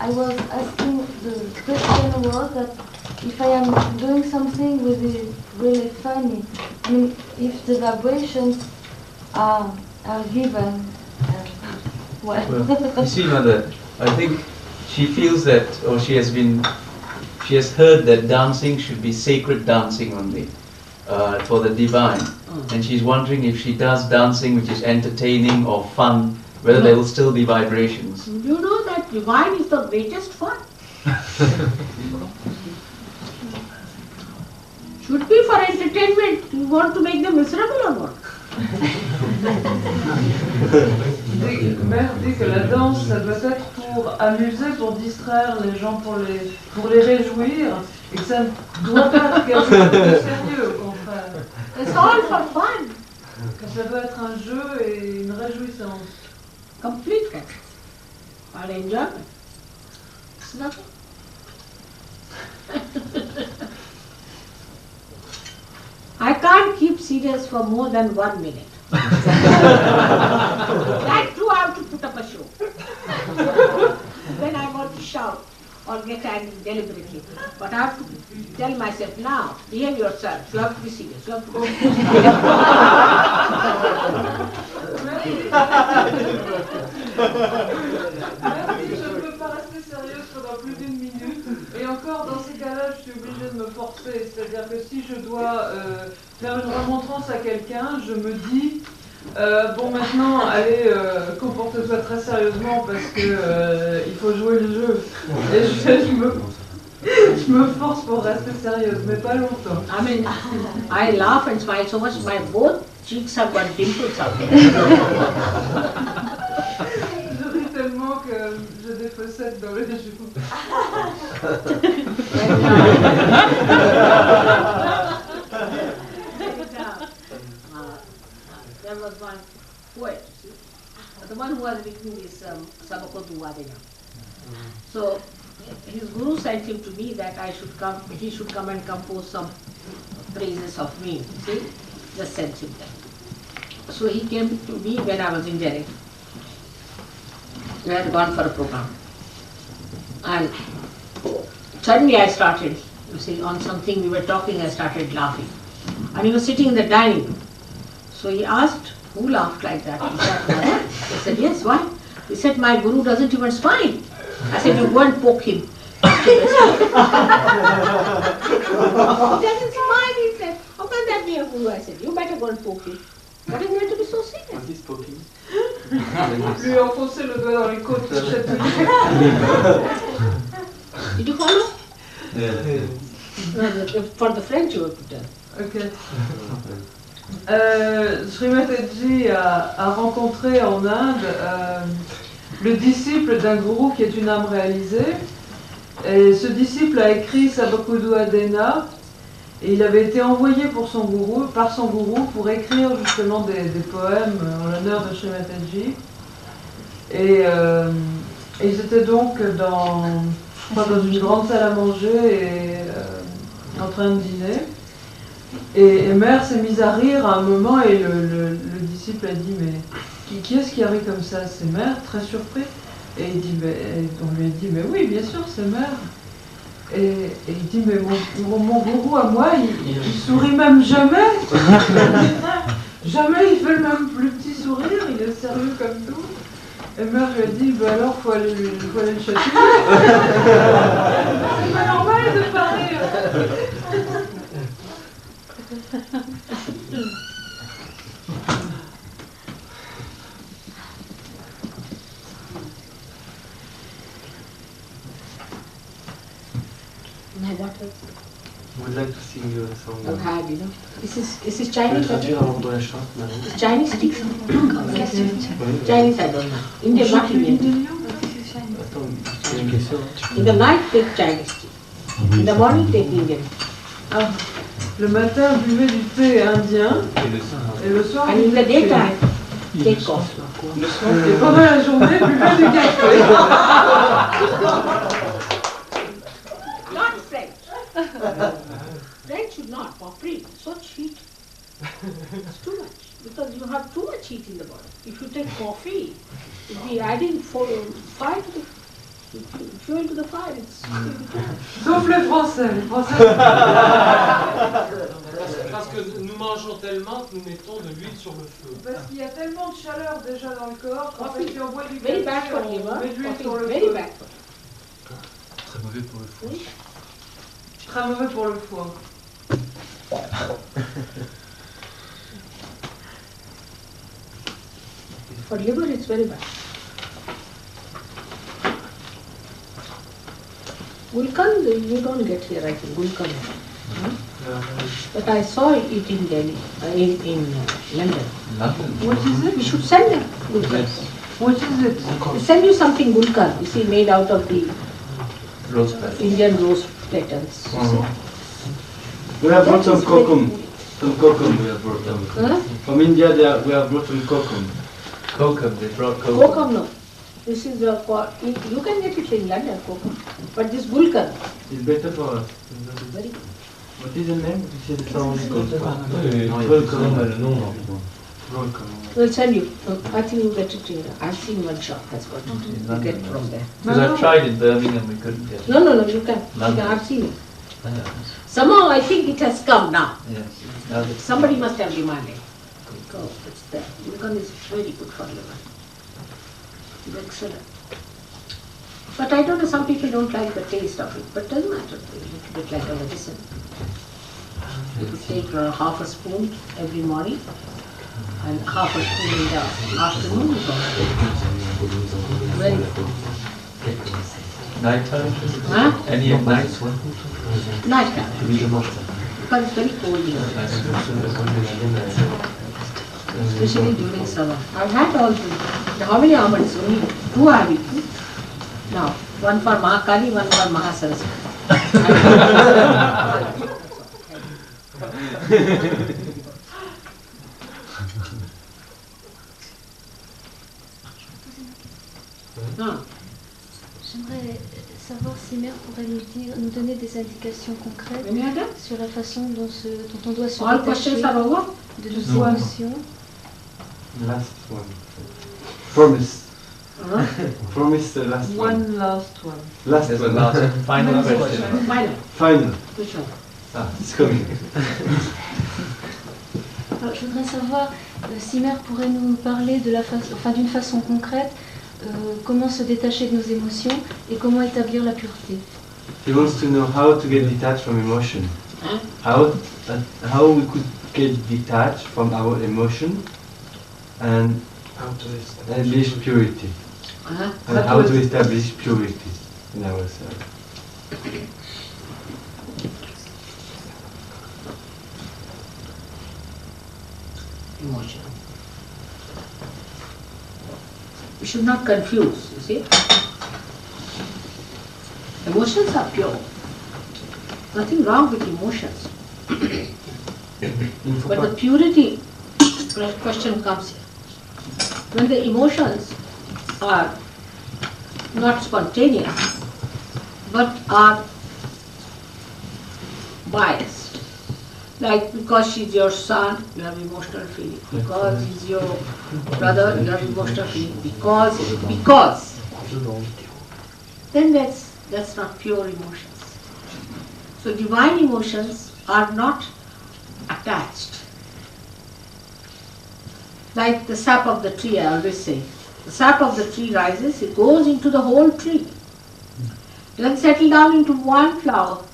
I was asking, the question was that if I am doing something which is really funny, I mean, if the vibrations are given, Well, you see, Mother, I think she feels that, or she has heard that dancing should be sacred dancing only, for the divine. And she's wondering if she does dancing which is entertaining or fun, whether there will still be vibrations. You know that wine is the greatest fun. Should be for entertainment. You want to make them miserable or what? Mère dit que la danse, ça doit être pour amuser, pour distraire les gens, pour les réjouir, et que ça ne doit pas être quelque chose de sérieux, au contraire. It's all for fun. Que ça doit être un jeu et une réjouissance. Complete fun. Or enjoyment. It's nothing. I can't keep serious for more than 1 minute. That too I have to put up a show. Then I want to shout or get angry deliberately. But I have to tell myself, now, behave yourself. You have to be serious. You have to go. Je ne peux pas rester sérieuse pendant plus d'1 minute. Et encore, dans ces cas-là, je suis obligée de me forcer. C'est-à-dire que si je dois faire une remontrance à quelqu'un, je me dis, bon maintenant, allez, comporte-toi très sérieusement parce que il faut jouer le jeu. Et je me force pour rester sérieuse, mais pas longtemps. I mean, I laugh and smile so much, my both cheeks have got dimples out there. Je ris tellement que j'ai des fossettes dans les joues. There was one poet, you see. The one who was written is Sahaja. So his guru sent him to me that he should come and compose some praises of me. See, just sent him that. So he came to me when I was in Delhi. We had gone for a program, and suddenly I started, you see, on something we were talking. I started laughing, and he was sitting in the dining room. So he asked, who laughed like that? He said, Mother. I said, yes, why? He said, my guru doesn't even smile. I said, you go and poke him. He doesn't smile, he said. How can that be a guru? I said, you better go and poke him. What is there to be so serious? What is poking? Lui enfoncer le doigt dans les côtes, chatouiller. Did you follow? Yeah. No, for the French you have to tell. Ok. Srimataji a rencontré en Inde le disciple d'un gourou qui est une âme réalisée. Et ce disciple a écrit Sabakudu Adena. Et il avait été envoyé par son gourou pour écrire justement des poèmes en l'honneur de Srimataji. Et ils étaient donc dans une grande salle à manger et en train de dîner. Et Mère s'est mise à rire à un moment et le disciple a dit, mais qui est-ce qui a ri comme ça? C'est Mère, très surpris. Et on lui a dit, mais oui, bien sûr, c'est Mère. Et il dit, mais mon gourou à moi, il sourit même jamais. Jamais il fait le même plus petit sourire, il est sérieux comme tout. Et Mère lui a dit, bah alors faut aller le chatouiller. C'est pas normal de pas rire. Would like to sing you a song. Okay, you know. This is Chinese. Traduire avant qu'on la chante, Marie. It's Chinese sticks. Chinese I don't know. Indian, not Indian. In the night take Chinese tea. In the morning take Indian. Ah, le matin buvez du thé indien et le soir and in the daytime take coffee. Et pendant la journée buvez du café. Not French. French should not, for free. So cheap. It's too much. Because you have too much heat in the body. If you take coffee, you'll be adding fuel to the fire. Sauf les Français. Parce que nous mangeons tellement que nous mettons de l'huile sur le feu. Parce qu'il y a tellement de chaleur déjà dans le corps qu'en fait si on boit du Very bad café, for on liver. met de l'huile sur le Very feu. bad for Très mauvais pour le foie. Très mauvais pour le foie. For liver it's very bad. Gulkan you don't get here, I think, Gulkan. But I saw it in Delhi, in London. What is it? We should send them Gulkan. What is it? We send you something Gulkan, you see, made out of the Rose petals. Indian rose petals. We have brought some kokum. Some kokum we have brought them. From India we have brought some kokum. Kokum, they brought kokum. Kokum, no. This is you can get it in London, kokum. But this Gulkan. It's better for us. Very good. What is the name? This is the sound We'll send you. I think you get it in. I've seen one shop has got it. You get it from there. Because I tried in Birmingham, we couldn't get it. No, you can. I've seen it. Somehow I think it has come now. Yes. Somebody must have demanded. Oh, it's there. Gulkan is very good for liver. It's excellent. But I don't know, some people don't like the taste of it. But it doesn't matter. It's a little bit like a medicine. You could take half a spoon every morning and half a spoon in the afternoon. Very good. Night time? Huh? Any at night? Night time. Because it's very cold here. Especially during summer. I've had all how many almonds? Only 2 I have eaten. Now, one for Mahakali, one for Mahasaraswati. J'aimerais savoir si Mère pourrait nous donner des indications concrètes sur la façon dont on doit se détacher de nos émotions. Last one. Promise. Promise the last one. One last one. Last There's one. a last final question. Final. Which one? Ah, it's coming. Alors, je voudrais savoir si Mère pourrait nous parler de d'une façon concrète comment se détacher de nos émotions et comment établir la pureté. He wants to know how to get detached from emotion. How we could get detached from our emotion and how to establish purity. And how to establish purity in ourselves. Emotion. We should not confuse, you see. Emotions are pure. Nothing wrong with emotions. But the purity question comes here. When the emotions are not spontaneous, but are biased. Like because she's your son, you have emotional feeling. Because he's your brother, you have emotional feeling. Because. Then that's not pure emotions. So divine emotions are not attached. Like the sap of the tree, I always say. The sap of the tree rises, it goes into the whole tree. It doesn't settle down into one flower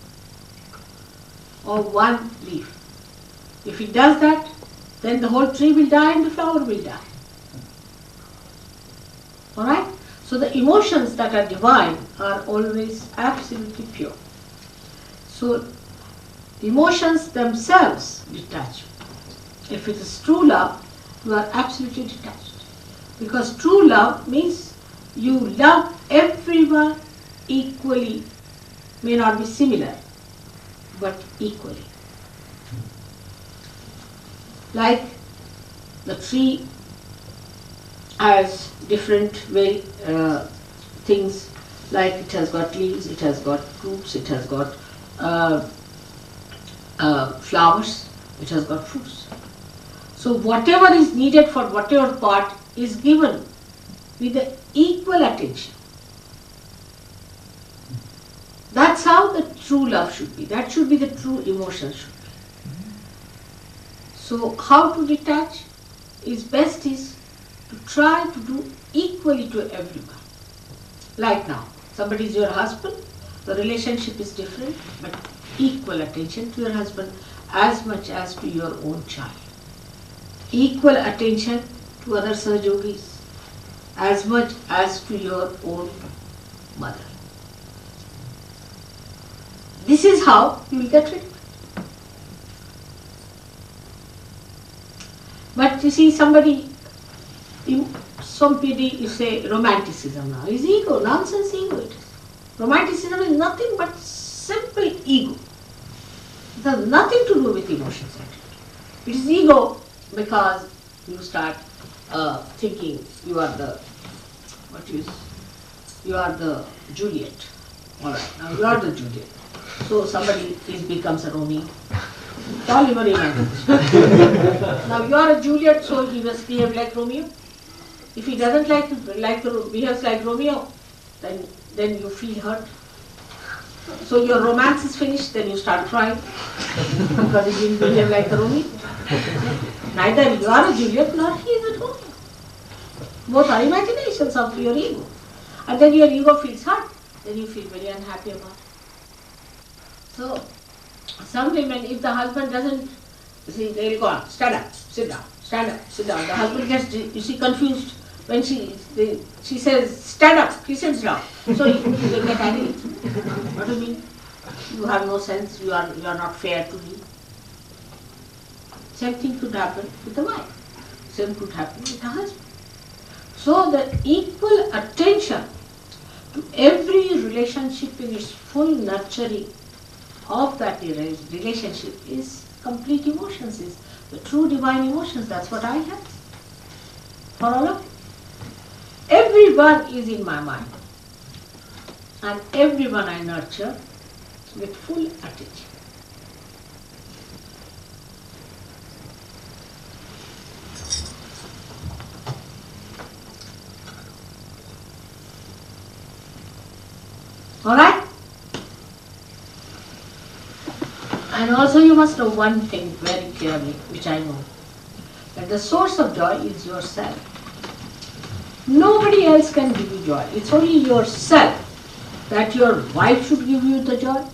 or one leaf. If it does that, then the whole tree will die and the flower will die. Alright? So the emotions that are divine are always absolutely pure. So emotions themselves detach. If it is true love, you are absolutely detached. Because true love means you love everyone equally, may not be similar, but equally. Like the tree has different things, like it has got leaves, it has got roots, it has got flowers, it has got fruits. So whatever is needed for whatever part is given with the equal attention. That's how the true love should be. That should be the true emotion should be. So how to detach is best is to try to do equally to everyone. Like now, somebody is your husband, the relationship is different, but equal attention to your husband as much as to your own child. Equal attention to other SahajaYogis, as much as to your own mother. This is how you will get rid of it. But you see, somebody you say romanticism now is ego, nonsense ego it is. Romanticism is nothing but simple ego. It has nothing to do with emotions. It is ego because you start thinking you are the Juliet. All right, now you are the Juliet. So somebody becomes a Romeo. It's all your imagination. Now you are a Juliet, so he must behave like Romeo. If he doesn't behaves like Romeo, then you feel hurt. So your romance is finished, then you start crying because he didn't behave like a Romeo. Neither you are a Juliet nor he is a Romeo. Both are imaginations of your ego. And then your ego feels hurt, then you feel very unhappy about it. So, some women, if the husband doesn't, they will go on, stand up, sit down, stand up, sit down. The husband gets, confused when she says, stand up, he sits down. So they get angry. What do you mean? You have no sense, you are not fair to me. Same thing could happen with the wife. Same could happen with the husband. So the equal attention to every relationship in its full nurturing of that relationship is complete emotions, is the true divine emotions. That's what I have for all of you. Everyone is in my mind and everyone I nurture with full attention. All right? And also you must know one thing very clearly, which I know, that the source of joy is yourself. Nobody else can give you joy. It's only yourself. That your wife should give you the joy,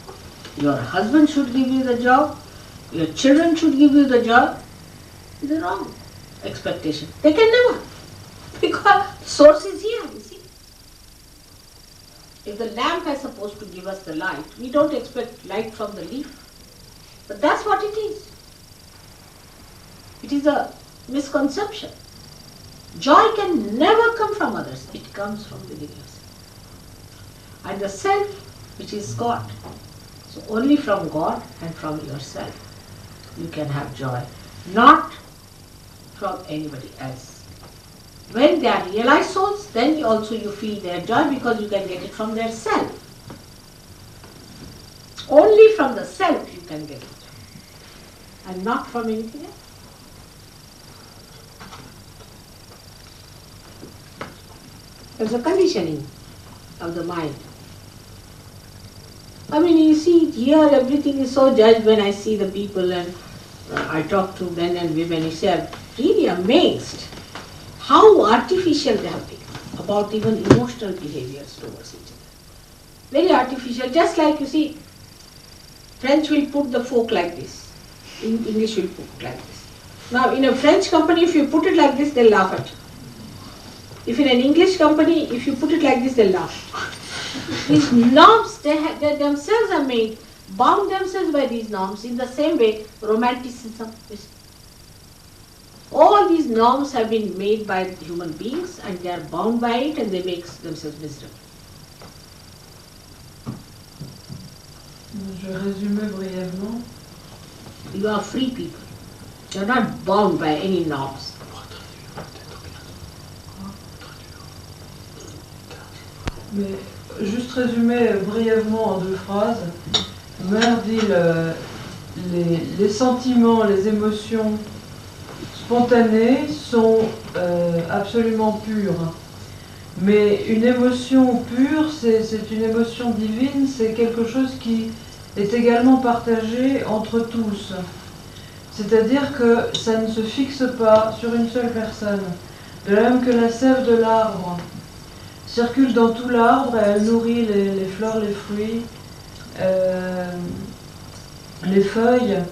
your husband should give you the joy, your children should give you the joy. It's a wrong expectation. They can never. Because the source is here, you see. If the lamp is supposed to give us the light, we don't expect light from the leaf. But that's what it is. It is a misconception. Joy can never come from others. It comes from within yourself. And the self, which is God. So only from God and from yourself you can have joy. Not from anybody else. When they are realized souls, then also you feel their joy because you can get it from their self. Only from the self you can get it. And not from anything else. There's a conditioning of the mind. I mean, you see, here everything is so judged when I see the people and I talk to men and women. You see, I'm really amazed how artificial they have become about even emotional behaviors towards each other. Very artificial, just like you see, French will put the fork like this. English will put it like this. Now, in a French company, if you put it like this, they'll laugh at you. If in an English company, if you put it like this, they'll laugh. These norms, they themselves are made, bound themselves by these norms. In the same way, romanticism is. All these norms have been made by human beings and they are bound by it and they make themselves miserable. Je résumais brièvement. You are free people. You are not bound by any norms. Mais juste résumer brièvement en 2 phrases. Mère dit les sentiments, les émotions spontanées sont absolument pures. Mais une émotion pure, c'est une émotion divine, c'est quelque chose qui est également partagé entre tous. C'est-à-dire que ça ne se fixe pas sur une seule personne. De même que la sève de l'arbre circule dans tout l'arbre, elle nourrit les fleurs, les fruits, les feuilles.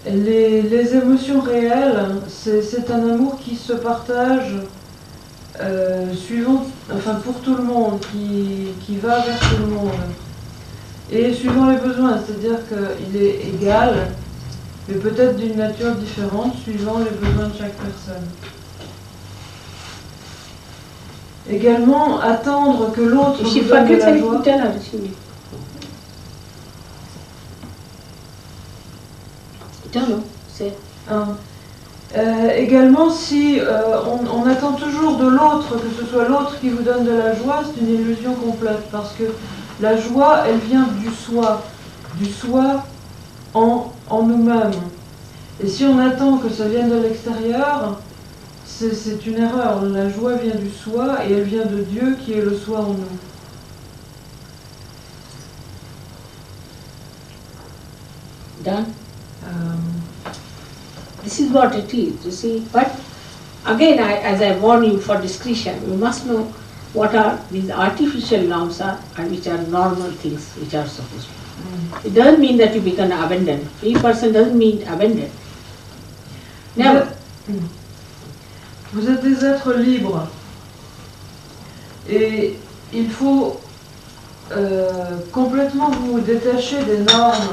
Les émotions réelles, c'est un amour qui se partage suivant, enfin pour tout le monde, qui va vers tout le monde, et suivant les besoins, c'est-à-dire qu'il est égal, mais peut-être d'une nature différente, suivant les besoins de chaque personne. Également, attendre que l'autre vous donne de la joie. Également, si on attend toujours de l'autre, que ce soit l'autre qui vous donne de la joie, c'est une illusion complète, parce que la joie, elle vient du soi en nous-mêmes. Et si on attend que ça vienne de l'extérieur, c'est une erreur. La joie vient du soi et elle vient de Dieu qui est le soi en nous. Done? This is what it is, you see. But again, as I warn you for discretion, you must know what are these artificial norms are and which are normal things which are supposed to be. It doesn't mean that you become abandoned. Free person doesn't mean abandoned. Never. Vous êtes des êtres libres et il faut complètement vous détacher des normes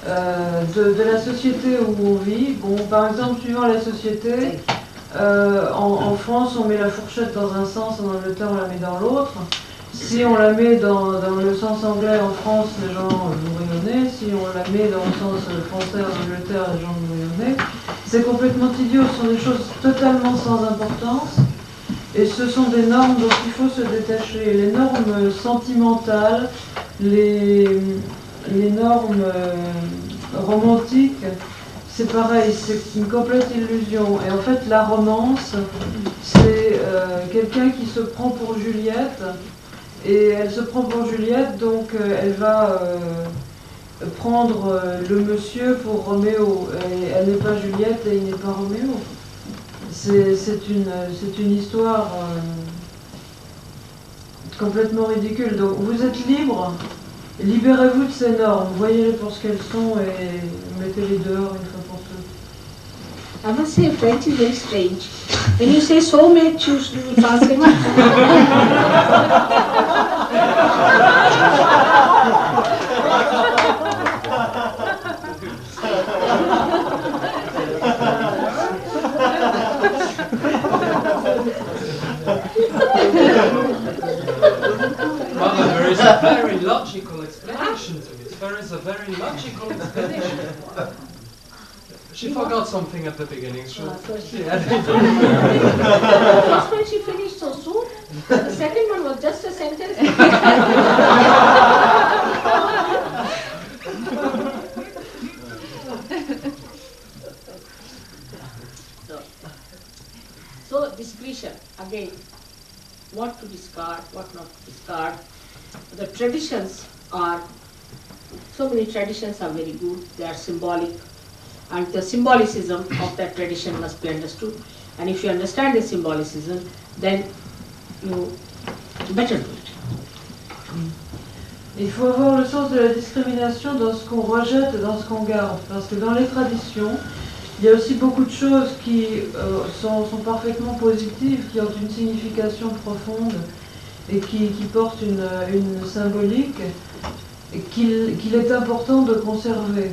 de la société où on vit. Bon, par exemple, suivant la société, en France, on met la fourchette dans un sens, en Angleterre, on la met dans l'autre. Si on la met dans le sens anglais en France, les gens vont rayonner. Si on la met dans le sens français en Angleterre, les gens vont rayonner. C'est complètement idiot, ce sont des choses totalement sans importance. Et ce sont des normes dont il faut se détacher. Les normes sentimentales, les normes romantiques, c'est pareil, c'est une complète illusion. Et en fait, la romance, c'est quelqu'un qui se prend pour Juliette. Et elle se prend pour Juliette, donc elle va prendre le monsieur pour Roméo. Et elle n'est pas Juliette et il n'est pas Roméo. C'est une histoire complètement ridicule. Donc vous êtes libre, libérez-vous de ces normes, voyez-les pour ce qu'elles sont et mettez-les dehors une fois pour toutes. I must say, French is very strange. When you say so much, you translate. Mother, there is a very logical explanation to it. There is a very logical explanation. She forgot something at the beginning. She added it. First one she finished so soon. The second one was just a sentence. So discretion, again, what to discard, what not to discard. The traditions are, so many traditions are very good, they are symbolic, and the symbolicism of that tradition must be understood. And if you understand the symbolicism, then you better do it. Il faut avoir le sens de la discrimination dans ce qu'on rejette et dans ce qu'on garde, parce que dans les traditions, il y a aussi beaucoup de choses qui sont parfaitement positives, qui ont une signification profonde et qui portent une symbolique qu'il est important de conserver.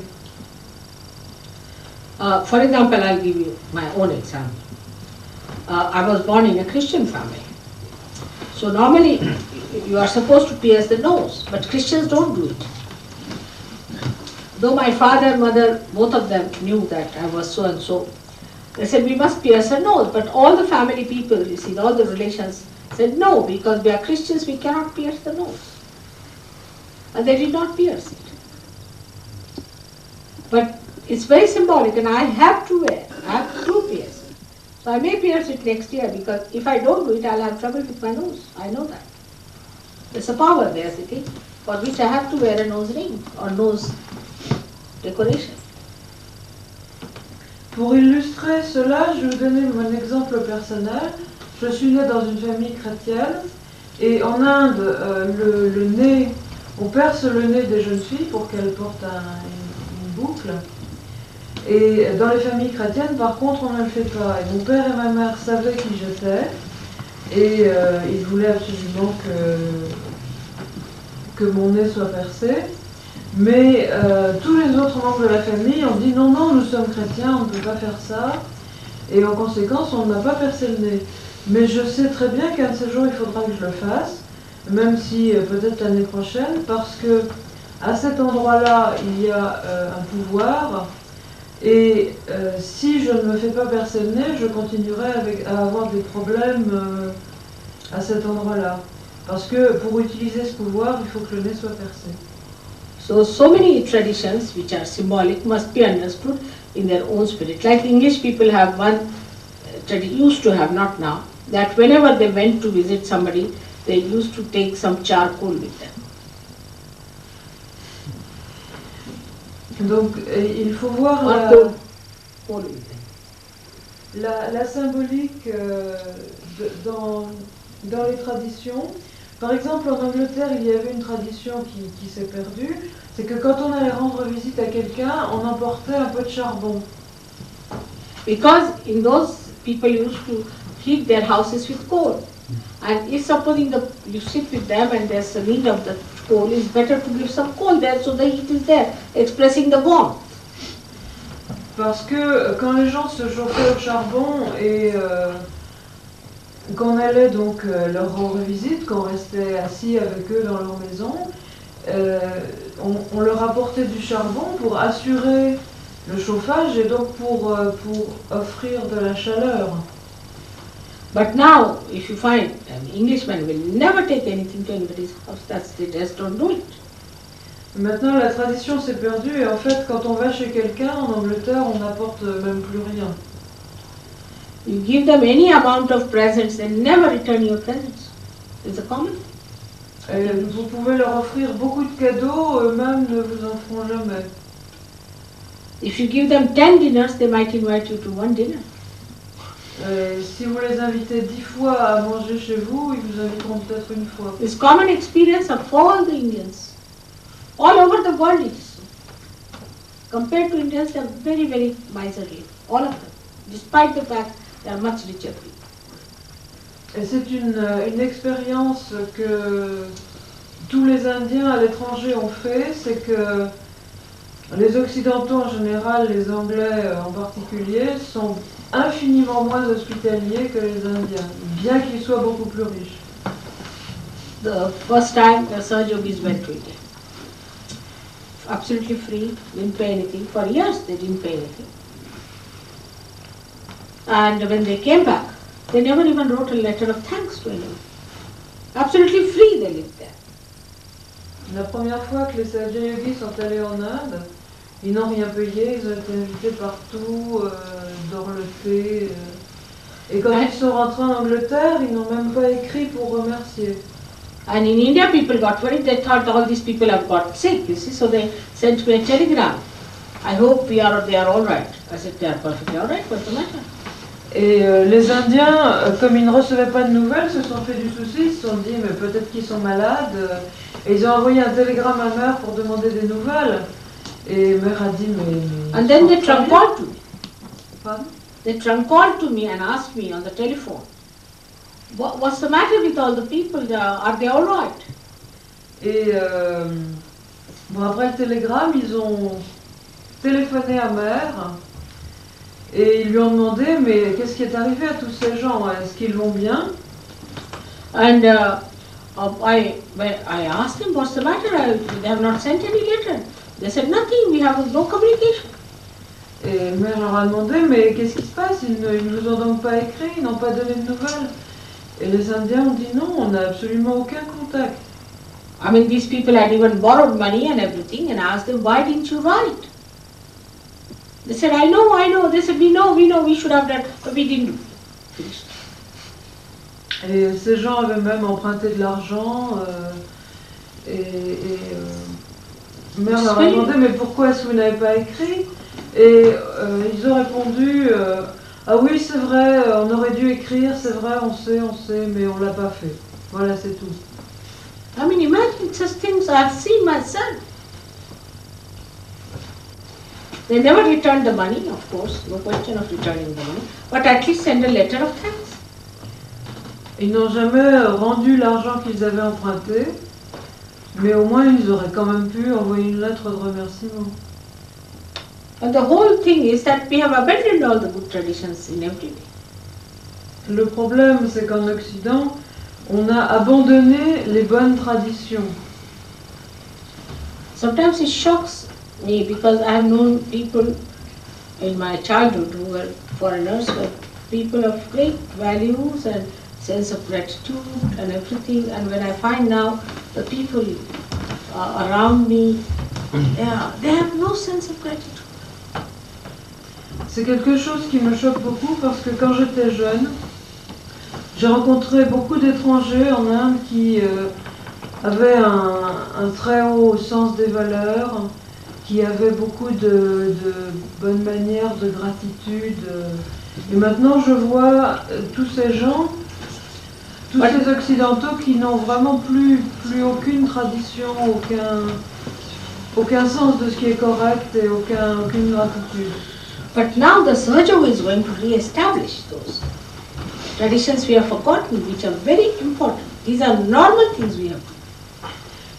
For example, I'll give you my own example. I was born in a Christian family. So normally you are supposed to pierce the nose, but Christians don't do it. Though my father, mother, both of them knew that I was so and so, they said we must pierce her nose. But all the family people, you see, all the relations said no, because we are Christians, we cannot pierce the nose. And they did not pierce it. But it's very symbolic, and I have to wear, I have to pierce it. So I may pierce it next year, because if I don't do it, I'll have trouble with my nose. I know that. There's a power there sitting, for which I have to wear a nose ring or nose decoration. Pour illustrer cela, je vais vous donner mon exemple personnel. Je suis née dans une famille chrétienne et en Inde, le nez, on perce le nez des jeunes filles pour qu'elles portent une boucle. Et dans les familles chrétiennes, par contre, on ne le fait pas. Et mon père et ma mère savaient qui j'étais Et il voulait absolument que mon nez soit percé. Mais tous les autres membres de la famille ont dit non, non, nous sommes chrétiens, on ne peut pas faire ça. Et en conséquence, on n'a pas percé le nez. Mais je sais très bien qu'un de ces jours, il faudra que je le fasse, même si peut-être l'année prochaine, parce que à cet endroit-là, il y a un pouvoir. Et si je ne me fais pas percer le nez, je continuerai à avoir des problèmes à cet endroit-là. Parce que pour utiliser ce pouvoir, il faut que le nez soit percé. So many traditions which are symbolic must be understood in their own spirit. Like the English people have one, used to have, not now, that whenever they went to visit somebody, they used to take some charcoal with them. Donc il faut voir la symbolique dans les traditions. Par exemple, en Angleterre, il y avait une tradition qui s'est perdue, c'est que quand on allait rendre visite à quelqu'un, on emportait un peu de charbon. Because in those people used to heat their houses with coal. And if supposing you sit with them and there's a need of the coal, it's better to give some coal there so the heat is there, expressing the warmth. Parce que quand les gens se chauffaient au charbon et qu'on allait donc leur rendre visite, qu'on restait assis avec eux dans leur maison, on leur apportait du charbon pour assurer le chauffage et donc pour offrir de la chaleur. But now, if you find an Englishman will never take anything to anybody's house, they just don't do it. Maintenant, la tradition s'est perdue et en fait, quand on va chez quelqu'un en Angleterre, on n'apporte même plus rien. You give them any amount of presents, they never return your presents. It's a common. Et vous pouvez leur offrir beaucoup de cadeaux, eux-mêmes ne vous en feront jamais. If you give them 10 dinners, they might invite you to one dinner. Si vous les invitez 10 fois à manger chez vous, ils vous inviteront peut-être une fois. It's common experience of all the Indians. All over the world it is so. Compared to Indians, they are very, very miserly. All of them. Despite the fact they are much richer people. Et c'est une expérience que tous les Indiens à l'étranger ont fait, c'est que les Occidentaux en général, les Anglais en particulier, sont infiniment moins hospitaliers que les Indiens, bien qu'ils soient beaucoup plus riches. The first time the SahajaYogis went to India, absolutely free, didn't pay anything. For years they didn't pay anything. And when they came back, they never even wrote a letter of thanks to anyone. Absolutely free they lived there. La première fois que les SahajaYogis sont allés en Inde, ils n'ont rien payé, ils ont été invités partout, dorlotés. Et quand ils sont rentrés en Angleterre, ils n'ont même pas écrit pour remercier. And in India people got worried, they thought all these people have got sick, you see, so they sent me a telegram. I hope they are all right. I said, they are perfectly all right, what's the matter? Et les Indiens, comme ils ne recevaient pas de nouvelles, se sont fait du souci, ils se sont dit, mais peut-être qu'ils sont malades. Et ils ont envoyé un télégramme à Mère pour demander des nouvelles. Et Mère a dit, mais... And then they called to me. Pardon? They called to me and asked me on the telephone, what's the matter with all the people? Are they all right? Et bon, après le télégramme, ils ont téléphoné à Mère et ils lui ont demandé, mais qu'est-ce qui est arrivé à tous ces gens? Est-ce qu'ils vont bien? And I asked them, what's the matter? They have not sent any letter. They said, nothing, we have no communication. Et Mère leur a demandé, mais qu'est-ce qui se passe? Ils ne vous ont donc pas écrit, ils n'ont pas donné de nouvelles. Et les Indiens ont dit non, on n'a absolument aucun contact. I mean, these people had even borrowed money and everything, and I asked them, why didn't you write? They said, I know. They said, we know, we should have done, but we didn't do. Finished. Et ces gens avaient même emprunté de l'argent. Mère leur a demandé, mais pourquoi est-ce que vous n'avez pas écrit? Et ils ont répondu, ah oui, c'est vrai, on aurait dû écrire, c'est vrai, on sait, mais on l'a pas fait. Voilà, c'est tout. I mean, imagine such things I've seen myself. They never returned the money, of course, no question of returning the money, but at least send a letter of thanks. Ils n'ont jamais rendu l'argent qu'ils avaient emprunté, mais au moins ils auraient quand même pu envoyer une lettre de remerciement. And the whole thing is that we have abandoned all the good traditions in every way. Le problème, c'est qu'en Occident, on a abandonné les bonnes traditions. Sometimes it shocks me because I have known people in my childhood who were foreigners, but people of great values and sense of gratitude and everything. And when I find now the people around me, they have no sense of gratitude. C'est quelque chose qui me choque beaucoup parce que quand j'étais jeune, j'ai rencontré beaucoup d'étrangers en Inde qui avaient un très haut sens des valeurs, qui avaient beaucoup de bonnes manières, de gratitude. Et maintenant, je vois tous ces gens, tous ces occidentaux qui n'ont vraiment plus aucune tradition, aucun sens de ce qui est correct et aucune gratitude. But now the SahajaYoga is going to re-establish those traditions we have forgotten, which are very important. These are normal things we have to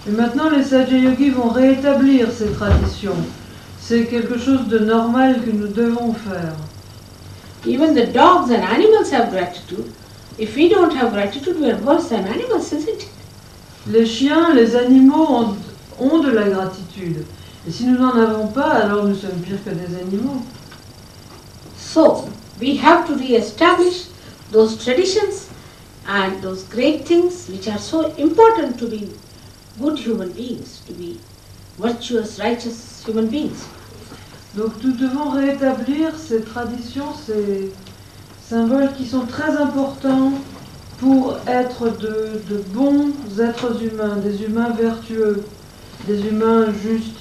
do. Et maintenant, les SahajaYogis vont rétablir ces traditions. C'est quelque chose de normal que nous devons faire. Even the dogs and animals have gratitude. If we don't have gratitude, we are worse than animals, isn't it? Les chiens, les animaux ont de la gratitude. Et si nous n'en avons pas, alors nous sommes pires que des animaux. So, we have to re-establish those traditions and those great things which are so important to be good human beings, to be virtuous, righteous human beings. Donc nous devons rétablir ces traditions, ces symboles qui sont très importants pour être de bons êtres humains, des humains vertueux, des humains justes.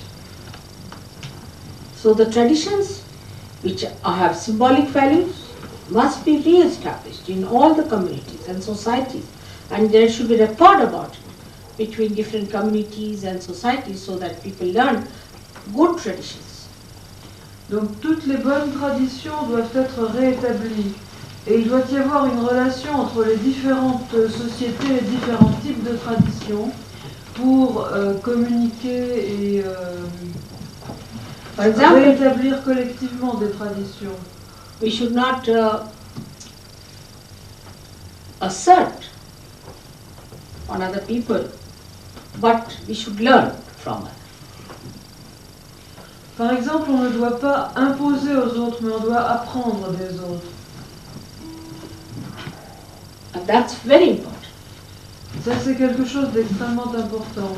So the traditions which have symbolic values must be re-established in all the communities and societies, and there should be record about it between different communities and societies so that people learn good traditions. Donc toutes les bonnes traditions doivent être réétablies et il doit y avoir une relation entre les différentes sociétés, les différents types de traditions pour communiquer et For example, rétablir collectivement des traditions. We should not assert on other people, but we should learn from others. Par exemple, on ne doit pas imposer aux autres, mais on doit apprendre des autres. And that's very important. Ça, c'est quelque chose d'extrêmement important.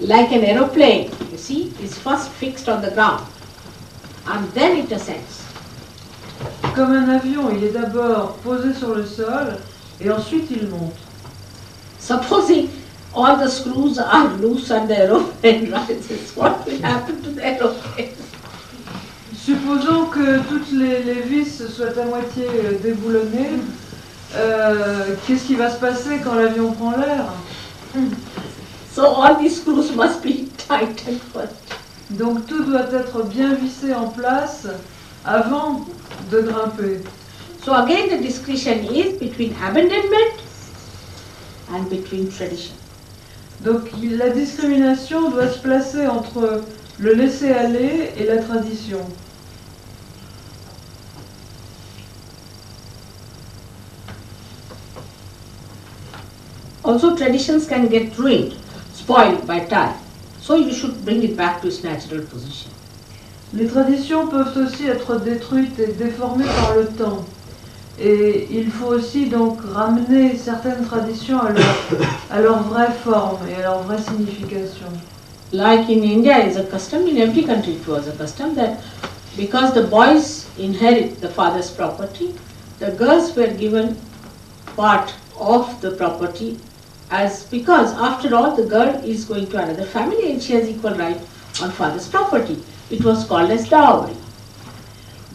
Like an aeroplane, you see, is first fixed on the ground, and then it ascends. Comme un avion, il est d'abord posé sur le sol, et ensuite il monte. Supposing all the screws are loose and the aeroplane rises, what will happen to the aeroplane? Supposons que toutes les vis soient à moitié déboulonnées, qu'est-ce qui va se passer quand l'avion prend l'air? So all these screws must be tightened first. Donc tout doit être bien vissé en place avant de grimper. So again the distinction is between abandonment and between tradition. Donc la discrimination doit se placer entre le laisser-aller et la tradition. Also traditions can get ruined, spoiled by time. So you should bring it back to its natural position. Les traditions peuvent aussi être détruites et déformées par le temps. Et il faut aussi donc ramener certaines traditions à leur vraie forme et à leur vraie signification. Like in India is a custom, in every country it was a custom that because the boys inherit the father's property, the girls were given part of the property as because after all the girl is going to another family and she has equal right on father's property. It was called as dowry.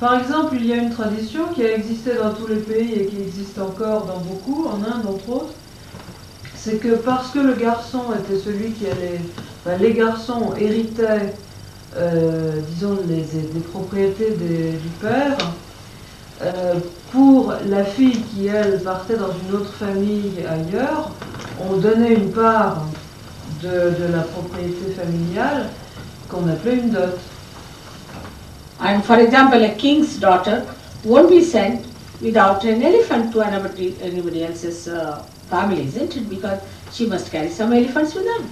Par exemple, il y a une tradition qui a existé dans tous les pays et qui existe encore dans beaucoup, en Inde entre autres, c'est que parce que le garçon était celui qui allait, les garçons héritaient, disons, des propriétés du père, Pour la fille qui, elle, partait dans une autre famille ailleurs, on donnait une part de la propriété familiale qu'on appelait une dot. And for example, a king's daughter won't be sent without an elephant to anybody else's family, isn't it? Because she must carry some elephants with her.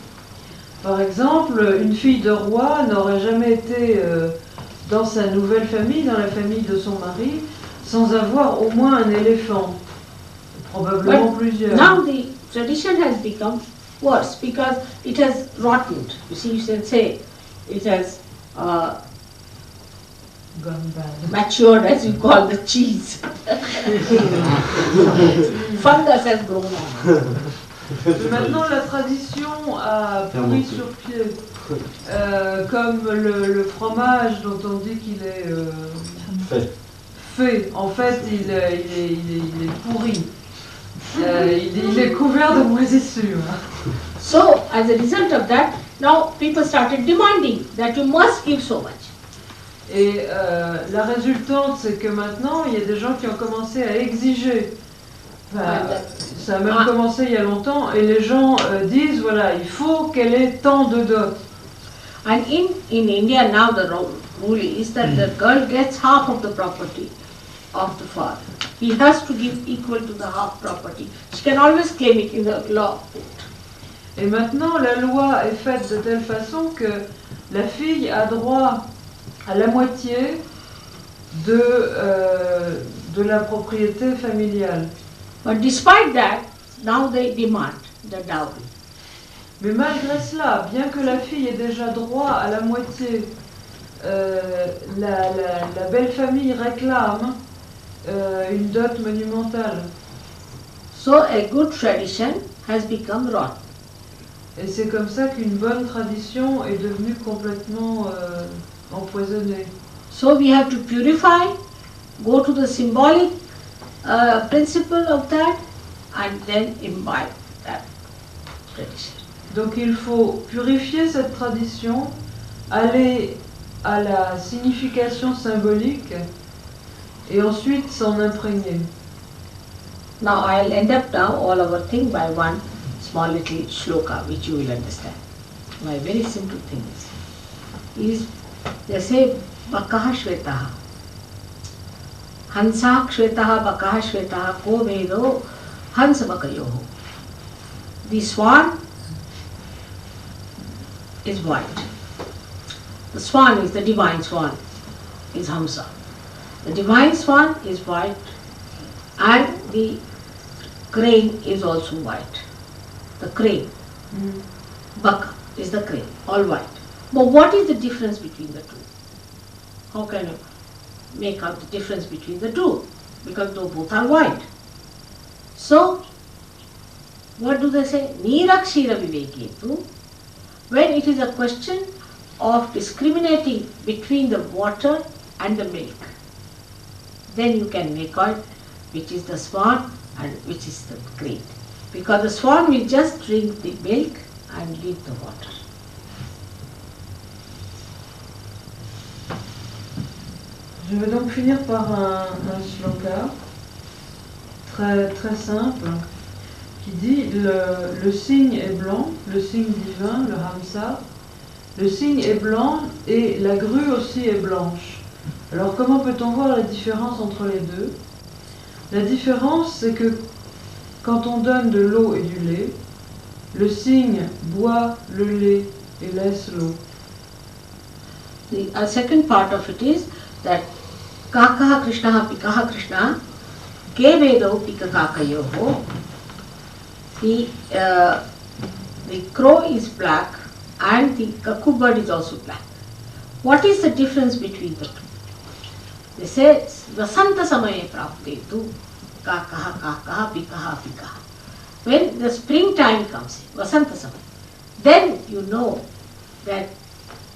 Par exemple, une fille de roi n'aurait jamais été dans sa nouvelle famille, dans la famille de son mari, sans avoir au moins un éléphant, probablement plusieurs. Now the tradition has become worse because it has rotted. You see, you can say it has gone bad. Matured, as you call the cheese. Fungus has grown on. Maintenant, la tradition a pris sur pied, comme le fromage dont on dit qu'il est fait. En fait, il est pourri. Il est couvert de moisissures. So, as a result of that, now people started demanding that you must give so much. Et la résultante, c'est que maintenant, il y a des gens qui ont commencé à exiger. Ça a même commencé il y a longtemps, et les gens disent, voilà, il faut qu'elle ait tant de dot. And in India now the rule is that the girl gets half of the property of the father. He has to give equal to the half property. She can always claim it in the law. Et maintenant, la loi est faite de telle façon que la fille a droit à la moitié de la propriété familiale. But despite that, now they demand the dowry. Mais malgré cela, bien que la fille ait déjà droit à la moitié, la belle famille réclame une dot monumentale. So a good tradition has become rotten. Et c'est comme ça qu'une bonne tradition est devenue complètement empoisonnée. So we have to purify, go to the symbolic principle of that, and then imbibe that tradition. Donc il faut purifier cette tradition, aller à la signification symbolique et ensuite s'en imprégner. Now I'll end up now all our thing by one small little shloka which you will understand. My very simple thing is जैसे बकः श्वेतः हंसा श्वेतः बकः श्वेतः को भेदो हंस बकयोः. The swan is white. The swan is the divine swan, is Hamsa. The divine swan is white and the crane is also white. The crane, Baka is the crane, all white. But what is the difference between the two? How can you make out the difference between the two? Because though both are white. So, what do they say? Nirakshira viveketu. When it is a question of discriminating between the water and the milk, then you can make out which is the swan and which is the crane. Because the swan will just drink the milk and leave the water. Je vais donc finir par un shloka très, très simple qui dit le signe est blanc, le signe divin, le Hamsa, le signe est blanc et la grue aussi est blanche. Alors comment peut-on voir la différence entre les deux? La différence, c'est que quand on donne de l'eau et du lait, le cygne boit le lait et laisse l'eau. The second part of it is that Kakaha Krishna Pikaha Krishna Kevedo Pikakakayoho. The crow is black and the cuckoo bird is also black. What is the difference between the two? They say Vasanta Samaye Praptetu Kakaha Kakaha Pikaha Pikaha. When the springtime comes, Vasanta Samaya, then you know that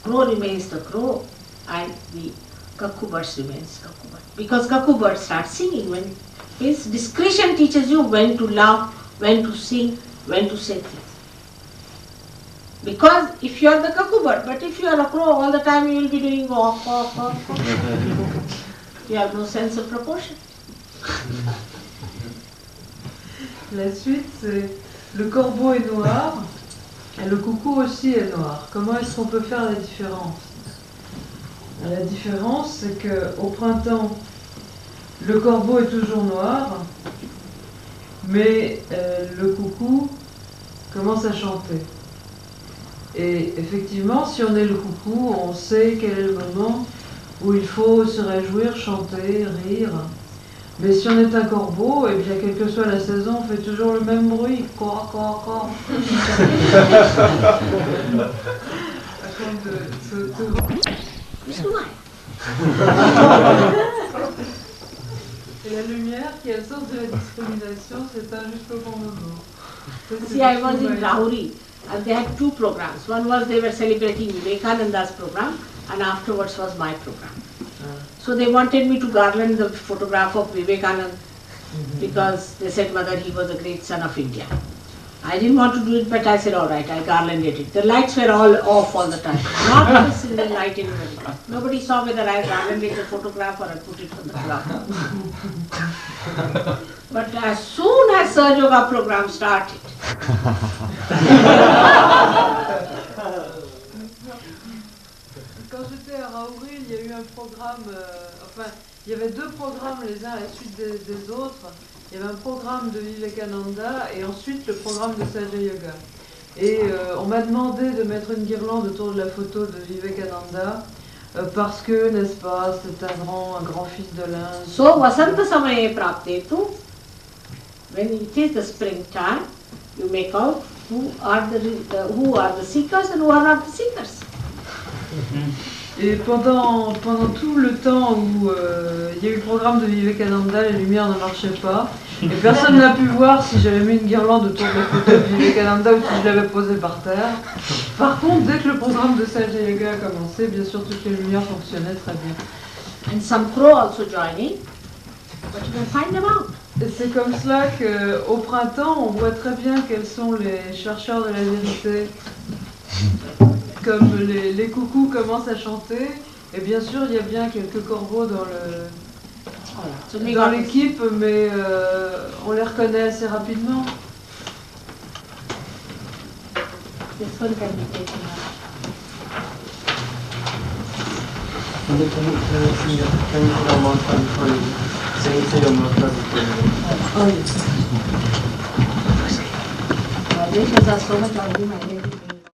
crow remains the crow and the cuckoo bird remains cuckoo bird. Because cuckoo bird starts singing when his discretion teaches you when to laugh, when to sing, when to say things. Because if you are the cuckoo bird, but if you are a crow all the time you will be doing walk, walk, walk, walk. You have no sense of proportion. La suite, c'est le corbeau est noir et le coucou aussi est noir. Comment est-ce qu'on peut faire la différence? La différence, c'est qu'au printemps, le corbeau est toujours noir, mais le coucou commence à chanter. Et effectivement, si on est le coucou, on sait quel est le moment où il faut se réjouir, chanter, rire. Mais si on est un corbeau, eh bien, quelle que soit la saison, on fait toujours le même bruit. Quoi, quoi, quoi. Et la lumière qui est le sens de la discrimination, c'est un jusqu'au bon moment. See, I was in Rahuri and they had two programs. One was they were celebrating Vivekananda's program and afterwards was my program. So they wanted me to garland the photograph of Vivekananda because they said, Mother, he was a great son of India. I didn't want to do it, but I said, all right, I garlanded it. The lights were all off all the time. Not a single light in the middle. Nobody saw whether I garlanded the photograph or I put it on the clock. But as soon as SahajaYoga program started, quand j'étais à Rahuri, il y a eu un programme, enfin, il y avait deux programmes les uns à la suite des autres. Il y avait un programme de Vivekananda et ensuite le programme de SahajaYoga. Et on m'a demandé de mettre une guirlande autour de la photo de Vivekananda parce que, n'est-ce pas, c'est un grand fils de l'Inde. So, Vasanta Samaye Praptetu, when it is the springtime, you make out who are the seekers and who are not the seekers. Et pendant tout le temps où il y a eu le programme de Vivekananda, les lumières ne marchaient pas. Et personne n'a pu voir si j'avais mis une guirlande autour de la photo de Vivekananda ou si je l'avais posée par terre. Par contre, dès que le programme de SahajaYoga a commencé, bien sûr, toutes les lumières fonctionnaient très bien. And some crow also joining, but you can find them out. Et c'est comme cela qu'au printemps, on voit très bien quels sont les chercheurs de la vérité. Comme les coucous commencent à chanter, et bien sûr il y a bien quelques corbeaux dans l'équipe, mais on les reconnaît assez rapidement. Vibrations are so much on him.